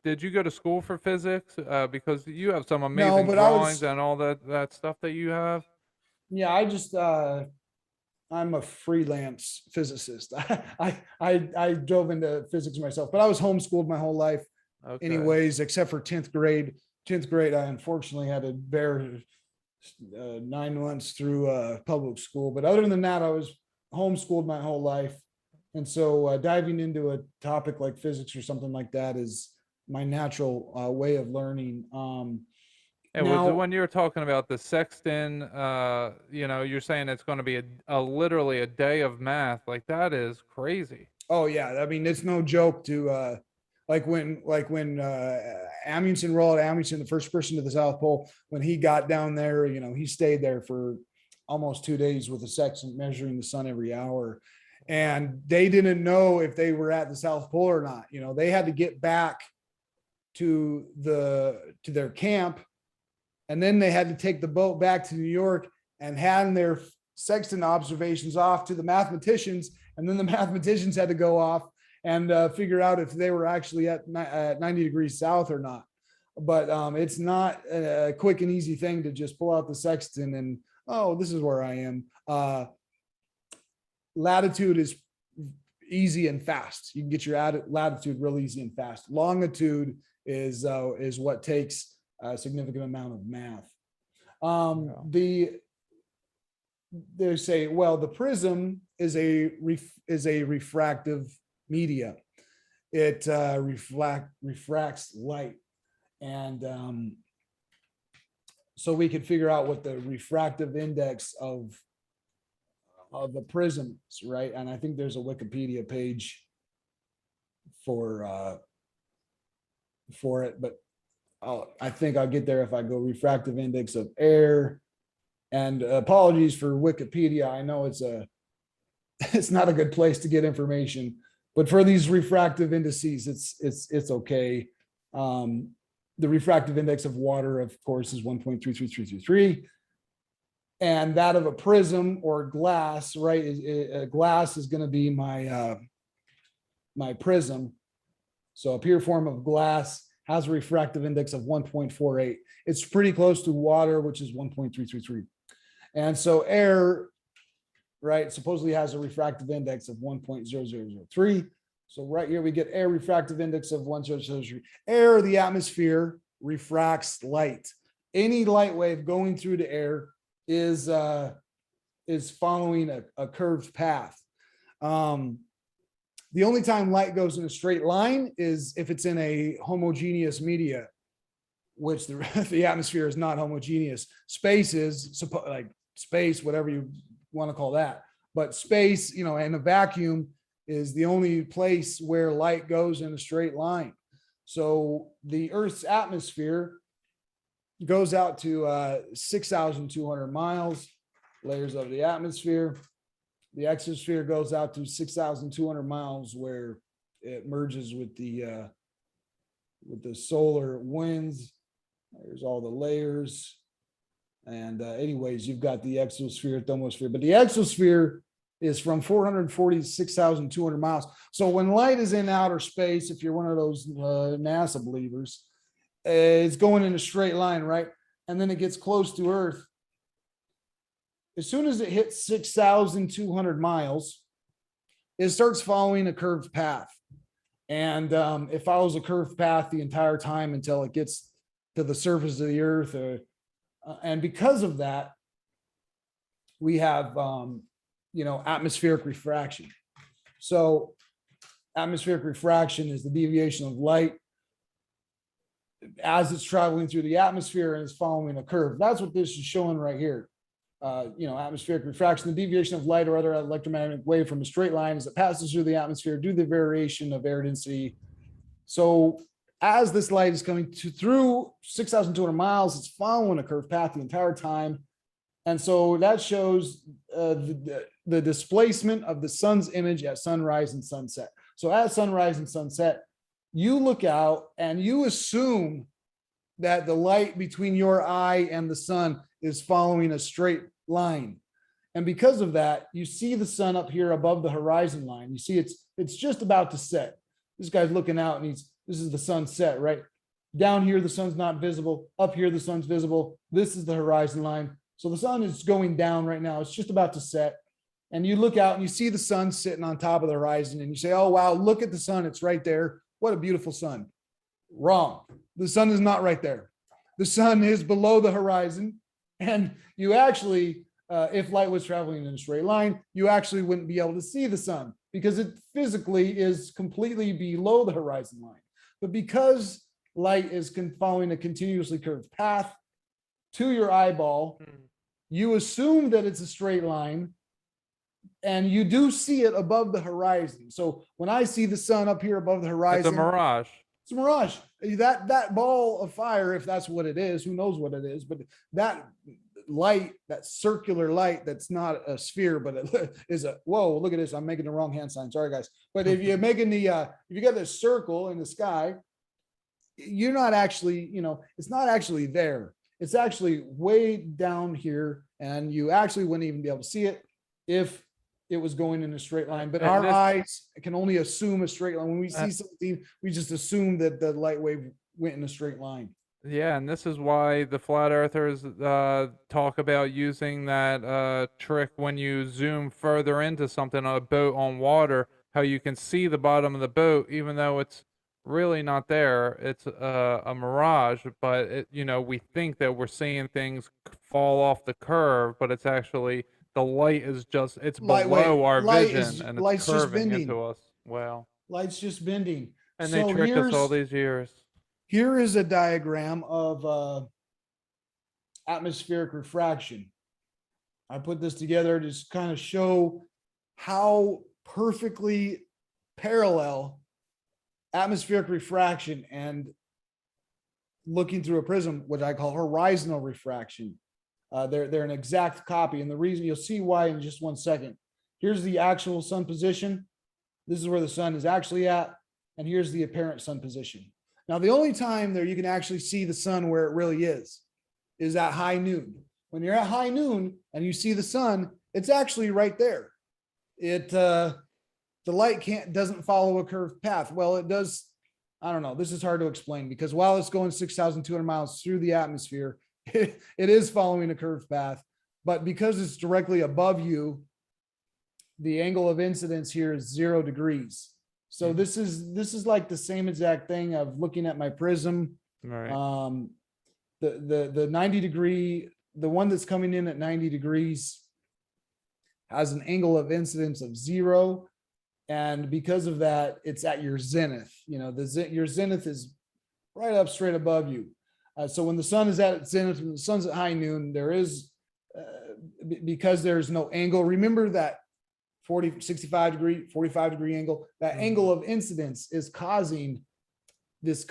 Did you go to school for physics? Because you have some amazing drawings and all that stuff that you have. Yeah, I'm a freelance physicist. I dove into physics myself, but I was homeschooled my whole life, anyways, except for 10th grade. 10th grade, I unfortunately had to bear 9 months through public school. But other than that, I was homeschooled my whole life. And so diving into a topic like physics or something like that is my natural way of learning. Now, when you were talking about the sextant, you're saying it's going to be literally a day of math. Like, that is crazy. Oh yeah. I mean, it's no joke to, like when Amundsen, Roald Amundsen, the first person to the South Pole, when he got down there, he stayed there for almost 2 days with a sextant measuring the sun every hour. And they didn't know if they were at the South Pole or not. They had to get back to their camp. And then they had to take the boat back to New York and hand their sextant observations off to the mathematicians. And then the mathematicians had to go off and figure out if they were actually at 90 degrees south or not. But it's not a quick and easy thing to just pull out the sextant and, oh, this is where I am. Latitude is easy and fast. You can get your latitude real easy and fast. Longitude is what takes a significant amount of math. They say, well, the prism is a refractive media. it refracts light. And so we can figure out what the refractive index of the prisms, right? And I think there's a Wikipedia page for it, but I think I'll get there if I go refractive index of air. And apologies for Wikipedia. I know it's not a good place to get information, but for these refractive indices, it's okay. The refractive index of water, of course, is 1.33333. And that of a prism or glass, right? A glass is going to be my my prism. So a pure form of glass has a refractive index of 1.48. It's pretty close to water, which is 1.333. And so air, right, supposedly has a refractive index of 1.0003. So right here we get air refractive index of 1.0003. Air, the atmosphere, refracts light. Any light wave going through the air is following a curved path. The only time light goes in a straight line is if it's in a homogeneous media, which the atmosphere is not homogeneous. Space is like space, whatever you want to call that. But space, and a vacuum is the only place where light goes in a straight line. So the Earth's atmosphere goes out to 6,200 miles, layers of the atmosphere. The exosphere goes out to 6,200 miles, where it merges with the solar winds. There's all the layers. And anyways, you've got the exosphere, thermosphere, but the exosphere is from 440 to 6,200 miles. So when light is in outer space, if you're one of those NASA believers, it's going in a straight line, right? And then it gets close to Earth. As soon as it hits 6,200 miles, it starts following a curved path. And it follows a curved path the entire time until it gets to the surface of the Earth. And because of that, we have, atmospheric refraction. So atmospheric refraction is the deviation of light as it's traveling through the atmosphere and is following a curve. That's what this is showing right here. Atmospheric refraction, the deviation of light or other electromagnetic wave from a straight line as it passes through the atmosphere due to the variation of air density. So as this light is coming through 6,200 miles, it's following a curved path the entire time. And so that shows the displacement of the sun's image at sunrise and sunset. So at sunrise and sunset, you look out and you assume that the light between your eye and the sun is following a straight line. And because of that, you see the sun up here above the horizon line. You see it's just about to set. This guy's looking out and this is the sunset, right? Down here, the sun's not visible. Up here, the sun's visible. This is the horizon line. So the sun is going down right now. It's just about to set. And you look out and you see the sun sitting on top of the horizon and you say, oh, wow, look at the sun. It's right there. What a beautiful sun. Wrong. The sun is not right there. The sun is below the horizon. And you actually, if light was traveling in a straight line, you actually wouldn't be able to see the sun because it physically is completely below the horizon line. But because light is following a continuously curved path to your eyeball, you assume that it's a straight line and you do see it above the horizon. So when I see the sun up here above the horizon, it's a mirage. It's a mirage. That ball of fire, if that's what it is, who knows what it is, but that light, that circular light, that's not a sphere, but it is whoa, look at this. I'm making the wrong hand sign. Sorry, guys. But if you're making if you got this circle in the sky, you're not actually, it's not actually there. It's actually way down here, and you actually wouldn't even be able to see it if it was going in a straight line. But our eyes can only assume a straight line. When we see something, we just assume that the light wave went in a straight line. Yeah, and this is why the flat earthers talk about using that trick when you zoom further into something on a boat on water, how you can see the bottom of the boat, even though it's really not there. It's a mirage, but we think that we're seeing things fall off the curve, but it's actually the light is it's below our vision and it's curving into us. Wow. Light's just bending. And they tricked us all these years. Here is a diagram of atmospheric refraction. I put this together to just kind of show how perfectly parallel atmospheric refraction and looking through a prism, what I call horizontal refraction. They're an exact copy. And the reason, you'll see why in just one second. Here's the actual sun position. This is where the sun is actually at. And here's the apparent sun position. Now, the only time there you can actually see the sun where it really is at high noon. When you're at high noon and you see the sun, it's actually right there. The light doesn't follow a curved path. Well, it does. I don't know. This is hard to explain because while it's going 6,200 miles through the atmosphere, it is following a curved path. But because it's directly above you, the angle of incidence here is 0 degrees. So this is like the same exact thing of looking at my prism. Right. The 90 degree, the one that's coming in at 90 degrees has an angle of incidence of 0. And because of that, it's at your zenith. You know, your zenith is right up straight above you. So when the sun is at its zenith, when the sun's at high noon, there is, because there's no angle, remember that 65 degree, 45 degree angle, that angle of incidence is causing this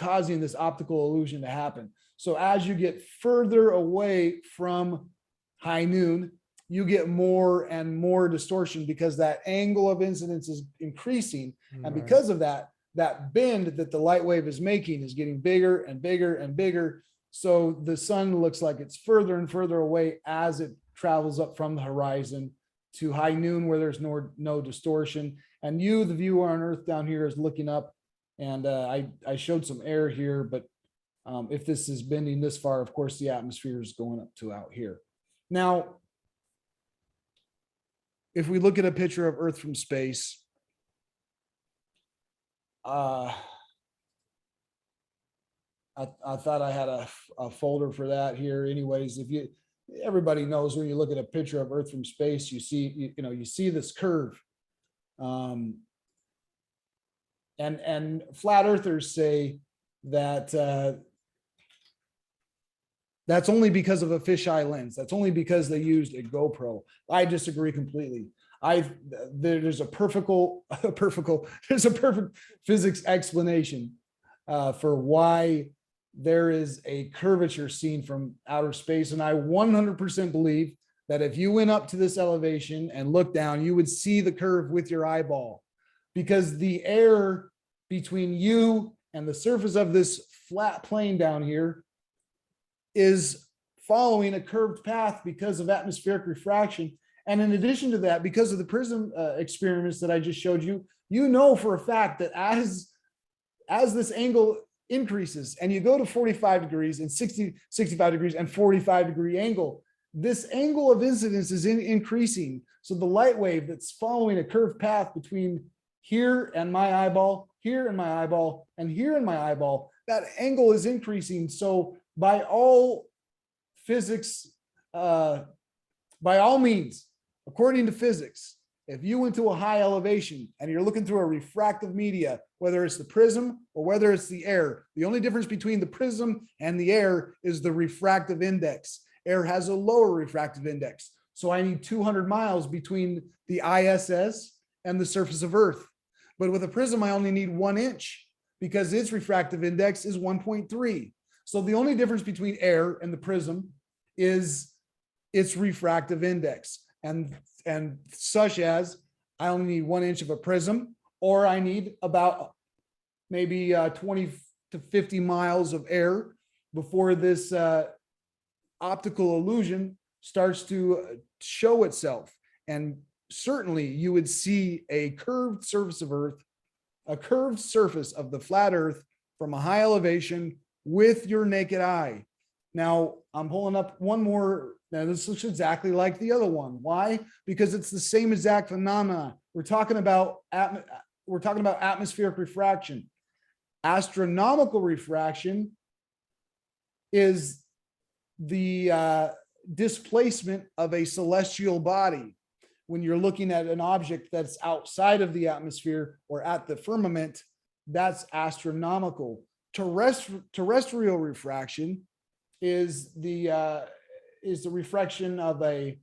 optical illusion to happen. So as you get further away from high noon, you get more and more distortion because that angle of incidence is increasing. And because of that, that bend that the light wave is making is getting bigger and bigger and bigger. So the sun looks like it's further and further away as it travels up from the horizon to high noon where there's no distortion. And you, the viewer on Earth down here, is looking up. And I showed some air here, but if this is bending this far, of course, the atmosphere is going up to out here. Now, if we look at a picture of Earth from space, I thought I had a folder for that here. Anyways, everybody knows when you look at a picture of Earth from space, you see this curve. And flat earthers say that that's only because of a fisheye lens. That's only because they used a GoPro. I disagree completely. There's a perfect physics explanation for why there is a curvature seen from outer space. And I 100% believe that if you went up to this elevation and looked down, you would see the curve with your eyeball, because the air between you and the surface of this flat plane down here is following a curved path because of atmospheric refraction. And in addition to that, because of the prism experiments that I just showed you, you know for a fact that as this angle increases and you go to 45 degrees and 65 degrees and 45 degree angle, this angle of incidence is increasing. So the light wave that's following a curved path between here and my eyeball, here and my eyeball, and here in my eyeball, that angle is increasing. So by all physics, by all means, according to physics, if you went to a high elevation and you're looking through a refractive media, whether it's the prism or whether it's the air, the only difference between the prism and the air is the refractive index. Air has a lower refractive index. So I need 200 miles between the ISS and the surface of Earth. But with a prism, I only need 1 inch because its refractive index is 1.3. So the only difference between air and the prism is its refractive index. And such as I only need 1 inch of a prism, or I need about maybe 20 to 50 miles of air before this optical illusion starts to show itself. And certainly you would see a curved surface of Earth, a curved surface of the flat Earth from a high elevation with your naked eye. Now I'm pulling up one more. Now this looks exactly like the other one. Why? Because it's the same exact phenomena. We're talking about atmospheric refraction. Astronomical refraction is the displacement of a celestial body. When you're looking at an object that's outside of the atmosphere or at the firmament, That's astronomical. Terrestrial refraction is the refraction of a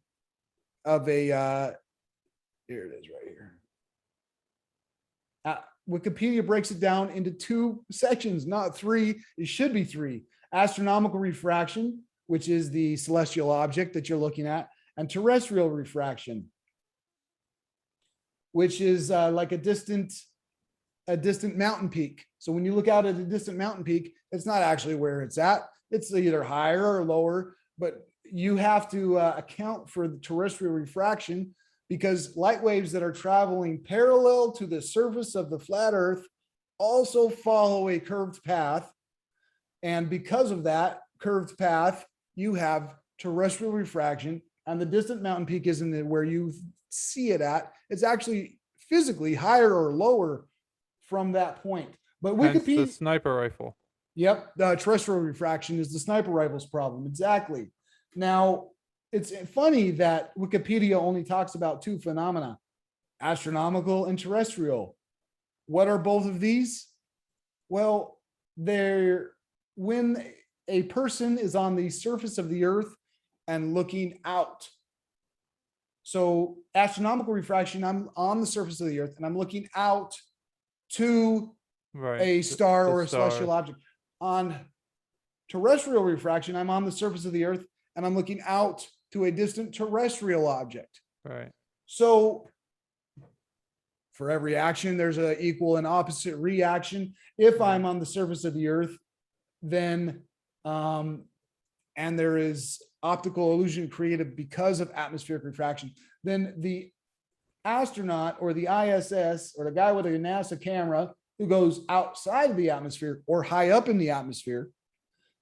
here it is right here. Wikipedia breaks it down into 2 sections, not 3. It should be 3. Astronomical refraction, which is the celestial object that you're looking at, and terrestrial refraction, which is like a distant mountain peak. So when you look out at a distant mountain peak, it's not actually where it's at. It's either higher or lower, but you have to account for the terrestrial refraction, because light waves that are traveling parallel to the surface of the flat Earth also follow a curved path. And because of that curved path, you have terrestrial refraction, and the distant mountain peak isn't where you see it at. It's actually physically higher or lower from that point. But Wikipedia, the sniper rifle. Yep, the terrestrial refraction is the sniper rifle's problem. Exactly. Now, it's funny that Wikipedia only talks about 2 phenomena, astronomical and terrestrial. What are both of these? Well, they're when a person is on the surface of the Earth and looking out. So astronomical refraction, I'm on the surface of the Earth and I'm looking out to a star or a celestial object. On terrestrial refraction, I'm on the surface of the Earth and I'm looking out to a distant terrestrial object. Right. So for every action, there's an equal and opposite reaction. If I'm on the surface of the Earth, then and there is optical illusion created because of atmospheric refraction, then the astronaut or the ISS or the guy with a NASA camera who goes outside of the atmosphere or high up in the atmosphere,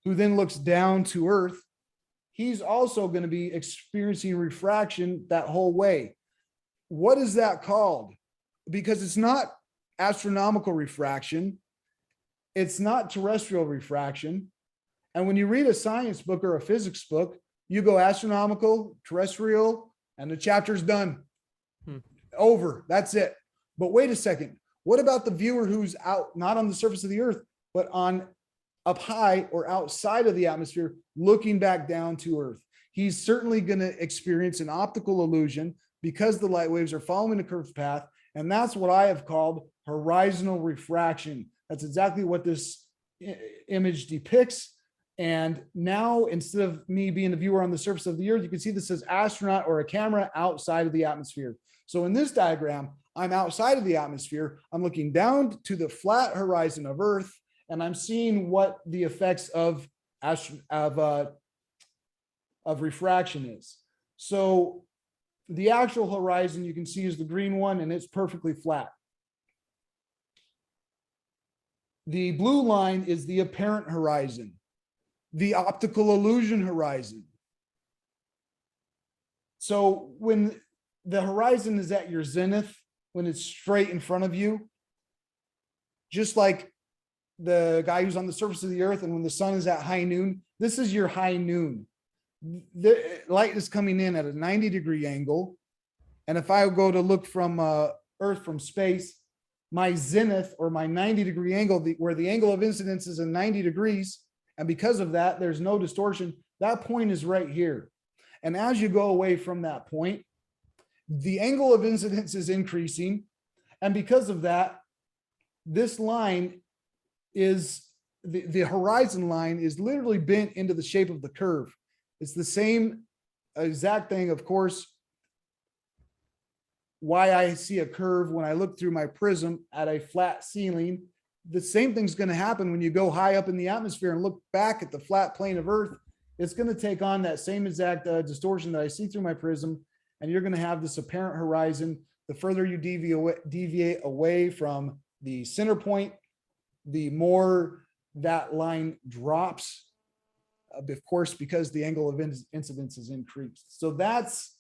who then looks down to Earth, he's also going to be experiencing refraction that whole way. What is that called? Because it's not astronomical refraction. It's not terrestrial refraction. And when you read a science book or a physics book, you go astronomical, terrestrial, and the chapter's done. Over. That's it. But wait a second. What about the viewer who's out, not on the surface of the Earth, but on up high or outside of the atmosphere, looking back down to Earth? He's certainly going to experience an optical illusion because the light waves are following a curved path. And that's what I have called horizontal refraction. That's exactly what this image depicts. And now, instead of me being the viewer on the surface of the Earth, you can see this says astronaut or a camera outside of the atmosphere. So in this diagram, I'm outside of the atmosphere. I'm looking down to the flat horizon of Earth, and I'm seeing what the effects of refraction is. So the actual horizon you can see is the green one, and it's perfectly flat. The blue line is the apparent horizon, the optical illusion horizon. So when the horizon is at your zenith, when it's straight in front of you, just like the guy who's on the surface of the Earth, and when the sun is at high noon, this is your high noon. The light is coming in at a 90-degree angle. And if I go to look from Earth from space, my zenith or my 90-degree angle, where the angle of incidence is in 90 degrees, and because of that, there's no distortion, that point is right here. And as you go away from that point, the angle of incidence is increasing. And because of that, this line is, the horizon line is literally bent into the shape of the curve. It's the same exact thing, of course, why I see a curve when I look through my prism at a flat ceiling. The same thing's going to happen when you go high up in the atmosphere and look back at the flat plane of Earth. It's going to take on that same exact distortion that I see through my prism, and you're going to have this apparent horizon. The further you deviate away from the center point, the more that line drops, of course, because the angle of incidence is increased. So that's,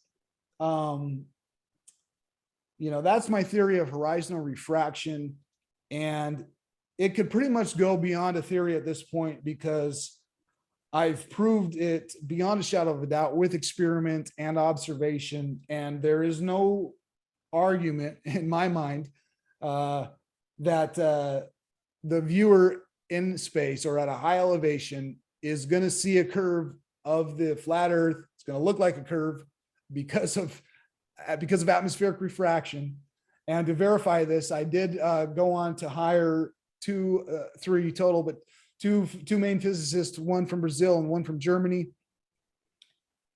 that's my theory of horizontal refraction. And it could pretty much go beyond a theory at this point, because I've proved it beyond a shadow of a doubt with experiment and observation. And there is no argument in my mind that the viewer in space or at a high elevation is going to see a curve of the flat Earth. It's going to look like a curve because of atmospheric refraction. And to verify this, I did go on to hire three total, but two main physicists, one from Brazil and one from Germany.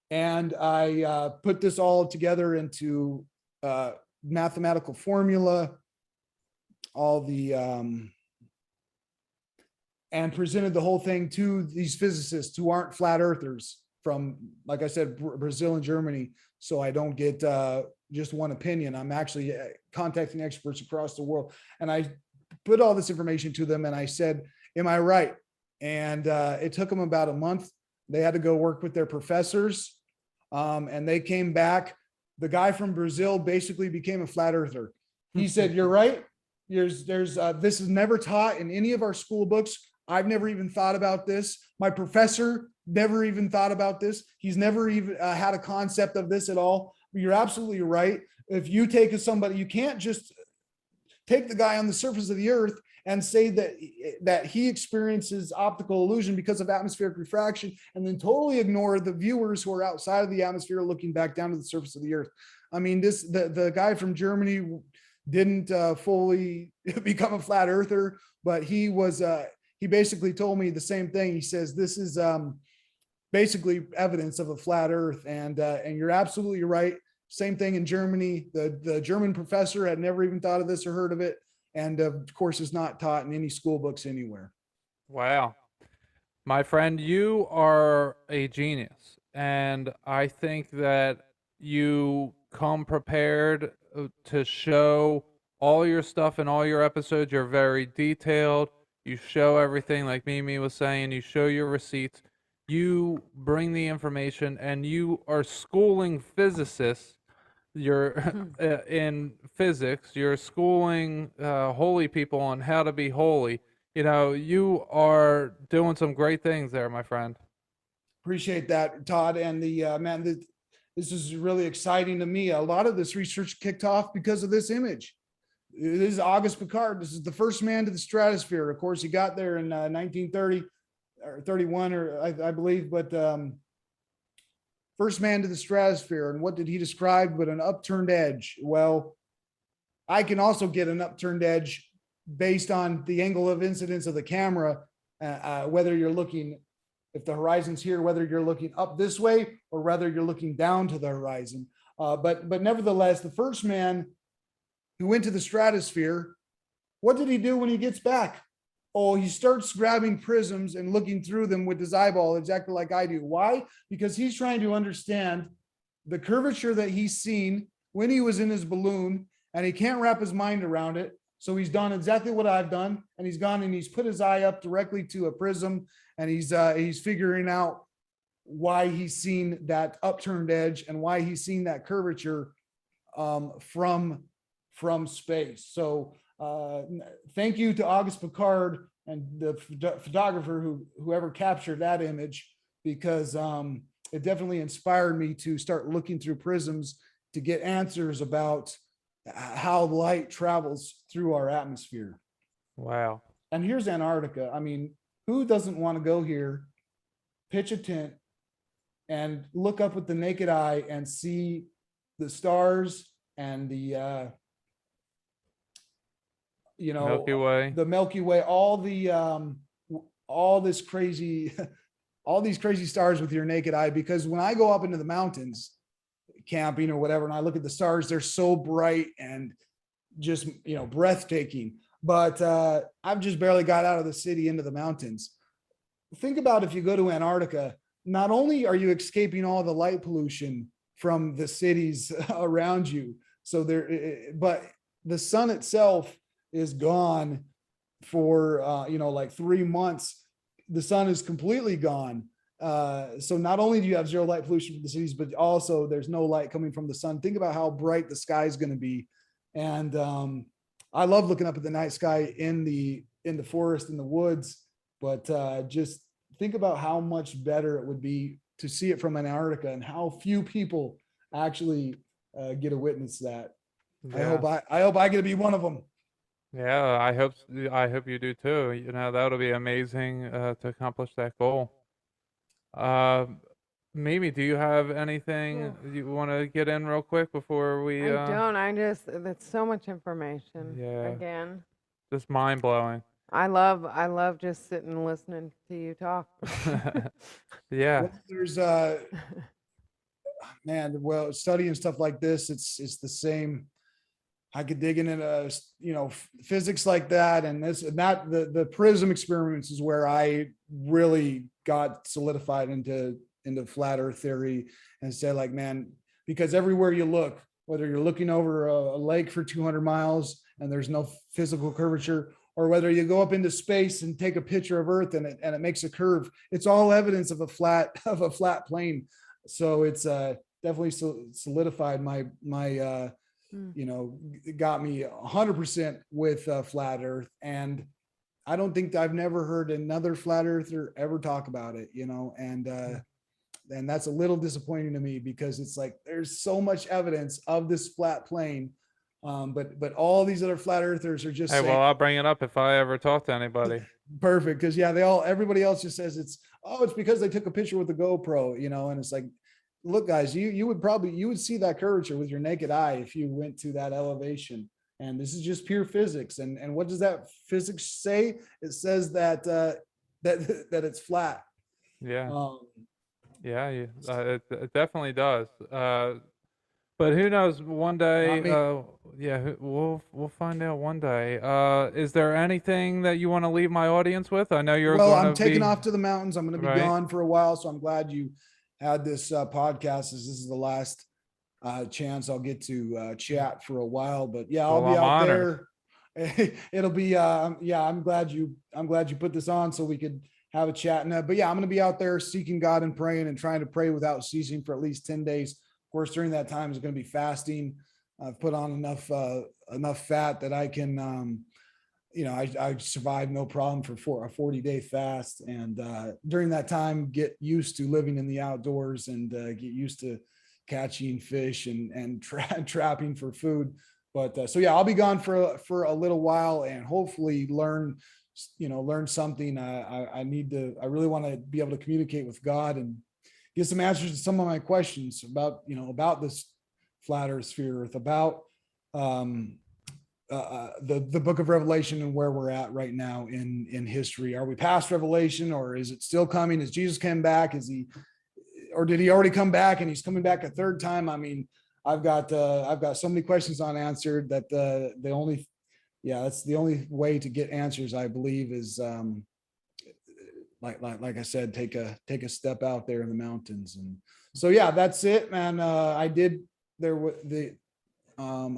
And I put this all together into mathematical formula, all the and presented the whole thing to these physicists who aren't flat earthers from, like I said, Brazil and Germany. So I don't get just one opinion. I'm actually contacting experts across the world. And I put all this information to them and I said, am I right? And it took them about a month. They had to go work with their professors. And they came back. The guy from Brazil basically became a flat earther. He said, you're right. This is never taught in any of our school books. I've never even thought about this. My professor never even thought about this. He's never even had a concept of this at all. But you're absolutely right. If you take somebody, you can't just take the guy on the surface of the earth and say that he experiences optical illusion because of atmospheric refraction, and then totally ignore the viewers who are outside of the atmosphere looking back down to the surface of the earth. I mean, the guy from Germany didn't fully become a flat earther, but he basically told me the same thing. He says, this is basically evidence of a flat earth. And you're absolutely right. Same thing in Germany. The German professor had never even thought of this or heard of it. And of course, it's not taught in any school books anywhere. Wow. My friend, you are a genius. And I think that you come prepared to show all your stuff in all your episodes. You're very detailed. You show everything, like Mimi was saying. You show your receipts. You bring the information, and you are schooling physicists. You're in physics. You're schooling holy people on how to be holy. You know, you are doing some great things there, my friend. Appreciate that, Todd. And this is really exciting to me. A lot of this research kicked off because of this image. This is Auguste Piccard. This is the first man to the stratosphere. Of course, he got there in 1930 or 31, or I believe, but first man to the stratosphere. And what did he describe but an upturned edge? Well, I can also get an upturned edge based on the angle of incidence of the camera, whether you're looking, if the horizon's here, whether you're looking up this way or whether you're looking down to the horizon. But nevertheless, the first man who went to the stratosphere, what did he do when he gets back? Oh, he starts grabbing prisms and looking through them with his eyeball, exactly like I do. Why? Because he's trying to understand the curvature that he's seen when he was in his balloon, and he can't wrap his mind around it. So he's done exactly what I've done, and he's gone and he's put his eye up directly to a prism, and he's figuring out why he's seen that upturned edge and why he's seen that curvature from space. So thank you to Auguste Piccard and the photographer whoever captured that image, because it definitely inspired me to start looking through prisms to get answers about how light travels through our atmosphere. Wow. And here's Antarctica. I mean, who doesn't want to go here, pitch a tent, and look up with the naked eye and see the stars and the Milky Way, the Milky Way, all these crazy stars with your naked eye. Because when I go up into the mountains camping or whatever, and I look at the stars, they're so bright and just, breathtaking. But I've just barely got out of the city into the mountains. Think about if you go to Antarctica, not only are you escaping all the light pollution from the cities around you, but the sun itself is gone for like 3 months. The sun is completely gone. So not only do you have zero light pollution from the cities, but also there's no light coming from the sun. Think about how bright the sky is going to be. And I love looking up at the night sky in the forest, in the woods, but just think about how much better it would be to see it from Antarctica and how few people actually get to witness that. Yeah. I hope I get to be one of them. Yeah, I hope you do too. You know, that'll be amazing to accomplish that goal. Uh, Mimi, do you have anything you want to get in real quick before we? I don't. That's so much information. Yeah. Again. Just mind blowing. I love just sitting and listening to you talk. Yeah. Well, there's man, well, studying stuff like this, it's the same. I could dig into physics like that, and the prism experiments is where I really got solidified into flat earth theory and said, like, man, because everywhere you look, whether you're looking over a lake for 200 miles and there's no physical curvature, or whether you go up into space and take a picture of Earth and it makes a curve, it's all evidence of a flat plane. So it's definitely solidified my got me 100% with flat Earth. And I don't think I've never heard another flat earther ever talk about it, and that's a little disappointing to me, because it's like there's so much evidence of this flat plane, but all these other flat earthers are just saying, well, I'll bring it up if I ever talk to anybody. Perfect, because everybody else just says it's because they took a picture with the GoPro, and it's like, look, guys, you would see that curvature with your naked eye if you went to that elevation. And this is just pure physics. And what does that physics say? It says that that it's flat. Yeah. It definitely does. But who knows? One day, we'll find out one day. Is there anything that you want to leave my audience with? I know you're. Well, I'm taking off to the mountains. I'm going to be gone for a while, so I'm glad you had this podcast. This is the last chance I'll get to chat for a while. But yeah, I'll be out there. It'll be I'm glad you put this on so we could have a chat. But yeah, I'm going to be out there seeking God and praying and trying to pray without ceasing for at least 10 days. Of course, during that time is going to be fasting. I've put on enough fat that I can, I survived no problem for a 40-day fast. And during that time, get used to living in the outdoors and get used to catching fish and trapping for food. But so yeah, I'll be gone for a little while and hopefully learn something. I really want to be able to communicate with God and get some answers to some of my questions about this flat earth, sphere earth, about the book of Revelation and where we're at right now in history. Are we past Revelation, or is it still coming? Has Jesus come back? Or did he already come back and he's coming back a third time? I mean, I've got so many questions unanswered that that's the only way to get answers, I believe, is like I said, take a step out there in the mountains. And so yeah, that's it, man. I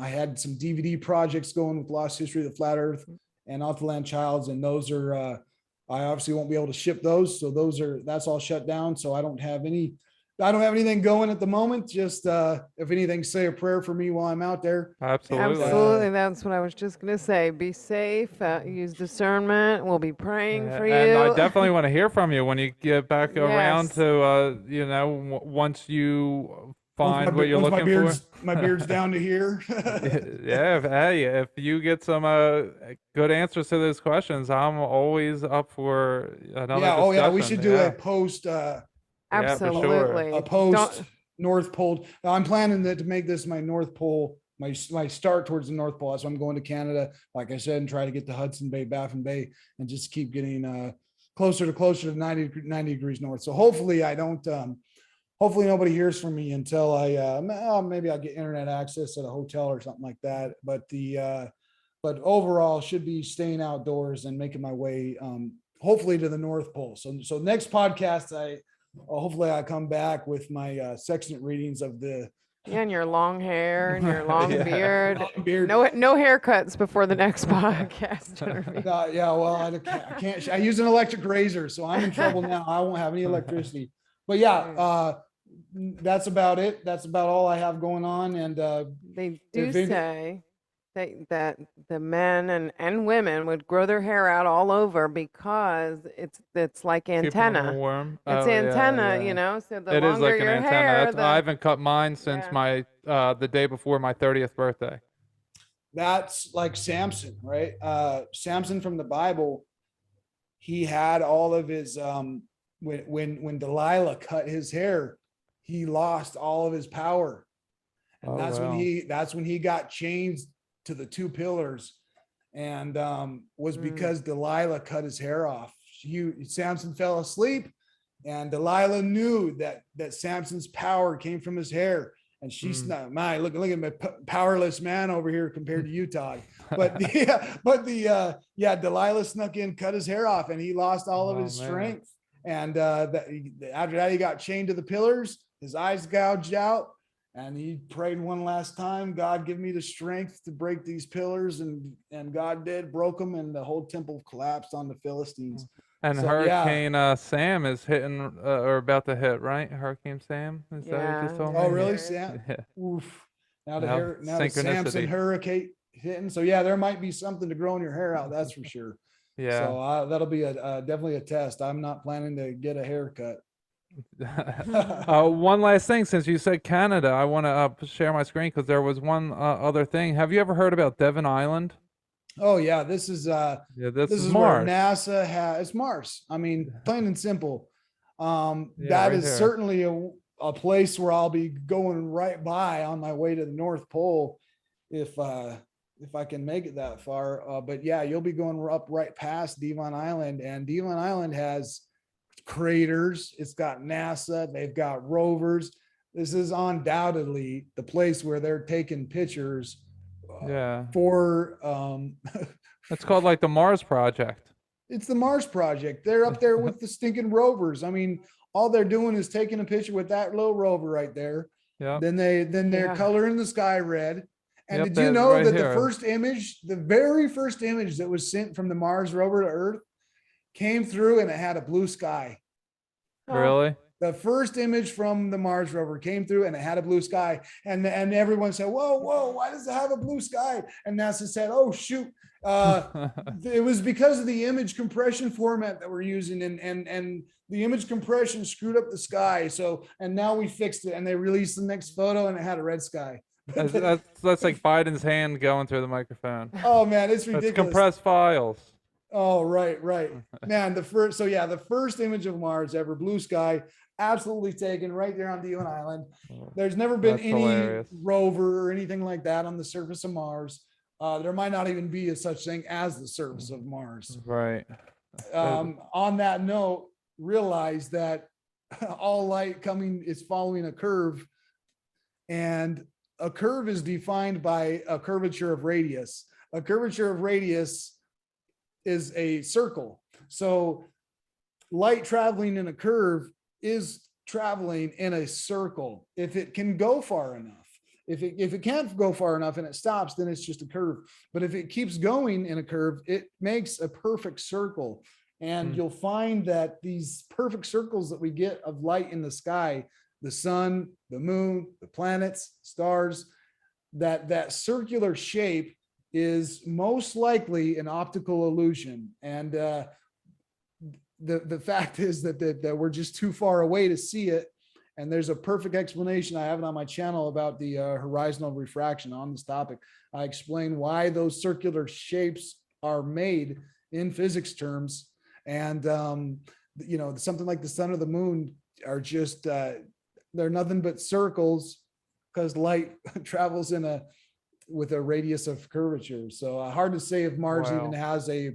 had some DVD projects going with Lost History of the Flat Earth and Off the Land Childs, and those are I obviously won't be able to ship those, so that's all shut down. So I don't have anything going at the moment. Just if anything, say a prayer for me while I'm out there. Absolutely. That's what I was just going to say. Be safe. Use discernment. We'll be praying for you. And I definitely want to hear from you when you get back around to once you find what you're looking for. My beard's down to here. If you get some good answers to those questions, I'm always up for another discussion. We should do a post. Absolutely. A post North Pole. I'm planning to make this my North Pole, my start towards the North Pole. That's why I'm going to Canada, like I said, and try to get to Hudson Bay, Baffin Bay, and just keep getting closer to 90 degrees north. So hopefully I don't. Hopefully nobody hears from me until maybe I'll get internet access at a hotel or something like that. But overall, should be staying outdoors and making my way, hopefully, to the North Pole. So next podcast, hopefully I come back with my sextant readings of the. Yeah, and your long hair and your long beard. No haircuts before the next podcast. I can't. I use an electric razor, so I'm in trouble now. I won't have any electricity. But yeah, that's about it. That's about all I have going on. And they do say that the men and women would grow their hair out all over because it's like antenna. Warm. It's antenna, so the it longer is like your an antenna. hair, I haven't cut mine since my the day before my 30th birthday. That's like Samson, right? Samson from the Bible, he had all of his when Delilah cut his hair, he lost all of his power. And that's when he got chained to the two pillars, and was because Delilah cut his hair off. Samson fell asleep, and Delilah knew that Samson's power came from his hair. And she's not look at my powerless man over here compared to you, Todd. But Delilah snuck in, cut his hair off, and he lost all of his strength. And after that, he got chained to the pillars, his eyes gouged out, and he prayed one last time, God, give me the strength to break these pillars. And God did, broke them, and the whole temple collapsed on the Philistines. And so, Hurricane Sam is hitting or about to hit, right? Hurricane Sam? Is that what you just told me? Oh, really? Sam? Yeah. Oof. Now the Samson hurricane hitting. So yeah, there might be something to growing your hair out. That's for sure. Yeah. So that'll be definitely a test. I'm not planning to get a haircut. One last thing, since you said Canada, I want to share my screen because there was one other thing. Have you ever heard about Devon Island? Oh yeah, this is Mars. Where NASA has. It's Mars. I mean, plain and simple. That is certainly a place where I'll be going right by on my way to the North Pole if I can make it that far. But yeah, you'll be going up right past Devon Island, and Devon Island has craters. It's got NASA. They've got rovers. This is undoubtedly the place where they're taking pictures. For it's called like the Mars Project. It's the Mars Project. They're up there with the stinking rovers. I mean, all they're doing is taking a picture with that little rover right there. Yeah. Then they're coloring the sky red. And did you know that the very first image that was sent from the Mars rover to Earth came through and it had a blue sky? Really? The first image from the Mars rover came through and it had a blue sky. And everyone said, whoa, why does it have a blue sky? And NASA said, oh, shoot. It was because of the image compression format that we're using, and the image compression screwed up the sky. So, and now we fixed it, and they released the next photo and it had a red sky. That's like Biden's hand going through the microphone. Oh man, it's ridiculous. It's compressed files. Oh, right. Man, the first image of Mars ever, blue sky, absolutely taken right there on Devon Island. There's never been any rover or anything like that on the surface of Mars. There might not even be a such thing as the surface of Mars. Right. On that note, realize that all light coming is following a curve, and a curve is defined by a curvature of radius. A curvature of radius is a circle. So light traveling in a curve is traveling in a circle if it can go far enough. If it can't go far enough and it stops, then it's just a curve. But if it keeps going in a curve, it makes a perfect circle. And you'll find that these perfect circles that we get of light in the sky, the sun, the moon, the planets, stars, that circular shape is most likely an optical illusion. And the fact is that we're just too far away to see it. And there's a perfect explanation. I have it on my channel about the horizontal refraction on this topic. I explain why those circular shapes are made in physics terms. And, something like the sun or the moon are just, they're nothing but circles because light travels with a radius of curvature. So hard to say if Mars even has any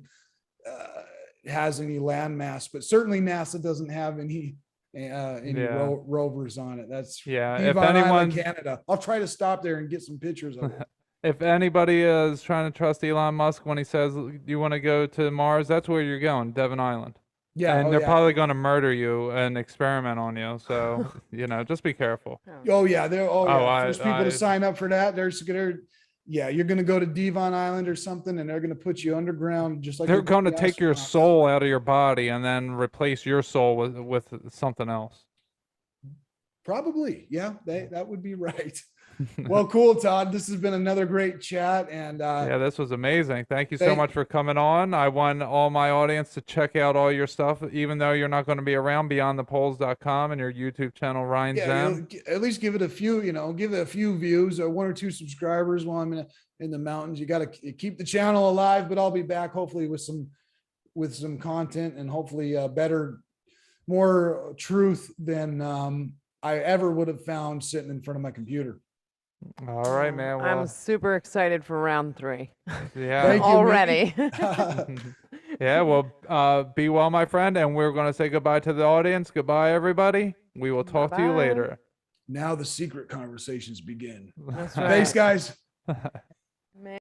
landmass, but certainly NASA doesn't have any rovers on it. That's if anyone Canada. I'll try to stop there and get some pictures of it. If anybody is trying to trust Elon Musk when he says you want to go to Mars, that's where you're going, Devon Island. Yeah, and they're probably going to murder you and experiment on you. So just be careful. There's people to sign up for that. You're going to go to Devon Island or something, and they're going to put you underground, just like they're going to take your soul out of your body and then replace your soul with something else. Probably, yeah, that would be right. Well, cool, Todd. This has been another great chat, and yeah, this was amazing. Thank you so much for coming on. I want all my audience to check out all your stuff, even though you're not going to be around. BeyondThePoles.com and your YouTube channel, Ryan Zehm. At least give it a few, give it a few views, or 1 or 2 subscribers while I'm in the mountains. You got to keep the channel alive, but I'll be back hopefully with some content, and hopefully more truth than I ever would have found sitting in front of my computer. All right, man. Well, I'm super excited for round 3. Yeah. Already. Yeah, well, be well, my friend, and we're going to say goodbye to the audience. Goodbye, everybody. We will talk to you later. Now the secret conversations begin. That's right. Thanks, guys.